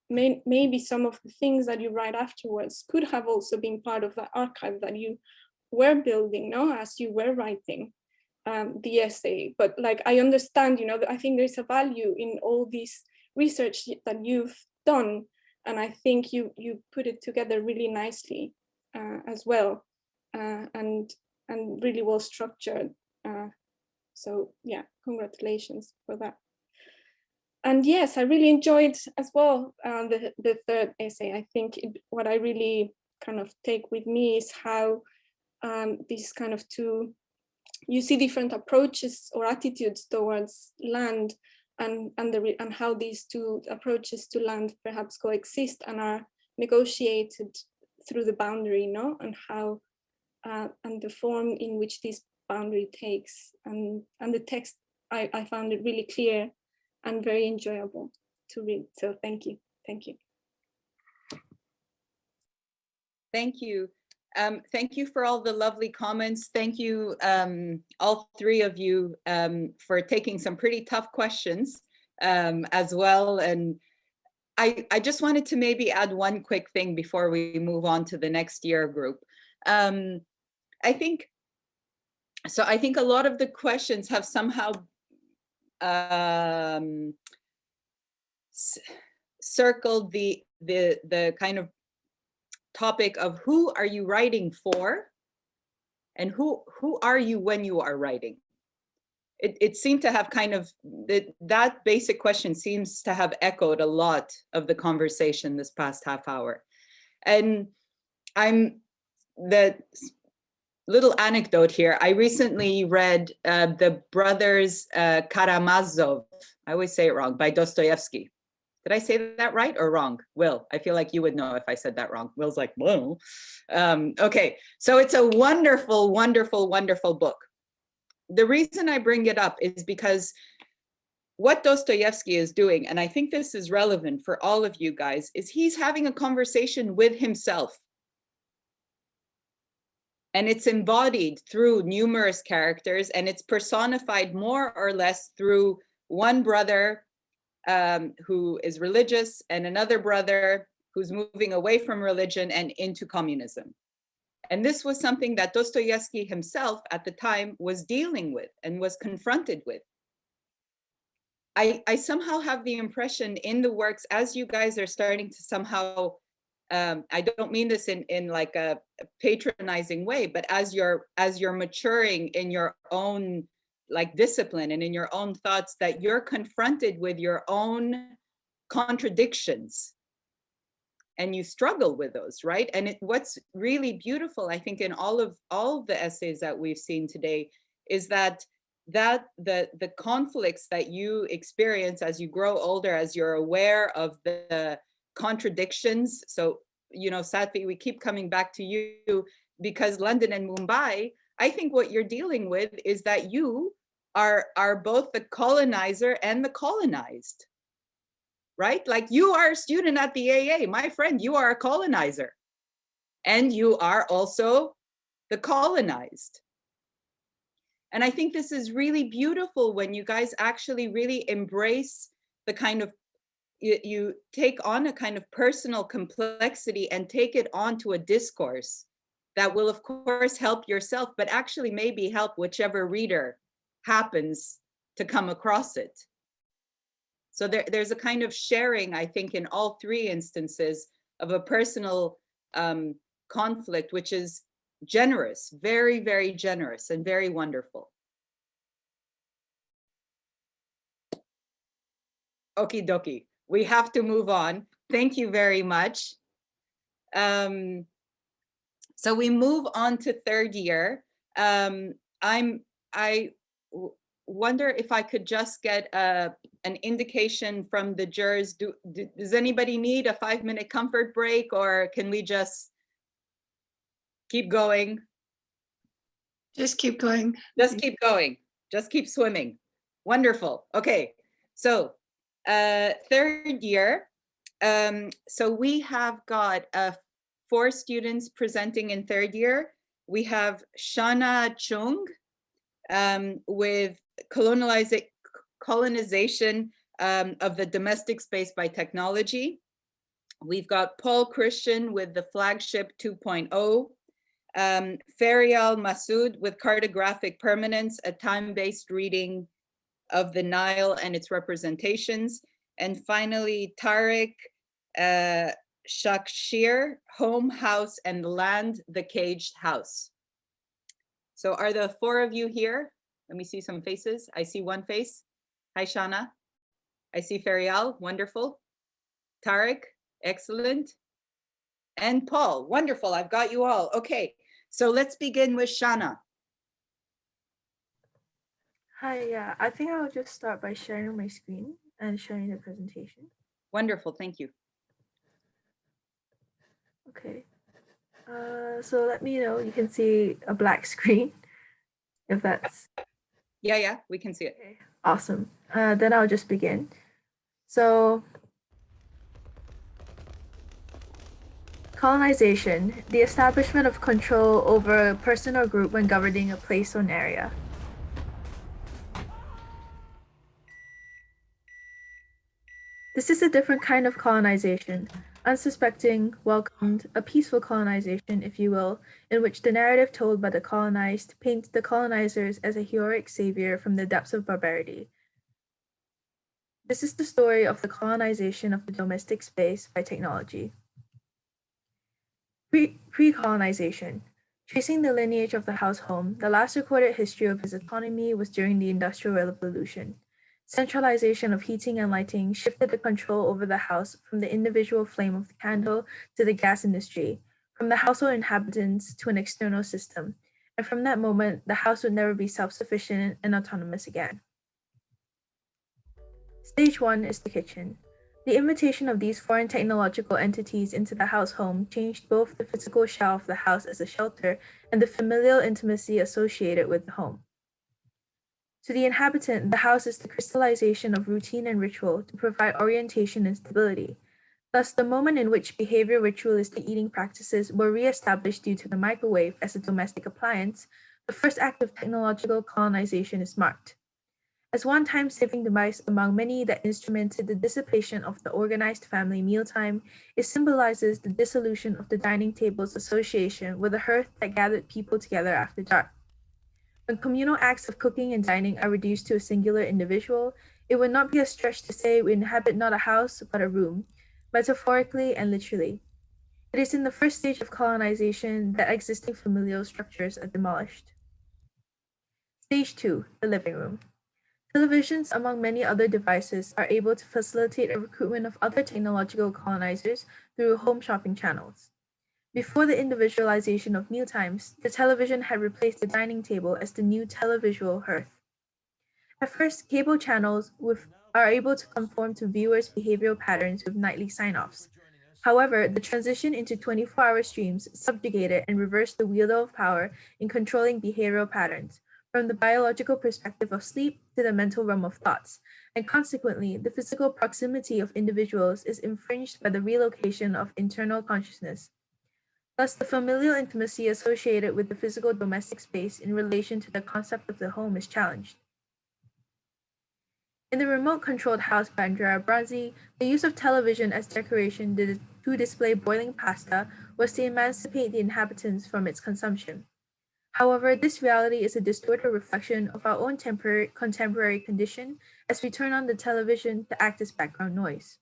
I: maybe some of the things that you write afterwards could have also been part of the archive that you were building, no, as you were writing the essay. But like, I understand, I think there's a value in all this research that you've done, and I think you put it together really nicely as well. and really well structured. So yeah, congratulations for that. And yes, I really enjoyed as well the third essay. I think what I really kind of take with me is how these kind of two, you see different approaches or attitudes towards land, and how these two approaches to land perhaps coexist and are negotiated through the boundary, no? And how and the form in which this boundary takes, and the text, I found it really clear and very enjoyable to read. So thank you.
A: Thank you. Thank you for all the lovely comments. Thank you, all three of you, for taking some pretty tough questions as well. And I just wanted to maybe add one quick thing before we move on to the next year group. I think a lot of the questions have somehow circled the kind of topic of who are you writing for, and who are you when you are writing. It seemed to have kind of that basic question seems to have echoed a lot of the conversation this past half hour. And the little anecdote here, I recently read the Brothers Karamazov, I always say it wrong, by Dostoevsky. Did I say that right or wrong? Will, I feel like you would know if I said that wrong. Will's like, whoa. Okay, so it's a wonderful, wonderful, wonderful book. The reason I bring it up is because what Dostoevsky is doing, and I think this is relevant for all of you guys, is he's having a conversation with himself. And it's embodied through numerous characters, and it's personified more or less through one brother who is religious and another brother who's moving away from religion and into communism. And this was something that Dostoevsky himself at the time was dealing with and was confronted with. I somehow have the impression in the works, as you guys are starting to somehow, I don't mean this in like a patronizing way, but as you're maturing in your own like discipline and in your own thoughts, that you're confronted with your own contradictions and you struggle with those, right? And what's really beautiful, I think, in all of the essays that we've seen today is that the conflicts that you experience as you grow older, as you're aware of the contradictions. So, you know, Satvi, we keep coming back to you because London and Mumbai, I think what you're dealing with is that you are both the colonizer and the colonized, right? Like you are a student at the AA, my friend, you are a colonizer, and you are also the colonized. And I think this is really beautiful when you guys actually really embrace the kind of, you take on a kind of personal complexity and take it onto a discourse that will of course help yourself, but actually maybe help whichever reader happens to come across it. So there's a kind of sharing, I think, in all three instances of a personal conflict, which is generous, very, very generous and very wonderful. Okie dokie, we have to move on. Thank you very much. So we move on to third year. I wonder if I could just get an indication from the jurors. Does anybody need a 5-minute comfort break, or can we just keep going?
G: Just keep going.
A: Just keep going. Just keep swimming. Wonderful. Okay, so third year. So we have got 4 students presenting in third year. We have Shana Chung with colonization of the domestic space by technology. We've got Paul Christian with the flagship 2.0. Farial Masood with cartographic permanence, a time-based reading of the Nile and its representations. And finally, Tariq Shakshir, Home, House, and Land, the Caged House. So are the four of you here? Let me see some faces. I see one face. Hi, Shana. I see Ferial, wonderful. Tarek, excellent. And Paul, wonderful, I've got you all. Okay, so let's begin with Shana.
P: Hi, yeah, I think I'll just start by sharing my screen and sharing the presentation.
A: Wonderful, thank you.
P: Okay, so let me know, you can see a black screen, if that's...
A: Yeah, we can see it.
P: Okay. Awesome, then I'll just begin. So, colonization, the establishment of control over a person or group when governing a place or an area. This is a different kind of colonization, unsuspecting, welcomed, a peaceful colonization, if you will, in which the narrative told by the colonized paints the colonizers as a heroic savior from the depths of barbarity. This is the story of the colonization of the domestic space by technology. Pre-colonization. Tracing the lineage of the house home, the last recorded history of its autonomy was during the Industrial Revolution. Centralization of heating and lighting shifted the control over the house from the individual flame of the candle to the gas industry, from the household inhabitants to an external system, and from that moment, the house would never be self-sufficient and autonomous again. Stage 1 is the kitchen. The invitation of these foreign technological entities into the house home changed both the physical shell of the house as a shelter and the familial intimacy associated with the home. To the inhabitant, the house is the crystallization of routine and ritual to provide orientation and stability. Thus, the moment in which behavior ritualistic eating practices were re-established due to the microwave as a domestic appliance, the first act of technological colonization is marked. As one time-saving device among many that instrumented the dissipation of the organized family mealtime, it symbolizes the dissolution of the dining table's association with a hearth that gathered people together after dark. When communal acts of cooking and dining are reduced to a singular individual, it would not be a stretch to say we inhabit not a house, but a room, metaphorically and literally. It is in the first stage of colonization that existing familial structures are demolished. Stage 2, the living room. Televisions, among many other devices, are able to facilitate a recruitment of other technological colonizers through home shopping channels. Before the individualization of mealtimes, the television had replaced the dining table as the new televisual hearth. At first, cable channels are able to conform to viewers' behavioral patterns with nightly sign-offs. However, the transition into 24-hour streams subjugated and reversed the wheel of power in controlling behavioral patterns, from the biological perspective of sleep to the mental realm of thoughts, and consequently, the physical proximity of individuals is infringed by the relocation of internal consciousness. Thus, the familial intimacy associated with the physical domestic space in relation to the concept of the home is challenged. In the remote-controlled house by Andrea Bronzi, the use of television as decoration to display boiling pasta was to emancipate the inhabitants from its consumption. However, this reality is a distorted reflection of our own contemporary condition as we turn on the television to act as background noise.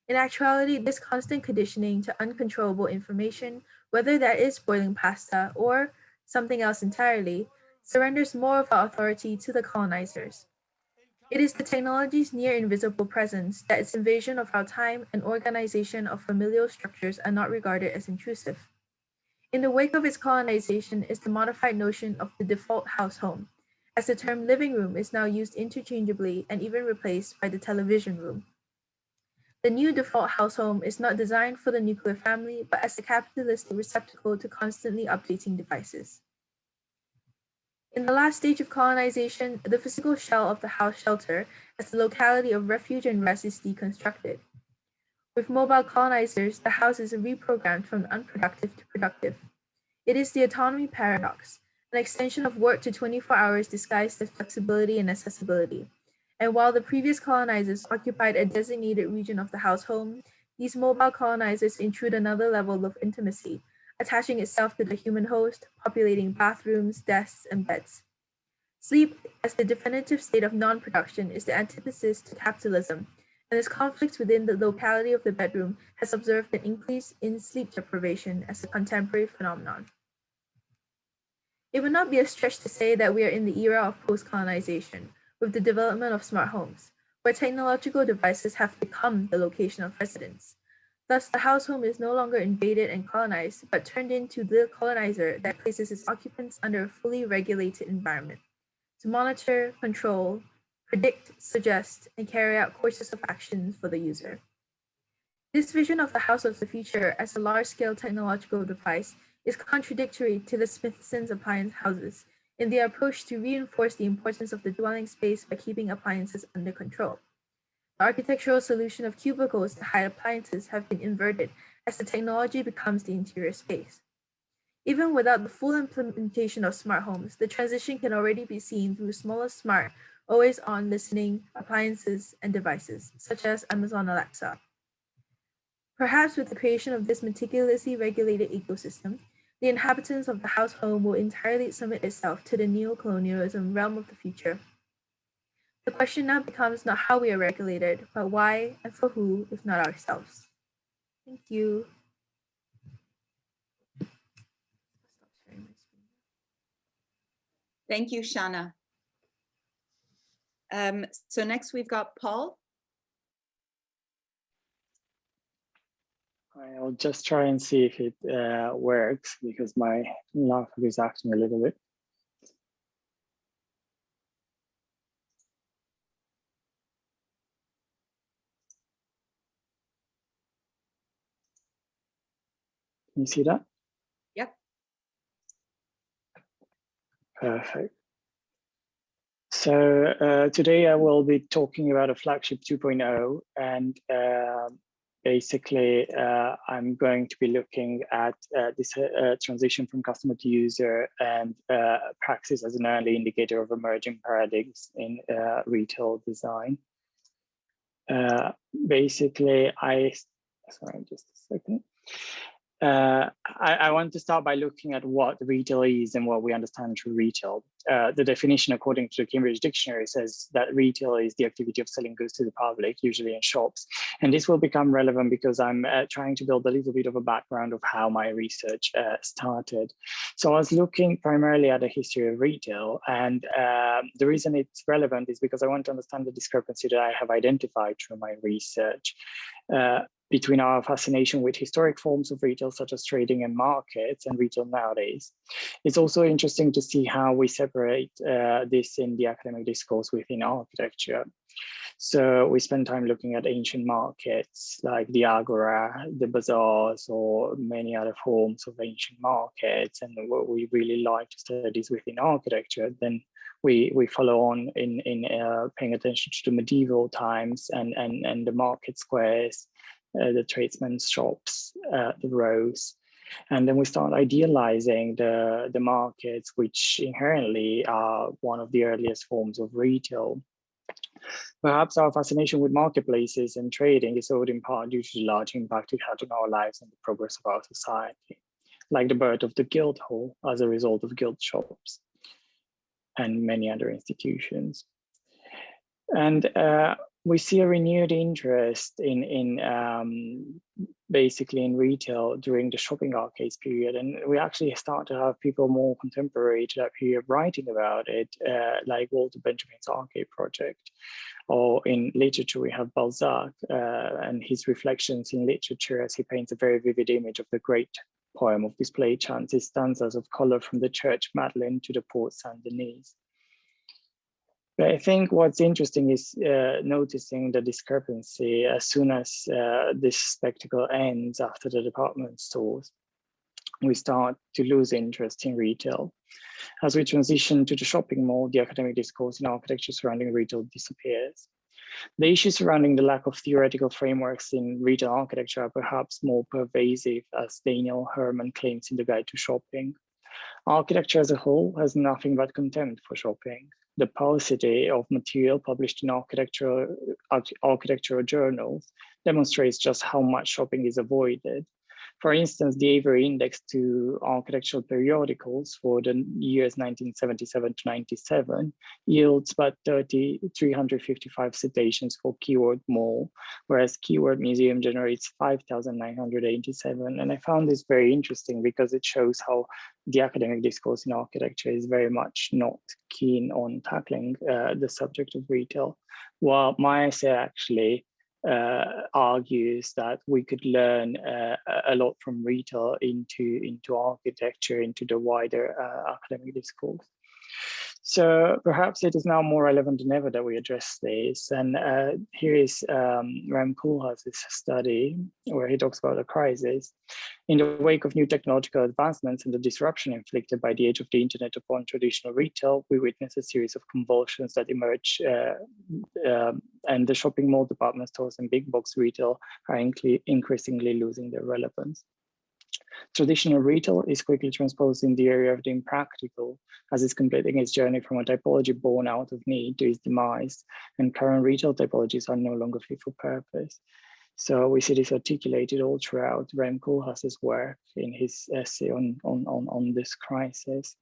P: In actuality, this constant conditioning to uncontrollable information, whether that is boiling pasta or something else entirely, surrenders more of our authority to the colonizers. It is the technology's near invisible presence that its invasion of our time and organization of familial structures are not regarded as intrusive. In the wake of its colonization is the modified notion of the default house home, as the term living room is now used interchangeably and even replaced by the television room. The new default house home is not designed for the nuclear family, but as a capitalistic receptacle to constantly updating devices. In the last stage of colonization, the physical shell of the house shelter as the locality of refuge and rest is deconstructed. With mobile colonizers, the house is reprogrammed from unproductive to productive. It is the autonomy paradox, an extension of work to 24 hours disguised as flexibility and accessibility. And while the previous colonizers occupied a designated region of the house home, these mobile colonizers intrude another level of intimacy, attaching itself to the human host, populating bathrooms, desks, and beds. Sleep, as the definitive state of non-production, is the antithesis to capitalism, and its conflicts within the locality of the bedroom has observed an increase in sleep deprivation as a contemporary phenomenon. It would not be a stretch to say that we are in the era of post-colonization, with the development of smart homes, where technological devices have become the location of residence. Thus, the house home is no longer invaded and colonized, but turned into the colonizer that places its occupants under a fully regulated environment to monitor, control, predict, suggest, and carry out courses of action for the user. This vision of the house of the future as a large-scale technological device is contradictory to the Smithson's appliance houses in their approach to reinforce the importance of the dwelling space by keeping appliances under control. The architectural solution of cubicles to hide appliances have been inverted as the technology becomes the interior space. Even without the full implementation of smart homes, the transition can already be seen through smaller smart, always-on listening appliances and devices, such as Amazon Alexa. Perhaps with the creation of this meticulously regulated ecosystem, the inhabitants of the house home will entirely submit itself to the neo-colonialism realm of the future. The question now becomes not how we are regulated, but why and for who, if not ourselves. Thank you.
A: Thank you, Shana. So next we've got Paul.
Q: I'll just try and see if it works because my laptop is acting a little bit. Can you see that?
A: Yep.
Q: Perfect. So today I will be talking about a flagship 2.0 and basically I'm going to be looking at this transition from customer to user and praxis as an early indicator of emerging paradigms in retail design. Basically, sorry, just a second. I want to start by looking at what retail is and what we understand through retail. The definition, according to the Cambridge Dictionary, says that retail is the activity of selling goods to the public, usually in shops. And this will become relevant because I'm trying to build a little bit of a background of how my research started. So I was looking primarily at the history of retail. And the reason it's relevant is because I want to understand the discrepancy that I have identified through my research. Between our fascination with historic forms of retail, such as trading and markets, and retail nowadays. It's also interesting to see how we separate this in the academic discourse within architecture. So we spend time looking at ancient markets like the agora, the bazaars, or many other forms of ancient markets. And what we really like to study is within architecture. Then we follow on in paying attention to the medieval times and the market squares, the tradesmen's shops, the rows. And then we start idealizing the markets, which inherently are one of the earliest forms of retail. Perhaps our fascination with marketplaces and trading is owed in part due to the large impact it had on our lives and the progress of our society, like the birth of the guild hall as a result of guild shops and many other institutions. And we see a renewed interest in basically in retail during the shopping arcades period. And we actually start to have people more contemporary to that period writing about it, like Walter Benjamin's Arcade Project. Or in literature, we have Balzac and his reflections in literature as he paints a very vivid image of the great poem of display chances, stanzas of color from the Church Madeleine to the Port Saint-Denis. But I think what's interesting is noticing the discrepancy as soon as this spectacle ends after the department stores. We start to lose interest in retail. As we transition to the shopping mall, the academic discourse in architecture surrounding retail disappears. The issues surrounding the lack of theoretical frameworks in retail architecture are perhaps more pervasive, as Daniel Herman claims in the Guide to Shopping. Architecture as a whole has nothing but contempt for shopping. The paucity of material published in architectural journals demonstrates just how much shopping is avoided. For instance, the Avery Index to architectural periodicals for the years 1977 to 97 yields about 355 citations for keyword mall, whereas keyword museum generates 5,987. And I found this very interesting because it shows how the academic discourse in architecture is very much not keen on tackling the subject of retail, while my essay actually argues that we could learn a lot from retail into architecture, into the wider academic discourse. So perhaps it is now more relevant than ever that we address this. And here is Rem Koolhaas's study where he talks about a crisis. In the wake of new technological advancements and the disruption inflicted by the age of the internet upon traditional retail, we witness a series of convulsions that emerge, and the shopping mall, department stores, and big box retail are increasingly losing their relevance. Traditional retail is quickly transposed in the area of the impractical, as it's completing its journey from a typology born out of need to its demise, and current retail typologies are no longer fit for purpose. So we see this articulated all throughout Rem Koolhaas's work in his essay on this crisis.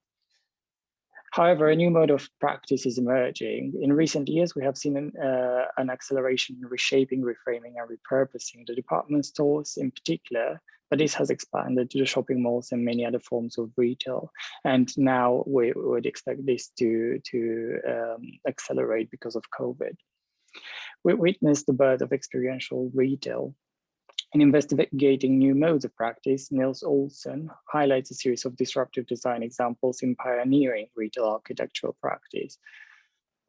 Q: However, a new mode of practice is emerging. In recent years, we have seen an acceleration in reshaping, reframing, and repurposing the department stores in particular, but this has expanded to the shopping malls and many other forms of retail. And now we would expect this to accelerate because of COVID. We witnessed the birth of experiential retail. In investigating new modes of practice, Nils Olsen highlights a series of disruptive design examples in pioneering retail architectural practice,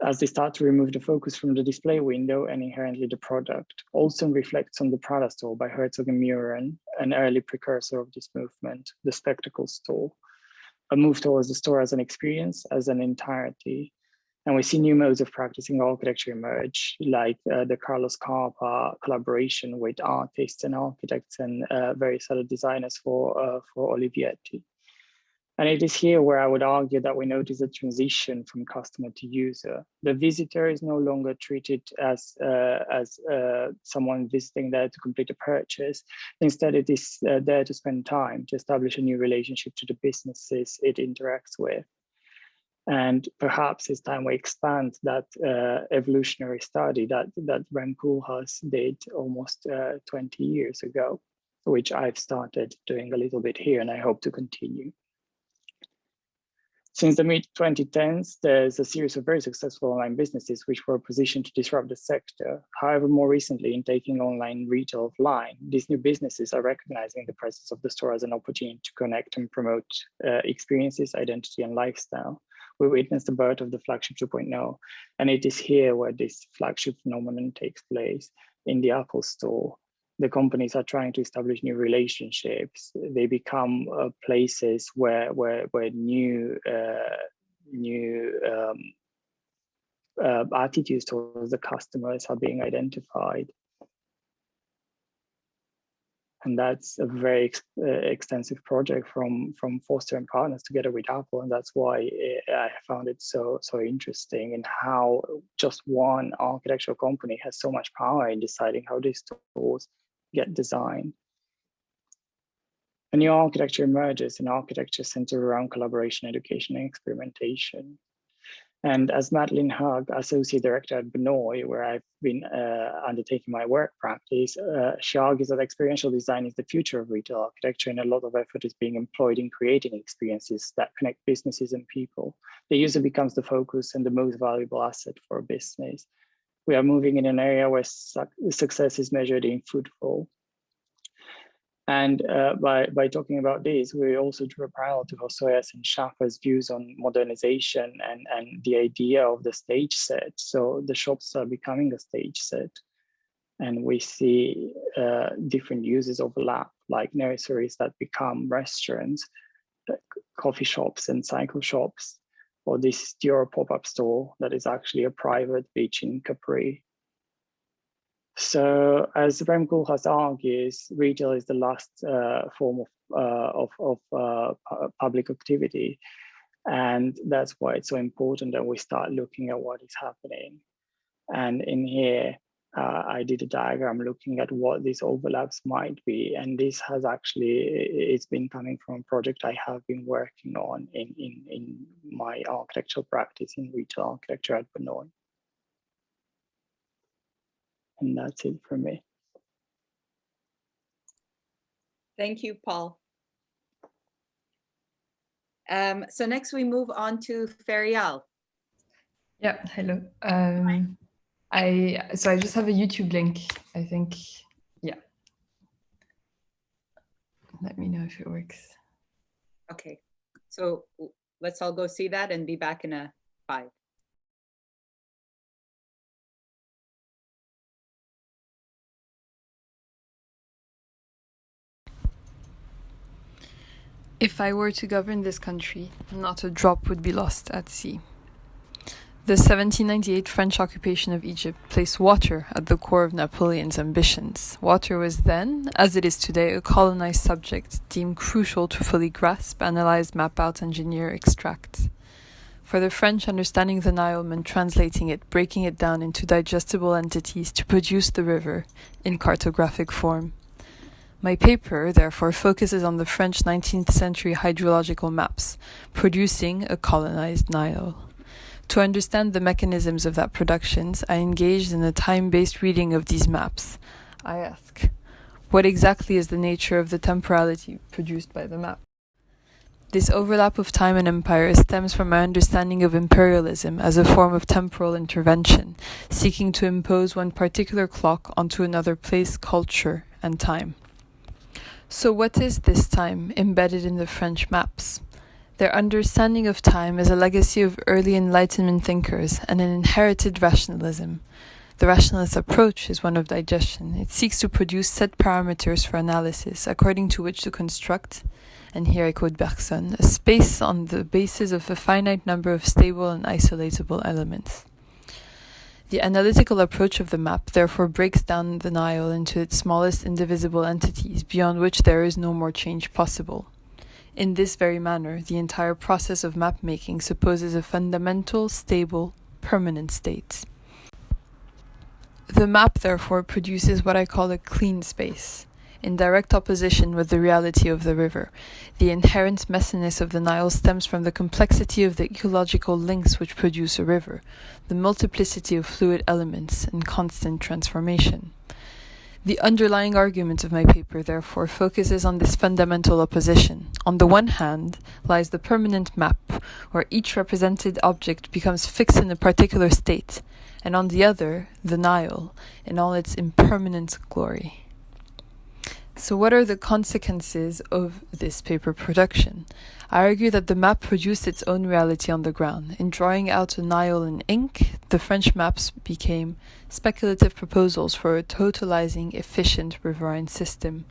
Q: as they start to remove the focus from the display window and inherently the product. Olsen reflects on the Prada store by Herzog and Muren, an early precursor of this movement, the spectacle store, a move towards the store as an experience, as an entirety. And we see new modes of practicing architecture emerge, like the Carlos Carpa collaboration with artists and architects and various other designers for Olivetti. And it is here where I would argue that we notice a transition from customer to user. The visitor is no longer treated as someone visiting there to complete a purchase. Instead, it is there to spend time, to establish a new relationship to the businesses it interacts with. And perhaps it's time we expand that evolutionary study that Rem Koolhaas did almost 20 years ago, which I've started doing a little bit here, and I hope to continue. Since the mid-2010s, there's a series of very successful online businesses which were positioned to disrupt the sector. However, more recently, in taking online retail offline, these new businesses are recognizing the presence of the store as an opportunity to connect and promote experiences, identity, and lifestyle. We witnessed the birth of the flagship 2.0, and it is here where this flagship phenomenon takes place, in the Apple store. The companies are trying to establish new relationships. They become places where new attitudes towards the customers are being identified. And that's a very extensive project from Foster and Partners together with Apple. And that's why I found it so interesting, in how just one architectural company has so much power in deciding how these stores get designed. A new architecture emerges, an architecture centered around collaboration, education, and experimentation. And as Madeline Hug, Associate Director at Benoit, where I've been undertaking my work practice, she argues that experiential design is the future of retail architecture, and a lot of effort is being employed in creating experiences that connect businesses and people. The user becomes the focus and the most valuable asset for a business. We are moving in an area where success is measured in footfall. And by talking about this, we also drew a parallel to Hosoya's and Schaffer's views on modernization and the idea of the stage set. So the shops are becoming a stage set. And we see different uses overlap, like nurseries that become restaurants, coffee shops and cycle shops, or this Dior pop-up store that is actually a private beach in Capri. So, as Rem Koolhaas argues, retail is the last form of public activity, and that's why it's so important that we start looking at what is happening. And in here, I did a diagram looking at what these overlaps might be. And this has actually, it's been coming from a project I have been working on in my architectural practice in retail architecture at Burrell. And that's it for me.
A: Thank you, Paul. So next we move on to Ferial.
R: Yeah, hello. I just have a YouTube link, I think. Yeah. Let me know if it works.
A: Okay, so let's all go see that and be back in a 5.
S: If I were to govern this country, not a drop would be lost at sea. The 1798 French occupation of Egypt placed water at the core of Napoleon's ambitions. Water was then, as it is today, a colonized subject deemed crucial to fully grasp, analyze, map out, engineer, extract. For the French, understanding the Nile meant translating it, breaking it down into digestible entities to produce the river in cartographic form. My paper, therefore, focuses on the French 19th century hydrological maps, producing a colonized Nile. To understand the mechanisms of that production, I engaged in a time-based reading of these maps. I ask, what exactly is the nature of the temporality produced by the map? This overlap of time and empire stems from my understanding of imperialism as a form of temporal intervention, seeking to impose one particular clock onto another place, culture, and time. So what is this time embedded in the French maps? Their understanding of time is a legacy of early Enlightenment thinkers and an inherited rationalism. The rationalist approach is one of digestion. It seeks to produce set parameters for analysis, according to which to construct, and here I quote Bergson, a space on the basis of a finite number of stable and isolatable elements. The analytical approach of the map therefore breaks down the Nile into its smallest indivisible entities, beyond which there is no more change possible. In this very manner, the entire process of map-making supposes a fundamental, stable, permanent state. The map, therefore, produces what I call a clean space, in direct opposition with the reality of the river. The inherent messiness of the Nile stems from the complexity of the ecological links which produce a river, the multiplicity of fluid elements, and constant transformation. The underlying argument of my paper, therefore, focuses on this fundamental opposition. On the one hand lies the permanent map, where each represented object becomes fixed in a particular state, and on the other, the Nile, in all its impermanent glory. So what are the consequences of this paper production? I argue that the map produced its own reality on the ground. In drawing out a Nile in ink, the French maps became speculative proposals for a totalizing, efficient riverine system.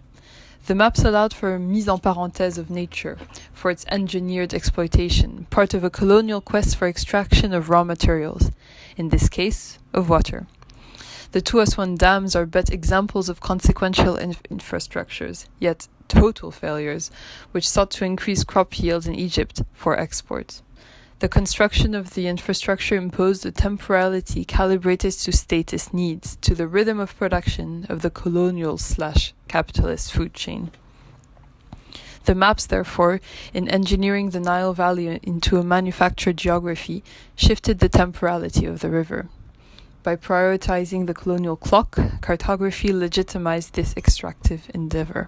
S: The maps allowed for a mise en parenthèse of nature, for its engineered exploitation, part of a colonial quest for extraction of raw materials, in this case, of water. The 2S1 dams are but examples of consequential infrastructures, yet total failures, which sought to increase crop yields in Egypt for export. The construction of the infrastructure imposed a temporality calibrated to status needs, to the rhythm of production of the colonial/capitalist food chain. The maps, therefore, in engineering the Nile Valley into a manufactured geography, shifted the temporality of the river. By prioritizing the colonial clock, cartography legitimized this extractive endeavor.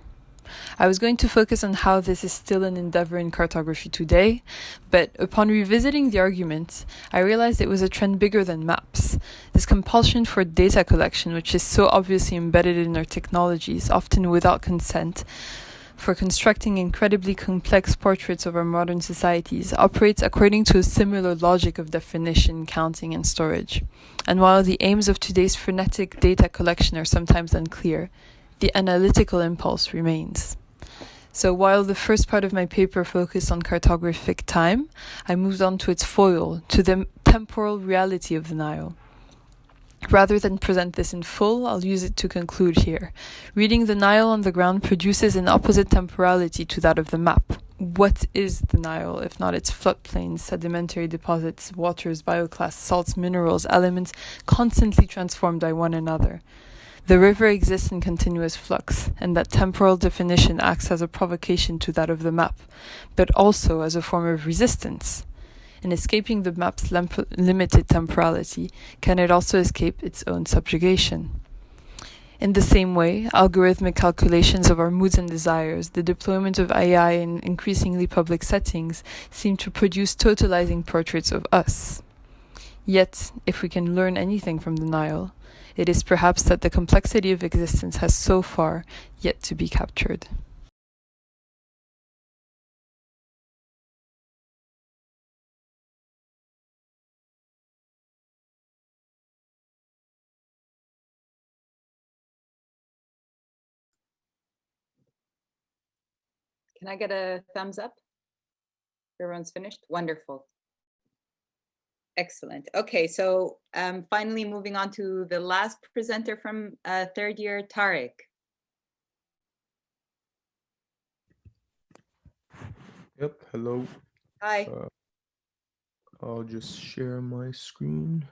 S: I was going to focus on how this is still an endeavor in cartography today, but upon revisiting the argument, I realized it was a trend bigger than maps. This compulsion for data collection, which is so obviously embedded in our technologies, often without consent, for constructing incredibly complex portraits of our modern societies, operates according to a similar logic of definition, counting, and storage. And while the aims of today's frenetic data collection are sometimes unclear, the analytical impulse remains. So while the first part of my paper focused on cartographic time, I moved on to its foil, to the temporal reality of the Nile. Rather than present this in full, I'll use it to conclude here. Reading the Nile on the ground produces an opposite temporality to that of the map. what is the Nile, if not its floodplains, sedimentary deposits, waters, bioclasts, salts, minerals, elements constantly transformed by one another? The river exists in continuous flux, and that temporal definition acts as a provocation to that of the map, but also as a form of resistance. In escaping the map's limited temporality, can it also escape its own subjugation? In the same way, algorithmic calculations of our moods and desires, the deployment of AI in increasingly public settings, seem to produce totalizing portraits of us. Yet, if we can learn anything from the Nile, it is perhaps that the complexity of existence has so far yet to be captured.
A: Can I get a thumbs up? Everyone's finished? Wonderful. Excellent. Okay, so finally moving on to the last presenter from third year, Tariq.
T: Yep, hello.
A: Hi.
T: I'll just share my screen.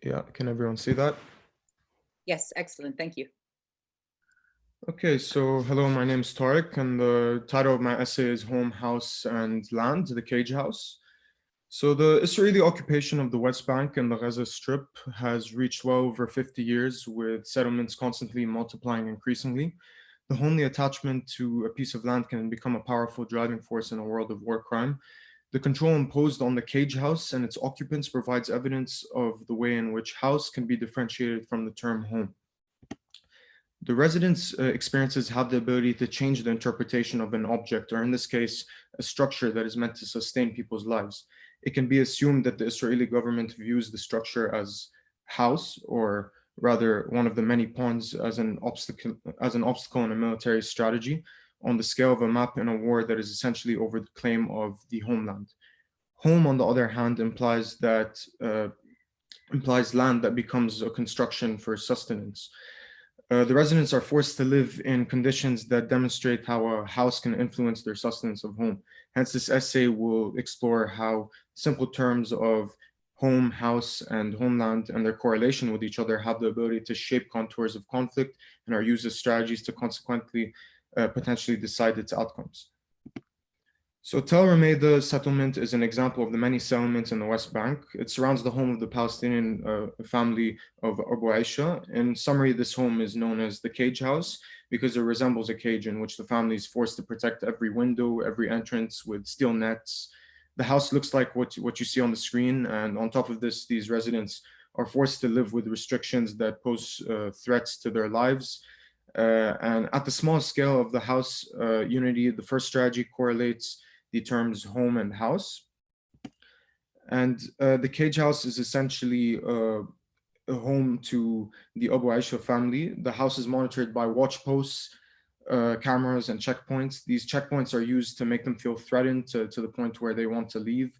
T: Yeah, can everyone see that?
A: Yes, excellent, thank you.
T: Okay, so hello, my name is Tariq, and the title of my essay is Home, House, and Land, the Cage House. So the Israeli occupation of the West Bank and the Gaza Strip has reached well over 50 years, with settlements constantly multiplying increasingly. The homely attachment to a piece of land can become a powerful driving force in a world of war crime. The control imposed on the cage house and its occupants provides evidence of the way in which house can be differentiated from the term home. The residents' experiences have the ability to change the interpretation of an object, or in this case, a structure that is meant to sustain people's lives. It can be assumed that the Israeli government views the structure as house, or rather one of the many pawns, as an obstacle in a military strategy on the scale of a map in a war that is essentially over the claim of the homeland. Home, on the other hand, implies land that becomes a construction for sustenance. The residents are forced to live in conditions that demonstrate how a house can influence their sustenance of home. Hence, this essay will explore how simple terms of home, house, and homeland and their correlation with each other have the ability to shape contours of conflict and are used as strategies to consequently potentially decide its outcomes. So Tel Rumeida settlement is an example of the many settlements in the West Bank. It surrounds the home of the Palestinian family of Abu Aisha. In summary, this home is known as the cage house because it resembles a cage in which the family is forced to protect every window, every entrance with steel nets. The house looks like what you see on the screen, and on top of this, these residents are forced to live with restrictions that pose threats to their lives. And at the small scale of the house unity, the first strategy correlates the terms home and house. And the cage house is essentially a home to the Abu Aisha family. The house is monitored by watch posts, cameras, and checkpoints. These checkpoints are used to make them feel threatened to the point where they want to leave.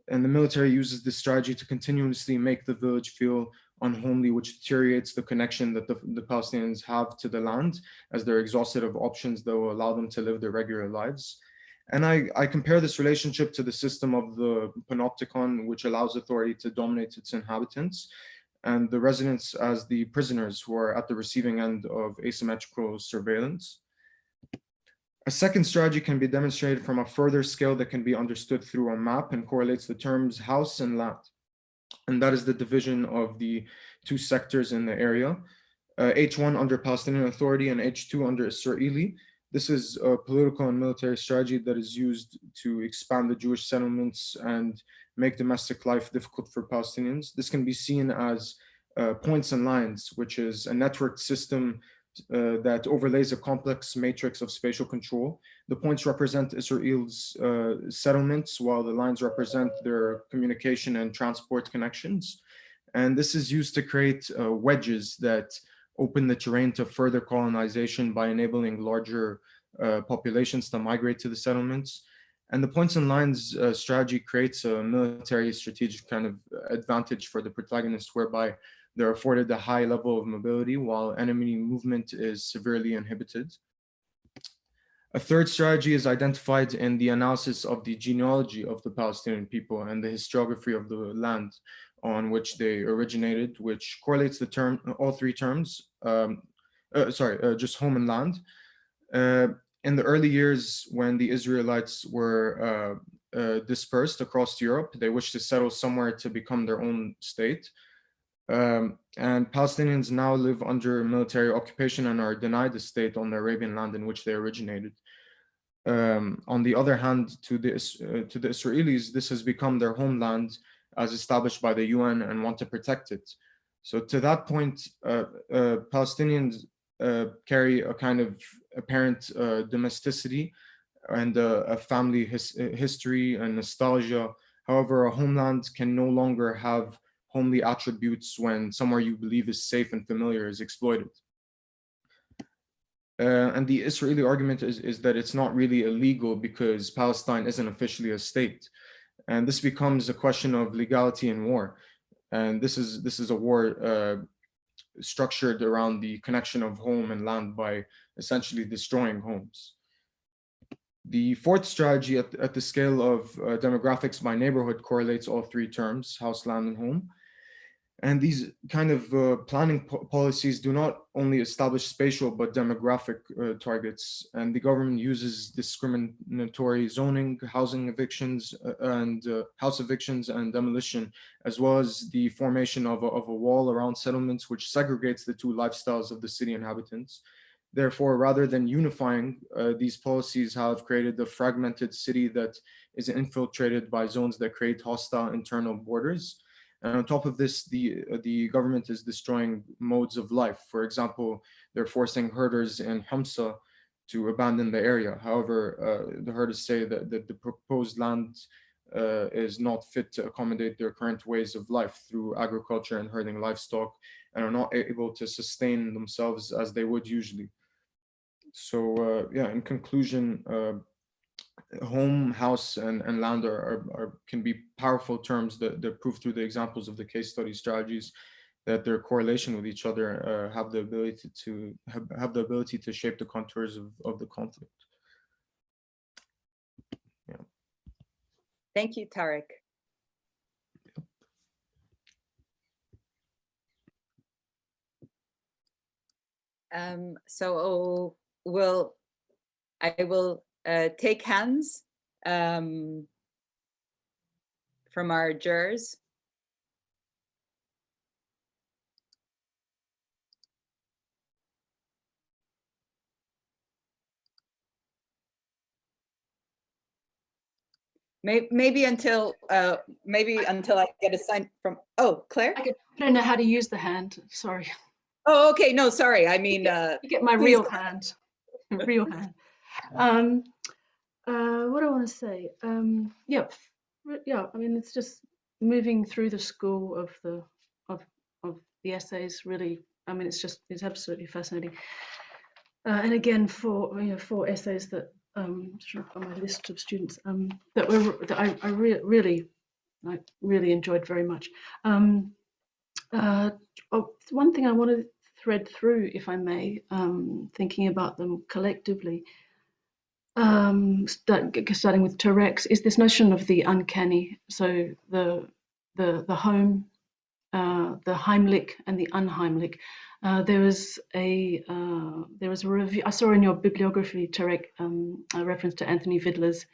T: And the military uses this strategy to continuously make the village feel unhomely, which deteriorates the connection that the Palestinians have to the land, as they're exhausted of options that will allow them to live their regular lives. And I compare this relationship to the system of the panopticon, which allows authority to dominate its inhabitants, and the residents as the prisoners who are at the receiving end of asymmetrical surveillance. A second strategy can be demonstrated from a further scale that can be understood through a map and correlates the terms house and land. And that is the division of the two sectors in the area, H1 under Palestinian Authority and H2 under Israeli. This is a political and military strategy that is used to expand the Jewish settlements and make domestic life difficult for Palestinians. This can be seen as points and lines, which is a networked system that overlays a complex matrix of spatial control. The points represent Israel's settlements, while the lines represent their communication and transport connections. And this is used to create wedges that open the terrain to further colonization by enabling larger populations to migrate to the settlements. And the points and lines strategy creates a military strategic kind of advantage for the protagonist, whereby They're afforded a high level of mobility while enemy movement is severely inhibited. A third strategy is identified in the analysis of the genealogy of the Palestinian people and the historiography of the land on which they originated, which correlates the term, all three terms, just home and land. In the early years when the Israelites were dispersed across Europe, they wished to settle somewhere to become their own state. And Palestinians now live under military occupation and are denied the state on the Arabian land in which they originated. On the other hand, to the Israelis, this has become their homeland as established by the UN and want to protect it. So to that point, Palestinians carry a kind of apparent domesticity and a family history and nostalgia. However, a homeland can no longer have homely attributes when somewhere you believe is safe and familiar is exploited. And the Israeli argument is that it's not really illegal because Palestine isn't officially a state. And this becomes a question of legality in war. And this is a war structured around the connection of home and land by essentially destroying homes. The fourth strategy at the scale of demographics by neighborhood correlates all three terms, house, land, and home. And these kind of planning policies do not only establish spatial but demographic targets, and the government uses discriminatory zoning, housing evictions, and house evictions and demolition, as well as the formation of a wall around settlements which segregates the two lifestyles of the city inhabitants. Therefore, rather than unifying, these policies have created a fragmented city that is infiltrated by zones that create hostile internal borders. And on top of this, the government is destroying modes of life. For example, they're forcing herders in Hamsa to abandon the area. However, the herders say that the proposed land is not fit to accommodate their current ways of life through agriculture and herding livestock, and are not able to sustain themselves as they would usually. So yeah, in conclusion, home, house, and land can be powerful terms that prove through the examples of the case study strategies that their correlation with each other have the ability to shape the contours of the conflict. Yeah.
A: Thank you, Tarek. So I will take hands from our jurors. Maybe until I get a sign from, oh, Claire?
J: I don't know how to use the hand, sorry.
A: Oh, okay, no, sorry. I mean,
J: you get my real hand, real hand. What do I want to say? Yeah, I mean, it's just moving through the school of the essays. Really, I mean, it's absolutely fascinating. And again, for 4 essays that on my list of students that I really enjoyed very much. One thing I want to thread through, if I may, thinking about them collectively. Starting with Tarek's, is this notion of the uncanny. So the home, the Heimlich and the unheimlich. There was a review I saw in your bibliography, Tarek, a reference to Anthony Vidler's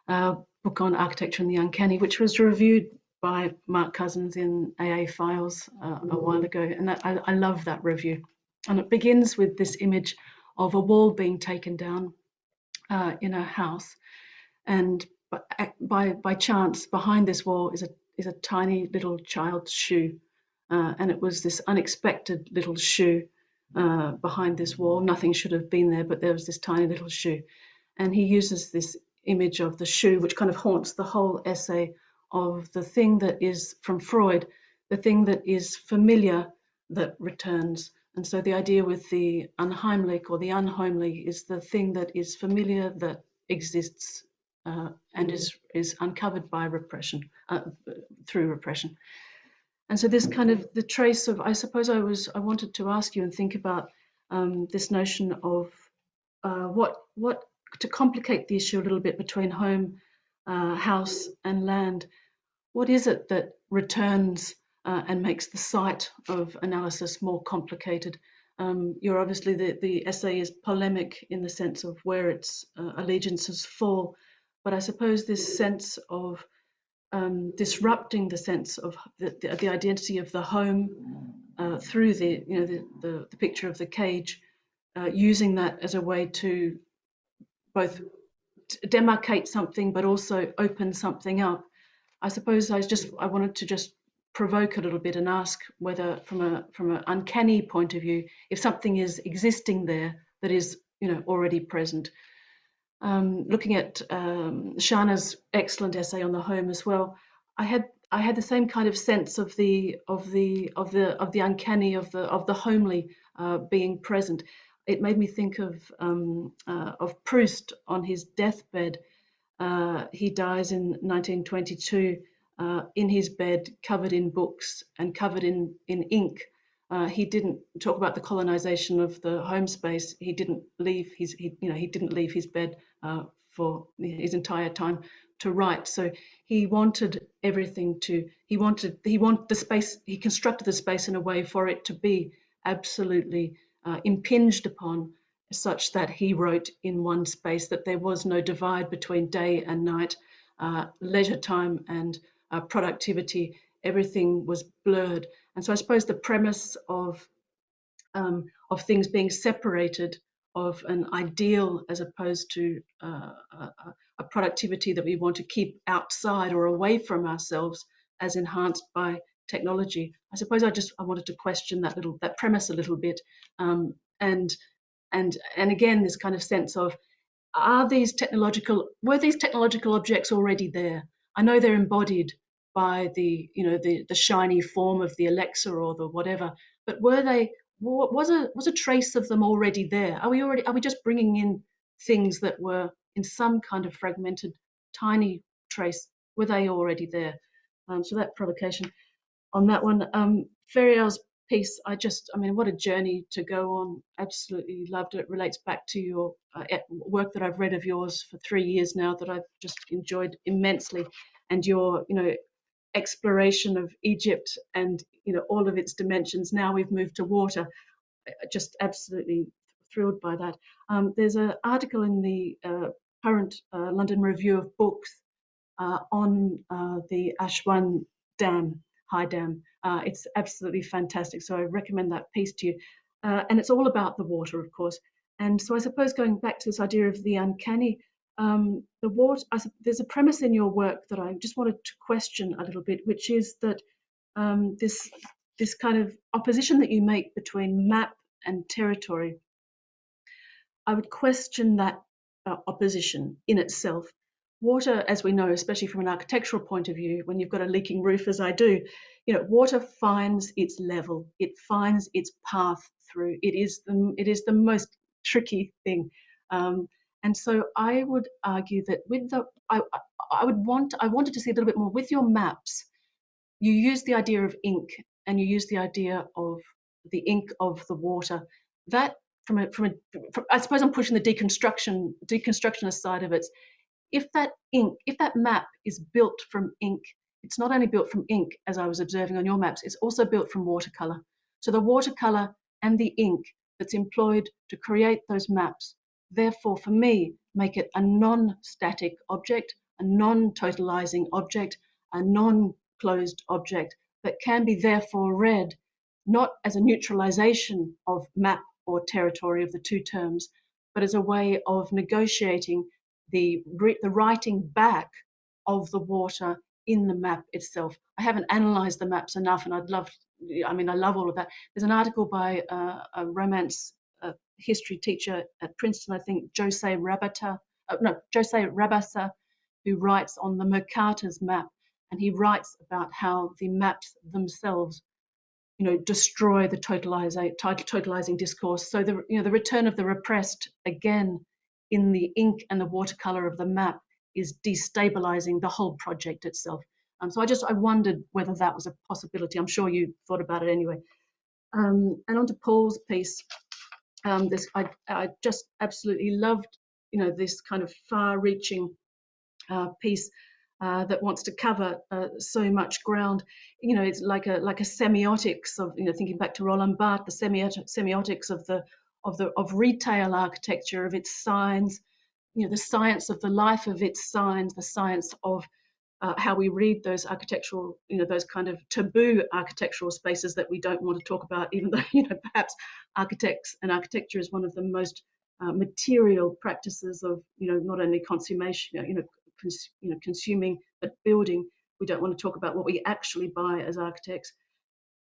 J: book on architecture and the uncanny, which was reviewed by Mark Cousins in AA Files a while ago, and I love that review. And it begins with this image of a wall being taken down in a house, and by chance behind this wall is a tiny little child's shoe, and it was this unexpected little shoe behind this wall. Nothing should have been there, but there was this tiny little shoe, and he uses this image of the shoe, which kind of haunts the whole essay, of the thing that is, from Freud, the thing that is familiar that returns. And so the idea with the unheimlich or the unhomely is the thing that is familiar, that exists and is uncovered by repression, through repression. And so this kind of the trace of, I suppose I wanted to ask you and think about this notion of what to complicate the issue a little bit between home, house and land. What is it that returns and makes the site of analysis more complicated? You're obviously, the essay is polemic in the sense of where its allegiances fall, but I suppose this sense of disrupting the sense of the identity of the home through the picture of the cage, using that as a way to both demarcate something but also open something up. I suppose I wanted to just provoke a little bit and ask whether, from an uncanny point of view, if something is existing there that is already present. Looking at Shana's excellent essay on the home as well, I had the same kind of sense of the uncanny, of the homely being present. It made me think of Proust on his deathbed. He dies in 1922 in his bed, covered in books and covered in ink. He didn't talk about the colonization of the home space. He didn't leave his bed for his entire time to write. So he wanted everything he wanted the space. He constructed the space in a way for it to be absolutely impinged upon, such that he wrote in one space that there was no divide between day and night, leisure time and productivity. Everything was blurred. And so I suppose the premise of things being separated, of an ideal as opposed to a productivity that we want to keep outside or away from ourselves as enhanced by technology. I suppose I wanted to question that premise a little bit, and again this kind of sense of, were these technological objects already there? I know they're embodied by the shiny form of the Alexa or the whatever, but was a trace of them already there? Are we just bringing in things that were in some kind of fragmented, tiny trace? Were they already there? So that provocation on that one. Ferial's piece, what a journey to go on. Absolutely loved it. It relates back to your work that I've read of yours for 3 years now, that I've just enjoyed immensely, and your exploration of Egypt and all of its dimensions. Now we've moved to water. Just absolutely thrilled by that. There's an article in the current London Review of Books on the Aswan Dam, High Dam. It's absolutely fantastic, so I recommend that piece to you. And it's all about the water, of course. And so I suppose going back to this idea of the uncanny, the water, there's a premise in your work that I just wanted to question a little bit, which is that this kind of opposition that you make between map and territory. I would question that opposition in itself. Water, as we know, especially from an architectural point of view, when you've got a leaking roof, as I do, water finds its level, it finds its path through. It is the most tricky thing, and so I would argue that I wanted to see a little bit more with your maps. You use the idea of ink, and you use the idea of the ink of the water. That I suppose I'm pushing the deconstructionist side of it. If that map is built from ink, it's not only built from ink, as I was observing on your maps, it's also built from watercolor. So the watercolor and the ink that's employed to create those maps, therefore for me, make it a non-static object, a non-totalizing object, a non-closed object that can be therefore read not as a neutralization of map or territory of the two terms, but as a way of negotiating the writing back of the water in the map itself. I haven't analysed the maps enough, and I love all of that. There's an article by a Romance history teacher at Princeton, I think, Jose Rabasa, who writes on the Mercator's map, and he writes about how the maps themselves destroy the totalizing discourse. So the return of the repressed again in the ink and the watercolor of the map is destabilizing the whole project itself. So I wondered whether that was a possibility. I'm sure you thought about it anyway. And onto Paul's piece, I just absolutely loved, this kind of far-reaching piece that wants to cover so much ground. It's like a semiotics of, thinking back to Roland Barthes, the semiotics of retail architecture, of its signs, the science of the life of its signs, the science of how we read those architectural, those kind of taboo architectural spaces that we don't want to talk about, even though, perhaps architecture is one of the most material practices of, not only consummation, consuming, but building. We don't want to talk about what we actually buy as architects.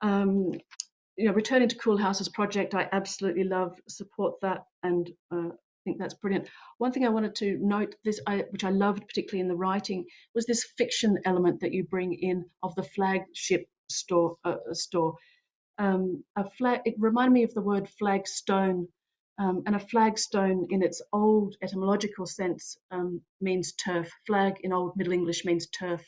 J: Returning to Cool Houses project, I absolutely love, support that, and I think that's brilliant. One thing I wanted to note, which I loved particularly in the writing, was this fiction element that you bring in of the flagship store. It reminded me of the word flagstone, and a flagstone in its old etymological sense means turf. Flag in Old Middle English means turf.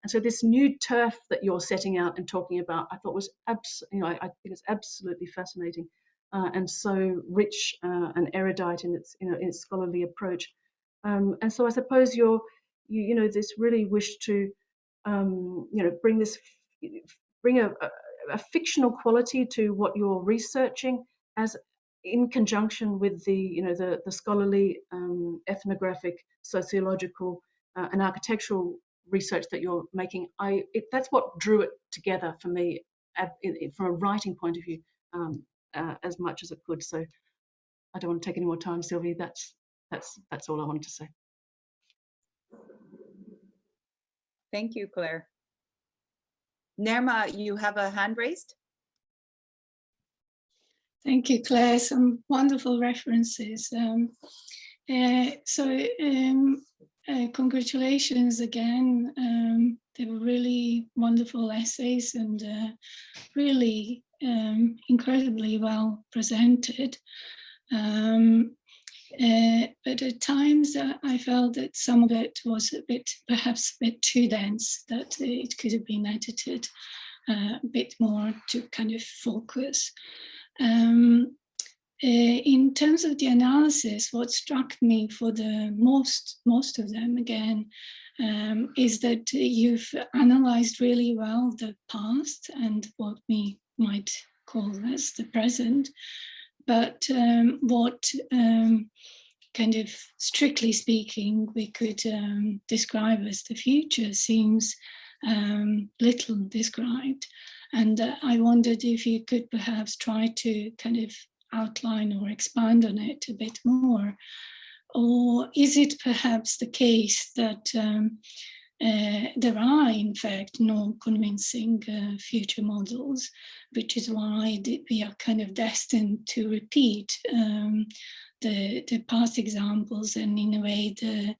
J: And so this new turf that you're setting out and talking about, I thought was I think it's absolutely fascinating and so rich and erudite in its its scholarly approach. And so I suppose you this really wish to bring a fictional quality to what you're researching, as in conjunction with the scholarly, ethnographic, sociological, and architectural research that you're making. That's what drew it together for me from a writing point of view, as much as it could. So I don't want to take any more time, Sylvie. That's all I wanted to say.
A: Thank you, Claire. Nerma, you have a hand raised?
G: Thank you, Claire. Some wonderful references. Congratulations again. They were really wonderful essays and really incredibly well presented. But at times I felt that some of it was perhaps a bit too dense, that it could have been edited a bit more to kind of focus. In terms of the analysis, what struck me for the most of them again is that you've analyzed really well the past and what we might call as the present, but what kind of strictly speaking we could describe as the future seems little described. And I wondered if you could perhaps try to kind of outline or expand on it a bit more. Or is it perhaps the case that there are, in fact, no convincing future models, which is why we are kind of destined to repeat the past examples, and in a way the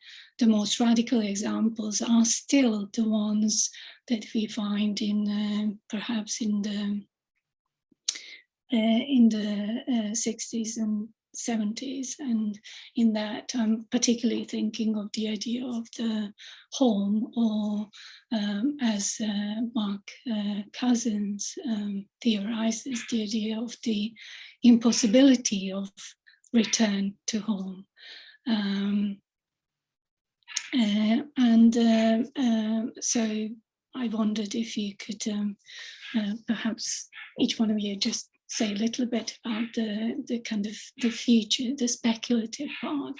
G: most radical examples are still the ones that we find in perhaps in the 60s and 70s, and in that I'm particularly thinking of the idea of the home, or as Mark Cousins theorizes, the idea of the impossibility of return to home. So I wondered if you could perhaps each one of you just say a little bit about the kind of the future, the speculative part.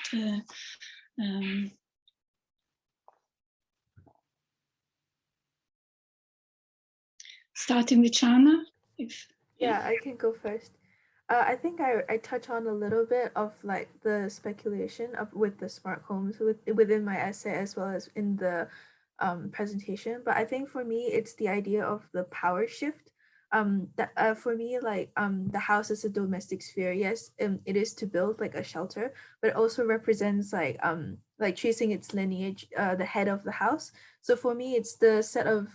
G: Starting with Shana,
P: Yeah, I can go first. I think I touch on a little bit of like the speculation with the smart homes within my essay as well as in the presentation. But I think for me, it's the idea of the power shift. For me, like the house is a domestic sphere. Yes, it is to build like a shelter, but it also represents like tracing its lineage, the head of the house. So for me, it's the set of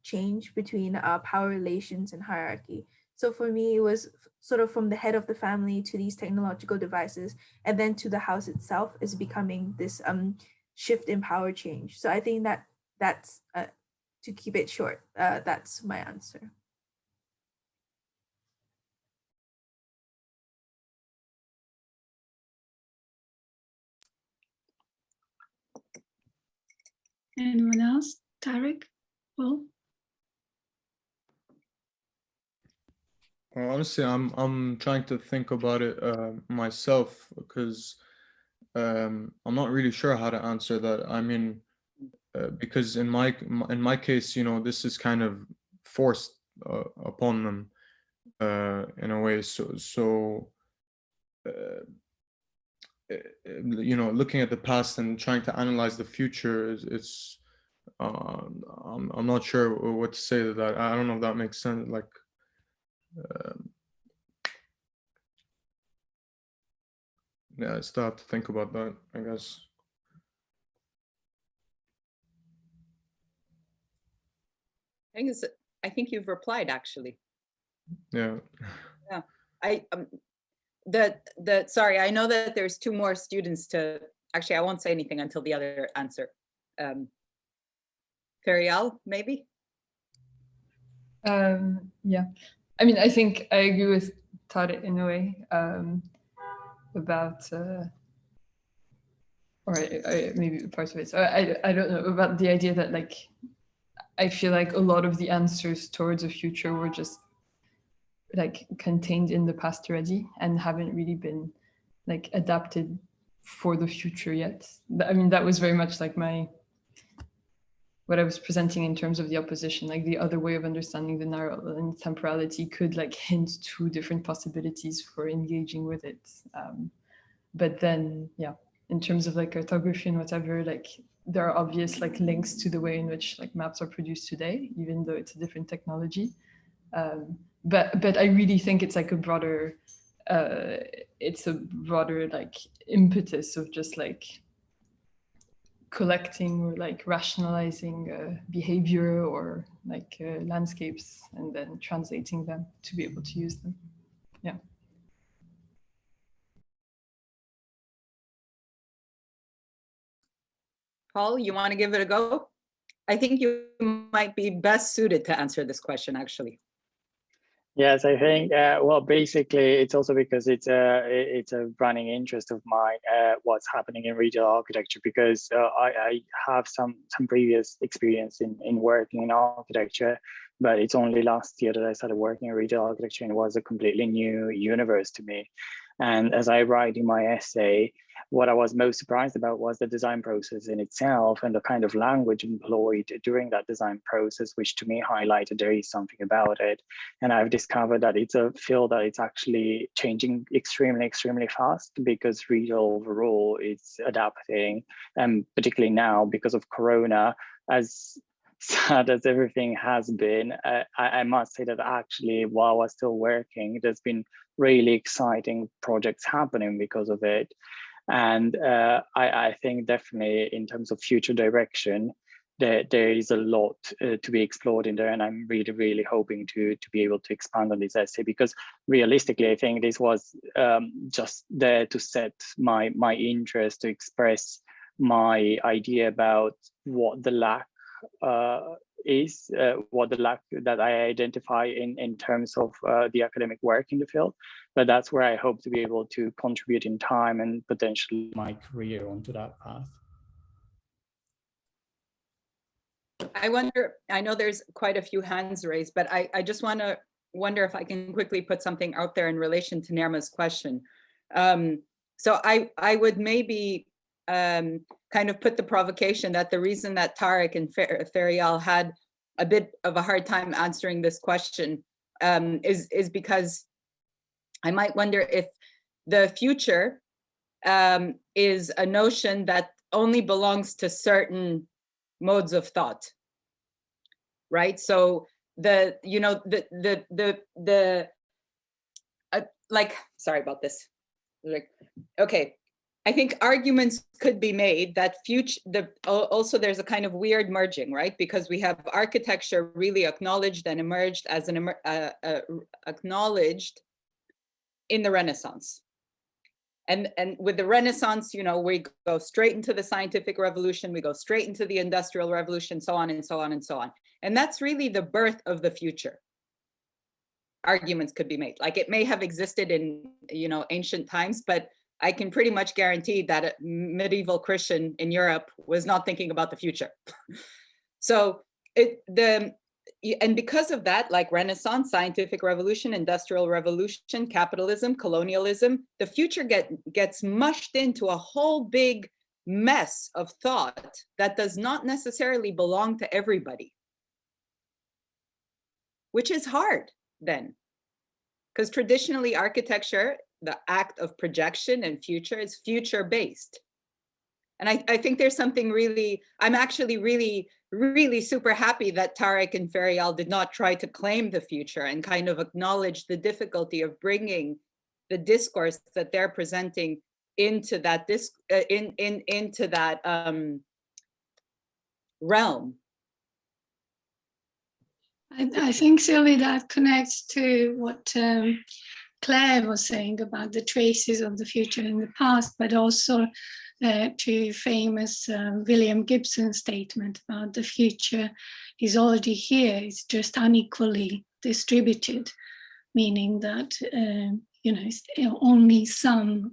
P: change between power relations and hierarchy. So for me, it was sort of from the head of the family to these technological devices, and then to the house itself is becoming this shift in power change. So I think that's to keep it short, that's my answer.
G: Anyone else? Tarek? Paul?
T: Well, honestly, I'm trying to think about it myself, because I'm not really sure how to answer that. I mean, because in my case, you know, this is kind of forced upon them in a way. So you know, looking at the past and trying to analyze the future it's I'm not sure what to say to that. I don't know if that makes sense. Like, yeah, I still have to think about that, I guess.
A: I think you've replied, actually.
T: Yeah.
A: Yeah. Sorry, I know that there's two more students to, actually, I won't say anything until the other answer. Ferial, maybe?
R: Yeah, I mean, I think I agree with Tarek in a way about, or maybe part of it. So I don't know, about the idea that, like, I feel like a lot of the answers towards the future were just like contained in the past already and haven't really been like adapted for the future yet. I mean, that was very much like what I was presenting in terms of the opposition, like the other way of understanding the narrow and temporality could like hint to different possibilities for engaging with it. But then, yeah, in terms of like cartography and whatever, like there are obvious like links to the way in which like maps are produced today, even though it's a different technology. But I really think it's like a broader, like impetus of just like collecting or like rationalizing behavior or like landscapes and then translating them to be able to use them. Yeah.
A: Paul, you want to give it a go? I think you might be best suited to answer this question, actually.
Q: Yes, I think, well, basically, it's also because it's a running interest of mine, what's happening in retail architecture, because I have some previous experience in working in architecture, but it's only last year that I started working in retail architecture, and it was a completely new universe to me. And as I write in my essay, what I was most surprised about was the design process in itself and the kind of language employed during that design process, which to me highlighted there is something about it. And I've discovered that it's a field that it's actually changing extremely, extremely fast, because retail overall is adapting, and particularly now because of Corona, as sad as everything has been, I must say that actually while I was still working, there's been really exciting projects happening because of it. And I think definitely in terms of future direction, there is a lot to be explored in there. And I'm really, really hoping to be able to expand on this essay, because realistically, I think this was just there to set my interest, to express my idea about what the lack is, what the lack that I identify in terms of the academic work in the field. But that's where I hope to be able to contribute in time and potentially my career onto that path.
A: I wonder, I know there's quite a few hands raised, but I just wonder if I can quickly put something out there in relation to Nerma's question. So I would maybe kind of put the provocation that the reason that Tarek and Ferial had a bit of a hard time answering this question is because I might wonder if the future is a notion that only belongs to certain modes of thought, right? So like, sorry about this. Like, okay. I think arguments could be made that also there's a kind of weird merging, right? Because we have architecture really acknowledged and emerged as acknowledged in the Renaissance. And with the Renaissance, we go straight into the scientific revolution, we go straight into the industrial revolution, so on and so on and so on. And that's really the birth of the future. Arguments could be made. Like it may have existed in, ancient times, but I can pretty much guarantee that a medieval Christian in Europe was not thinking about the future. So and because of that, like Renaissance, scientific revolution, industrial revolution, capitalism, colonialism, the future gets mushed into a whole big mess of thought that does not necessarily belong to everybody, which is hard then, because traditionally architecture, the act of projection and future, is future based. And I think there's something really, I'm actually really, really super happy that Tarek and Ferial did not try to claim the future and kind of acknowledge the difficulty of bringing the discourse that they're presenting into that into that realm.
G: I think, Sylvie, that connects to what Claire was saying about the traces of the future in the past, but also to famous William Gibson's statement about the future is already here, it's just unequally distributed, meaning that only some,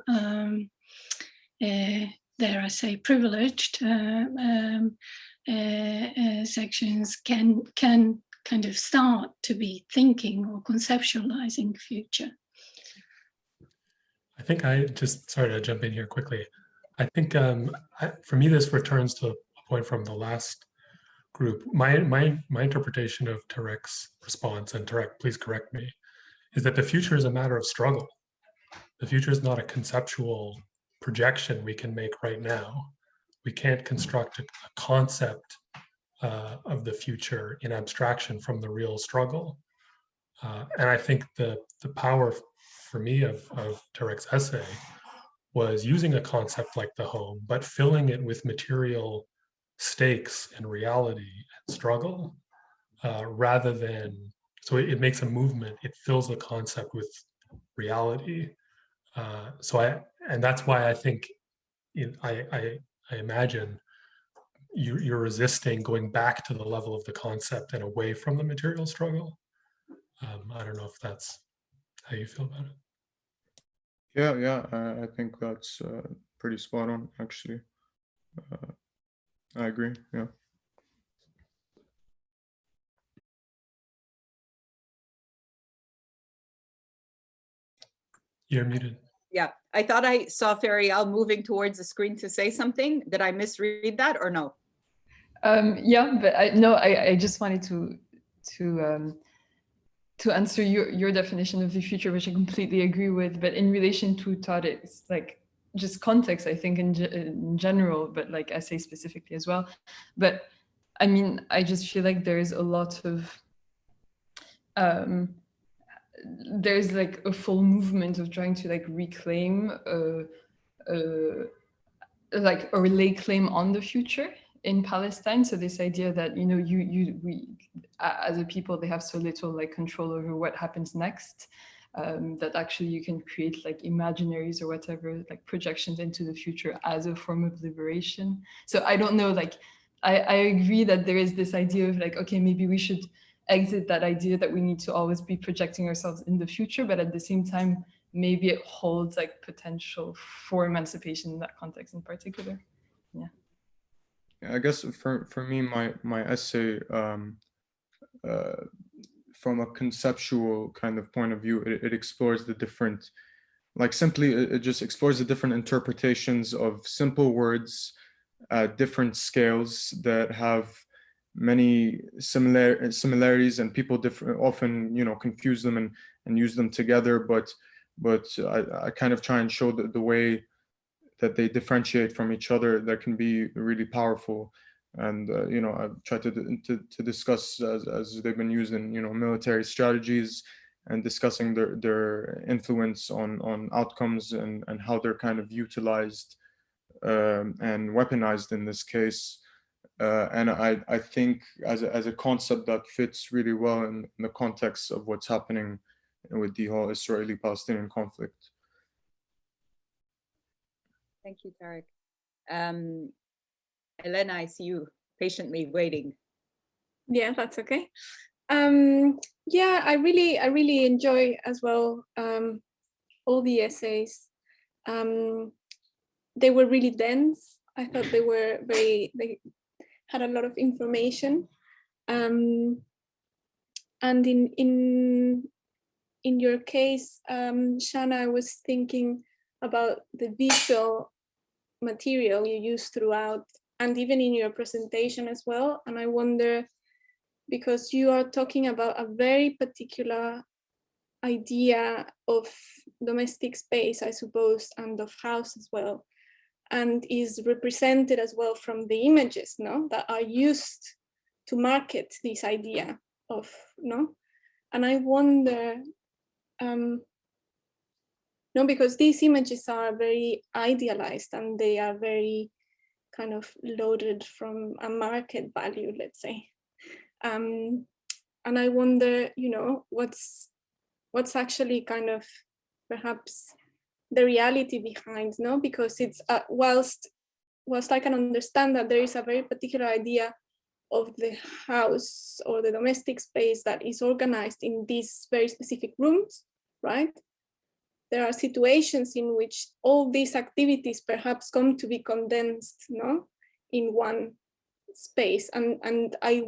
G: dare I say, privileged sections can kind of start to be thinking or conceptualizing future.
H: I think sorry to jump in here quickly. I think for me, this returns to a point from the last group. My interpretation of Tarek's response, and Tarek, please correct me, is that the future is a matter of struggle. The future is not a conceptual projection we can make right now. We can't construct a concept of the future in abstraction from the real struggle. And I think the power for me of Tarek's essay was using a concept like the home, but filling it with material stakes and reality and struggle, rather than, so it makes a movement, it fills the concept with reality. And that's why I think, I imagine you're resisting going back to the level of the concept and away from the material struggle. I don't know if that's how you feel about it.
T: Yeah, I think that's pretty spot on, actually. I agree, yeah.
H: You're muted.
A: Yeah, I thought I saw Ferial moving towards the screen to say something. Did I misread that or no?
R: Yeah, but I just wanted to answer your definition of the future, which I completely agree with. But in relation to Todd, it's like just context, I think, in general, but like essay specifically as well. But I mean, I just feel like there's a lot of there's like a full movement of trying to like reclaim like a relay claim on the future in Palestine. So this idea that, we as a people, they have so little like control over what happens next, that actually you can create like imaginaries or whatever, like projections into the future as a form of liberation. So I don't know, like, I agree that there is this idea of like, okay, maybe we should exit that idea that we need to always be projecting ourselves in the future, but at the same time, maybe it holds like potential for emancipation in that context in particular. Yeah.
T: I guess for me, my essay, from a conceptual kind of point of view, it explores the different, like simply it just explores the different interpretations of simple words at different scales that have many similarities, and people often confuse them and use them together, but I kind of try and show the way that they differentiate from each other that can be really powerful. And I've tried to discuss as they've been used in military strategies, and discussing their influence on outcomes and how they're kind of utilized and weaponized in this case. And I think as a concept that fits really well in the context of what's happening with the whole Israeli-Palestinian conflict.
A: Thank you, Tarek. Elena, I see you patiently waiting.
I: Yeah, that's okay. Yeah, I really enjoy as well all the essays. They were really dense. I thought they had a lot of information. And in your case, Shana, I was thinking about the visual material you use throughout, and even in your presentation as well. And I wonder, because you are talking about a very particular idea of domestic space, I suppose, and of house as well, and is represented as well from the images, no, that are used to market this idea of, no. And I wonder, no, because these images are very idealized and they are very kind of loaded from a market value, let's say. And I wonder, you know, what's actually kind of perhaps the reality behind, no? Because it's whilst I can understand that there is a very particular idea of the house or the domestic space that is organized in these very specific rooms, right? There are situations in which all these activities perhaps come to be condensed, no, in one space. And I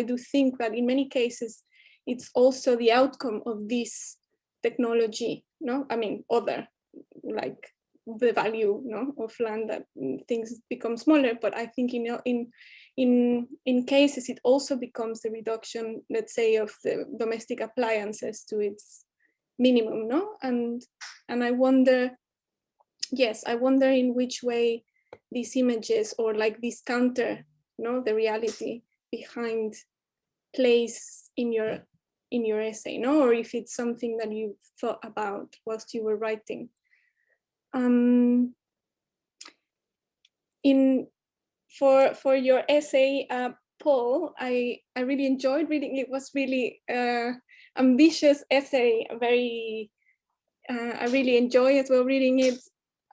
I: do think that in many cases, it's also the outcome of this technology, no? I mean, other, like the value, no, of land, that things become smaller. But I think, you know, in cases, it also becomes the reduction, let's say, of the domestic appliances to its minimum, no? And I wonder, yes, I wonder in which way these images, or like this counter, no, the reality behind plays in your essay, no, or if it's something that you thought about whilst you were writing. For your essay, Paul, I really enjoyed reading. It was really ambitious essay, very I really enjoy as well reading it.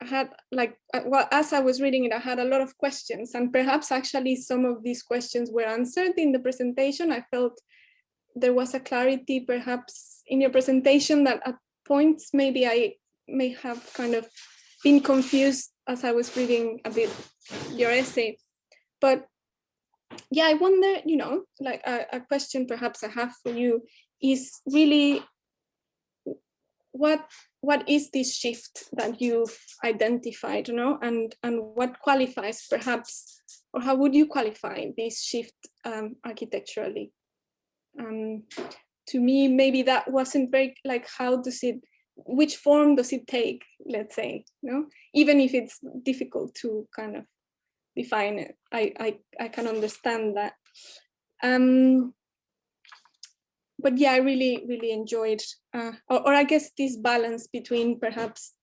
I: I had like, well, as I was reading it, I had a lot of questions, and perhaps actually some of these questions were answered in the presentation. I felt there was a clarity perhaps in your presentation that at points maybe I may have kind of been confused as I was reading a bit your essay. But yeah, I wonder, you know, like a question perhaps I have for you is really, what is this shift that you've identified, you know, and what qualifies perhaps, or how would you qualify this shift architecturally? To me, maybe that wasn't very, like, which form does it take, let's say, you know, even if it's difficult to kind of define it. I can understand that. But yeah, I really enjoyed, or I guess this balance between perhaps,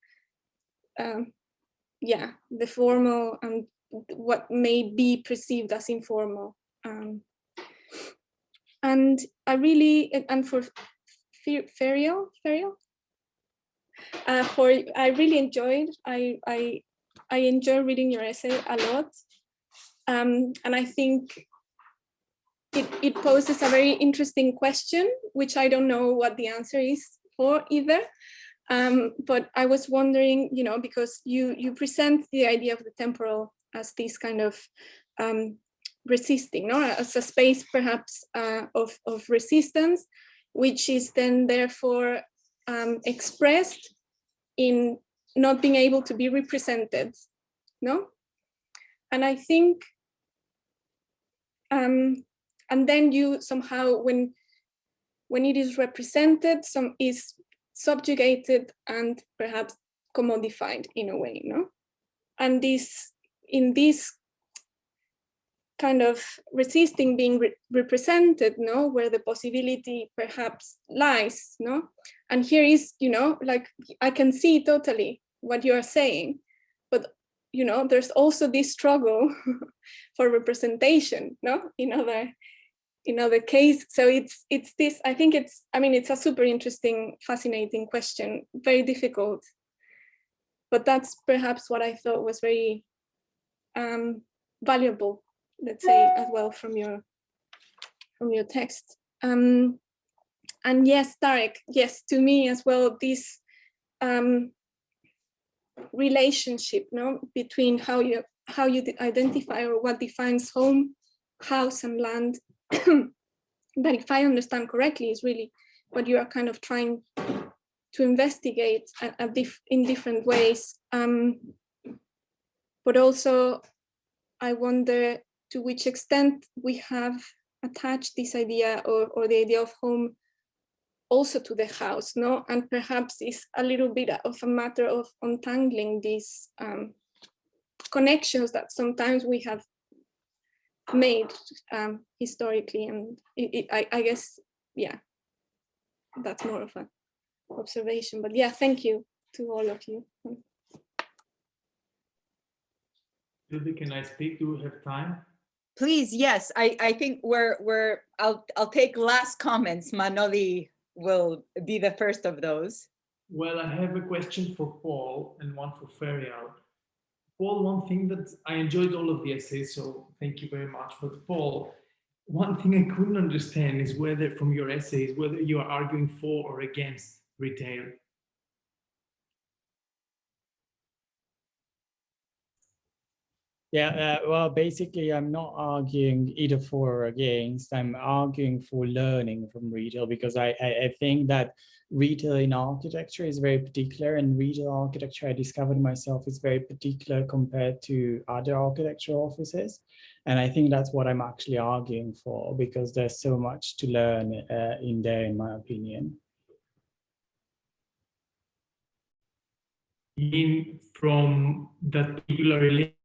I: yeah, the formal and what may be perceived as informal. And I really, and for Ferial, I really enjoyed, I enjoy reading your essay a lot. And I think it poses a very interesting question, which I don't know what the answer is for either. But I was wondering, you know, because you present the idea of the temporal as this kind of resisting, no, as a space perhaps of resistance, which is then therefore expressed in not being able to be represented, no? And I think, and then you somehow, when it is represented, some is subjugated and perhaps commodified in a way, no? And in this kind of resisting being represented, no, where the possibility perhaps lies, no? And here is, you know, like, I can see totally what you are saying, but, you know, there's also this struggle for representation, no, in other case. So it's this, I think it's, I mean, it's a super interesting, fascinating question, very difficult, but that's perhaps what I thought was very valuable, let's say, as well, from your text. And yes, Tarek, yes, to me as well, this relationship, no, between how you identify or what defines home, house, and land. That, if I understand correctly, is really what you are kind of trying to investigate in different ways. But also, I wonder to which extent we have attached this idea or the idea of home also to the house, no? And perhaps it's a little bit of a matter of untangling these connections that sometimes we have made historically. And I guess, yeah, that's more of an observation. But yeah, thank you to all of you.
U: Sylvie, can I speak? Do we have time?
A: Please, yes. I think I'll take last comments. Manoli will be the first of those.
U: Well, I have a question for Paul and one for Ferial. Paul, one thing that I enjoyed all of the essays, so thank you very much. But Paul, one thing I couldn't understand is whether, from your essays, whether you are arguing for or against retail.
Q: Yeah, well, basically, I'm not arguing either for or against. I'm arguing for learning from retail, because I think that retail in architecture is very particular, and retail architecture, I discovered myself, is very particular compared to other architectural offices. And I think that's what I'm actually arguing for, because there's so much to learn in there, in my opinion.
U: From that particular relation,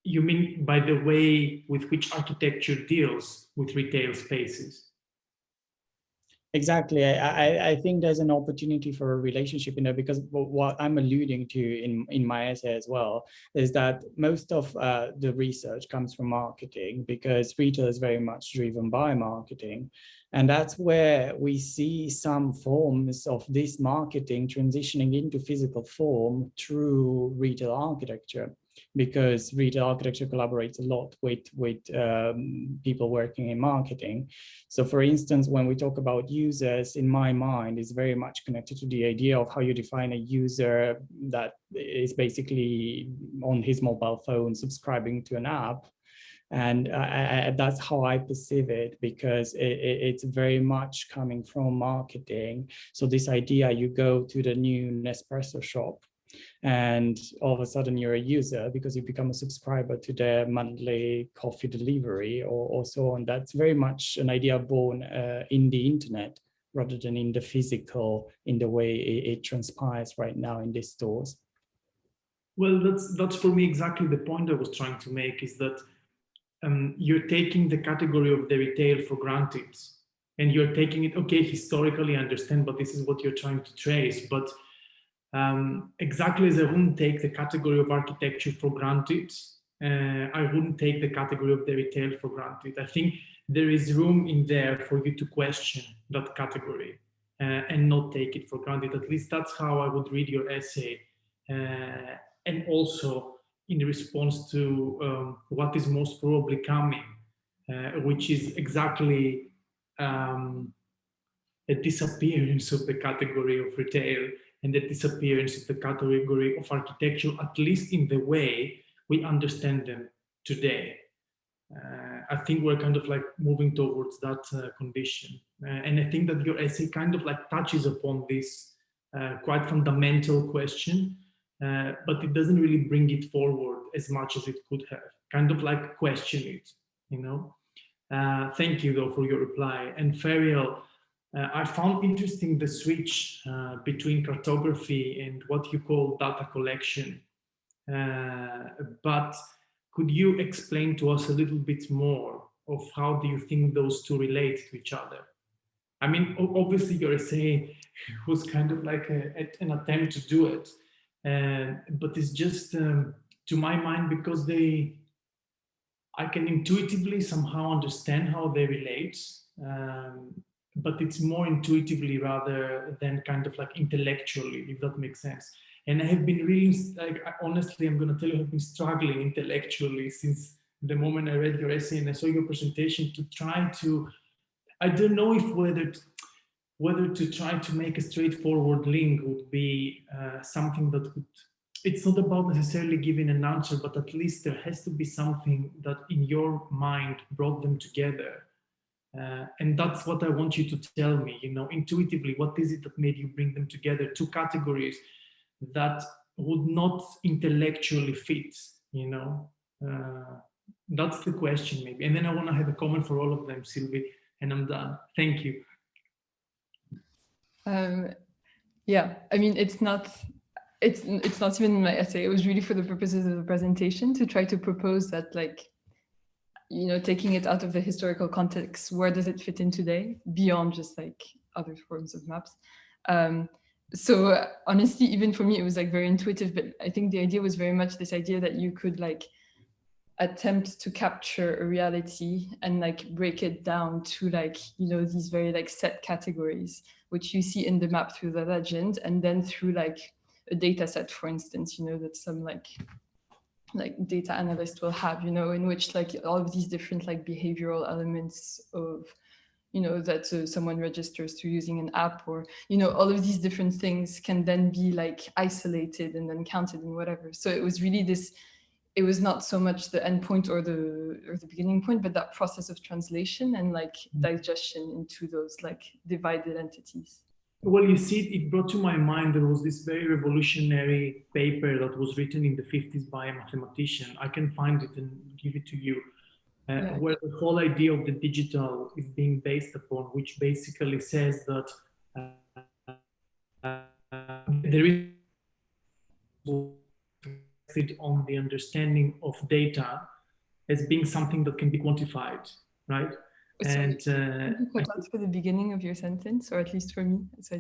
U: you mean by the way with which architecture deals with retail spaces?
Q: Exactly. I think there's an opportunity for a relationship in there, because what I'm alluding to in my essay as well is that most of the research comes from marketing, because retail is very much driven by marketing. And that's where we see some forms of this marketing transitioning into physical form through retail architecture, because retail architecture collaborates a lot with people working in marketing. So for instance, when we talk about users, in my mind, is very much connected to the idea of how you define a user that is basically on his mobile phone subscribing to an app. And that's how I perceive it, because it's very much coming from marketing. So this idea, you go to the new Nespresso shop, and all of a sudden you're a user because you become a subscriber to their monthly coffee delivery or so on. That's very much an idea born in the internet rather than in the physical, in the way it transpires right now in these stores.
U: Well, that's for me exactly the point I was trying to make, is that you're taking the category of the retail for granted, and you're taking it, okay, historically I understand, but this is what you're trying to trace. But exactly as I wouldn't take the category of architecture for granted, I wouldn't take the category of the retail for granted. I think there is room in there for you to question that category and not take it for granted. At least that's how I would read your essay. And also in response to what is most probably coming, which is exactly a disappearance of the category of retail and the disappearance of the category of architecture, at least in the way we understand them today. I think we're kind of like moving towards that condition. And I think that your essay kind of like touches upon this quite fundamental question, but it doesn't really bring it forward as much as it could have. Kind of like question it, you know? Thank you though for your reply. And Ferial, I found interesting the switch between cartography and what you call data collection. But could you explain to us a little bit more of how do you think those two relate to each other? I mean, obviously your essay was kind of like an attempt to do it, but it's just, to my mind, because I can intuitively somehow understand how they relate, but it's more intuitively rather than kind of like intellectually, if that makes sense. And I have been really, like, honestly, I'm going to tell you, I've been struggling intellectually since the moment I read your essay and I saw your presentation, to try to, I don't know if whether to try to make a straightforward link would be something that would, it's not about necessarily giving an answer, but at least there has to be something that in your mind brought them together. And that's what I want you to tell me, you know, intuitively, what is it that made you bring them together? Two categories that would not intellectually fit, you know. That's the question maybe. And then I want to have a comment for all of them, Sylvie, and I'm done. Thank you.
R: Yeah, I mean, it's not even in my essay. It was really for the purposes of the presentation to try to propose that, like, you know, taking it out of the historical context, where does it fit in today beyond just like other forms of maps? So honestly, even for me, it was like very intuitive, but I think the idea was very much this idea that you could like attempt to capture a reality and like break it down to like, you know, these very like set categories, which you see in the map through the legend, and then through like a data set, for instance, you know, that some like data analyst will have, you know, in which like all of these different like behavioral elements of, you know, that someone registers through using an app, or, you know, all of these different things can then be like isolated and then counted and whatever. So it was really this, it was not so much the endpoint or the beginning point, but that process of translation and like digestion into those like divided entities.
U: Well, you see, it brought to my mind, there was this very revolutionary paper that was written in the 50s by a mathematician. I can find it and give it to you, where the whole idea of the digital is being based upon, which basically says that there is on the understanding of data as being something that can be quantified, right?
R: And that's for the beginning of your sentence, or at least for me. So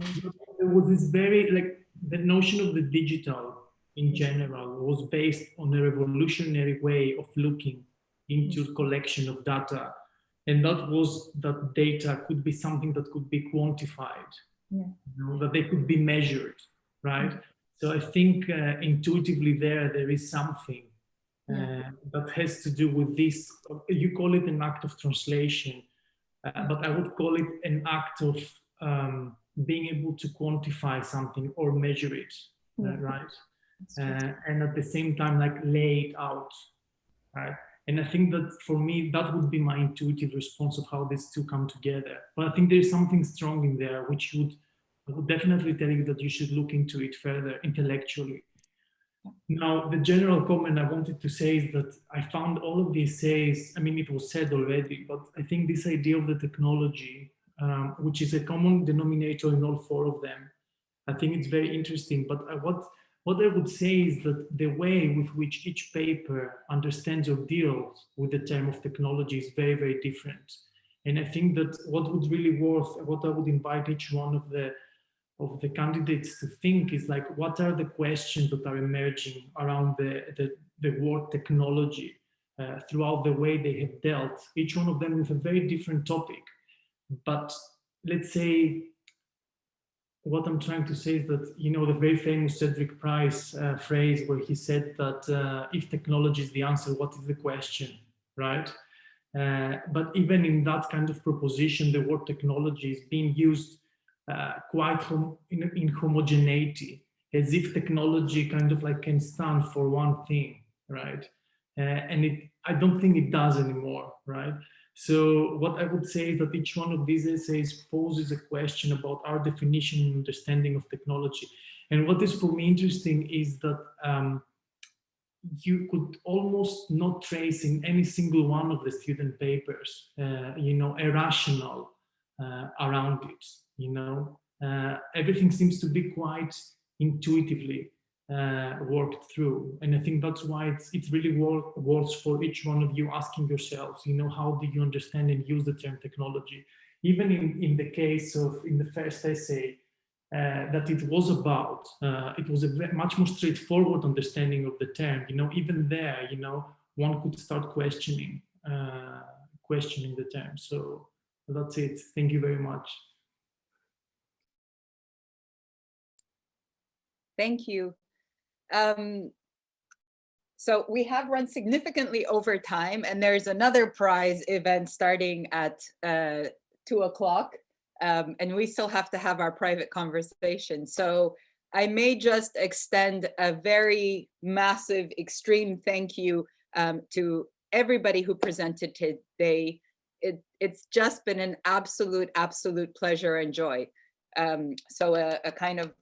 U: there was this very, like, the notion of the digital in general was based on a revolutionary way of looking into collection of data. And that was that data could be something that could be quantified, you know, that they could be measured, right? So I think intuitively there is something that has to do with this. You call it an act of translation, but I would call it an act of being able to quantify something or measure it, right? And at the same time, like, lay it out, right? And I think that for me, that would be my intuitive response of how these two come together. But I think there's something strong in there, which I would definitely tell you that you should look into it further intellectually. Now, the general comment I wanted to say is that I found all of the essays, I mean, it was said already, but I think this idea of the technology, which is a common denominator in all four of them, I think it's very interesting. But what I would say is that the way with which each paper understands or deals with the term of technology is very, very different. And I think that what would really what I would invite each one of the candidates to think is, like, what are the questions that are emerging around the word technology throughout the way they have dealt, each one of them with a very different topic. But let's say, what I'm trying to say is that, you know, the very famous Cedric Price phrase where he said that if technology is the answer, what is the question, right? But even in that kind of proposition, the word technology is being used quite in homogeneity, as if technology kind of like can stand for one thing, right? And I don't think it does anymore, right? So what I would say is that each one of these essays poses a question about our definition and understanding of technology. And what is for me interesting is that you could almost not trace in any single one of the student papers, you know, a rationale around it, you know. Everything seems to be quite intuitively worked through. And I think that's why it's really worth for each one of you asking yourselves, you know, how do you understand and use the term technology? Even in the case of, in the first essay, that it was about, it was a much more straightforward understanding of the term, you know. Even there, you know, one could start questioning the term. So that's it. Thank you very much.
A: Thank you. So we have run significantly over time, and there's another prize event starting at 2 o'clock, and we still have to have our private conversation. So I may just extend a very massive, extreme thank you to everybody who presented today. It's just been an absolute pleasure and joy. So a kind of,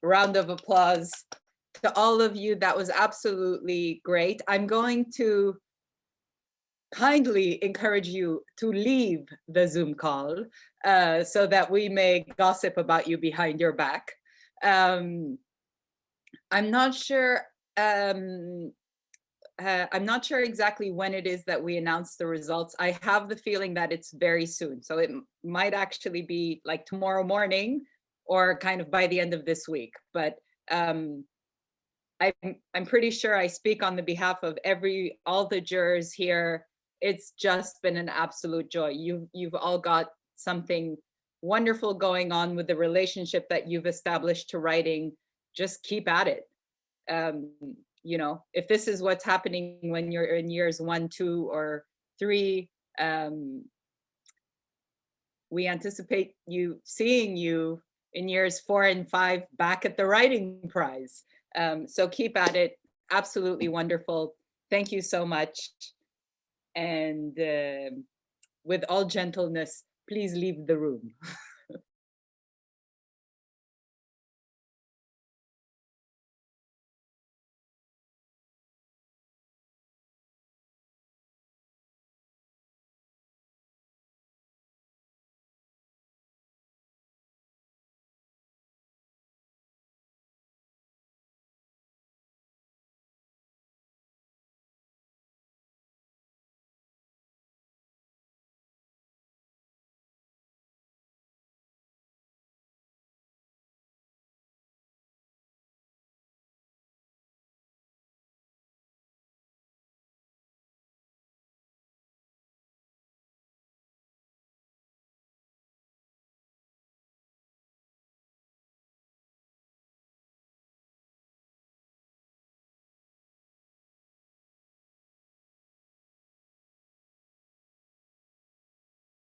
A: round of applause to all of you. That was absolutely great. I'm going to kindly encourage you to leave the Zoom call so that we may gossip about you behind your back. I'm not sure. I'm not sure exactly when it is that we announce the results. I have the feeling that it's very soon. So it might actually be like tomorrow morning or kind of by the end of this week. But I'm pretty sure I speak on the behalf of all the jurors here. It's just been an absolute joy. You've all got something wonderful going on with the relationship that you've established to writing. Just keep at it. You know, if this is what's happening when you're in years 1, 2, or 3, we anticipate seeing you in years 4 and 5 back at the writing prize. So keep at it. Absolutely wonderful. Thank you so much. And with all gentleness, please leave the room.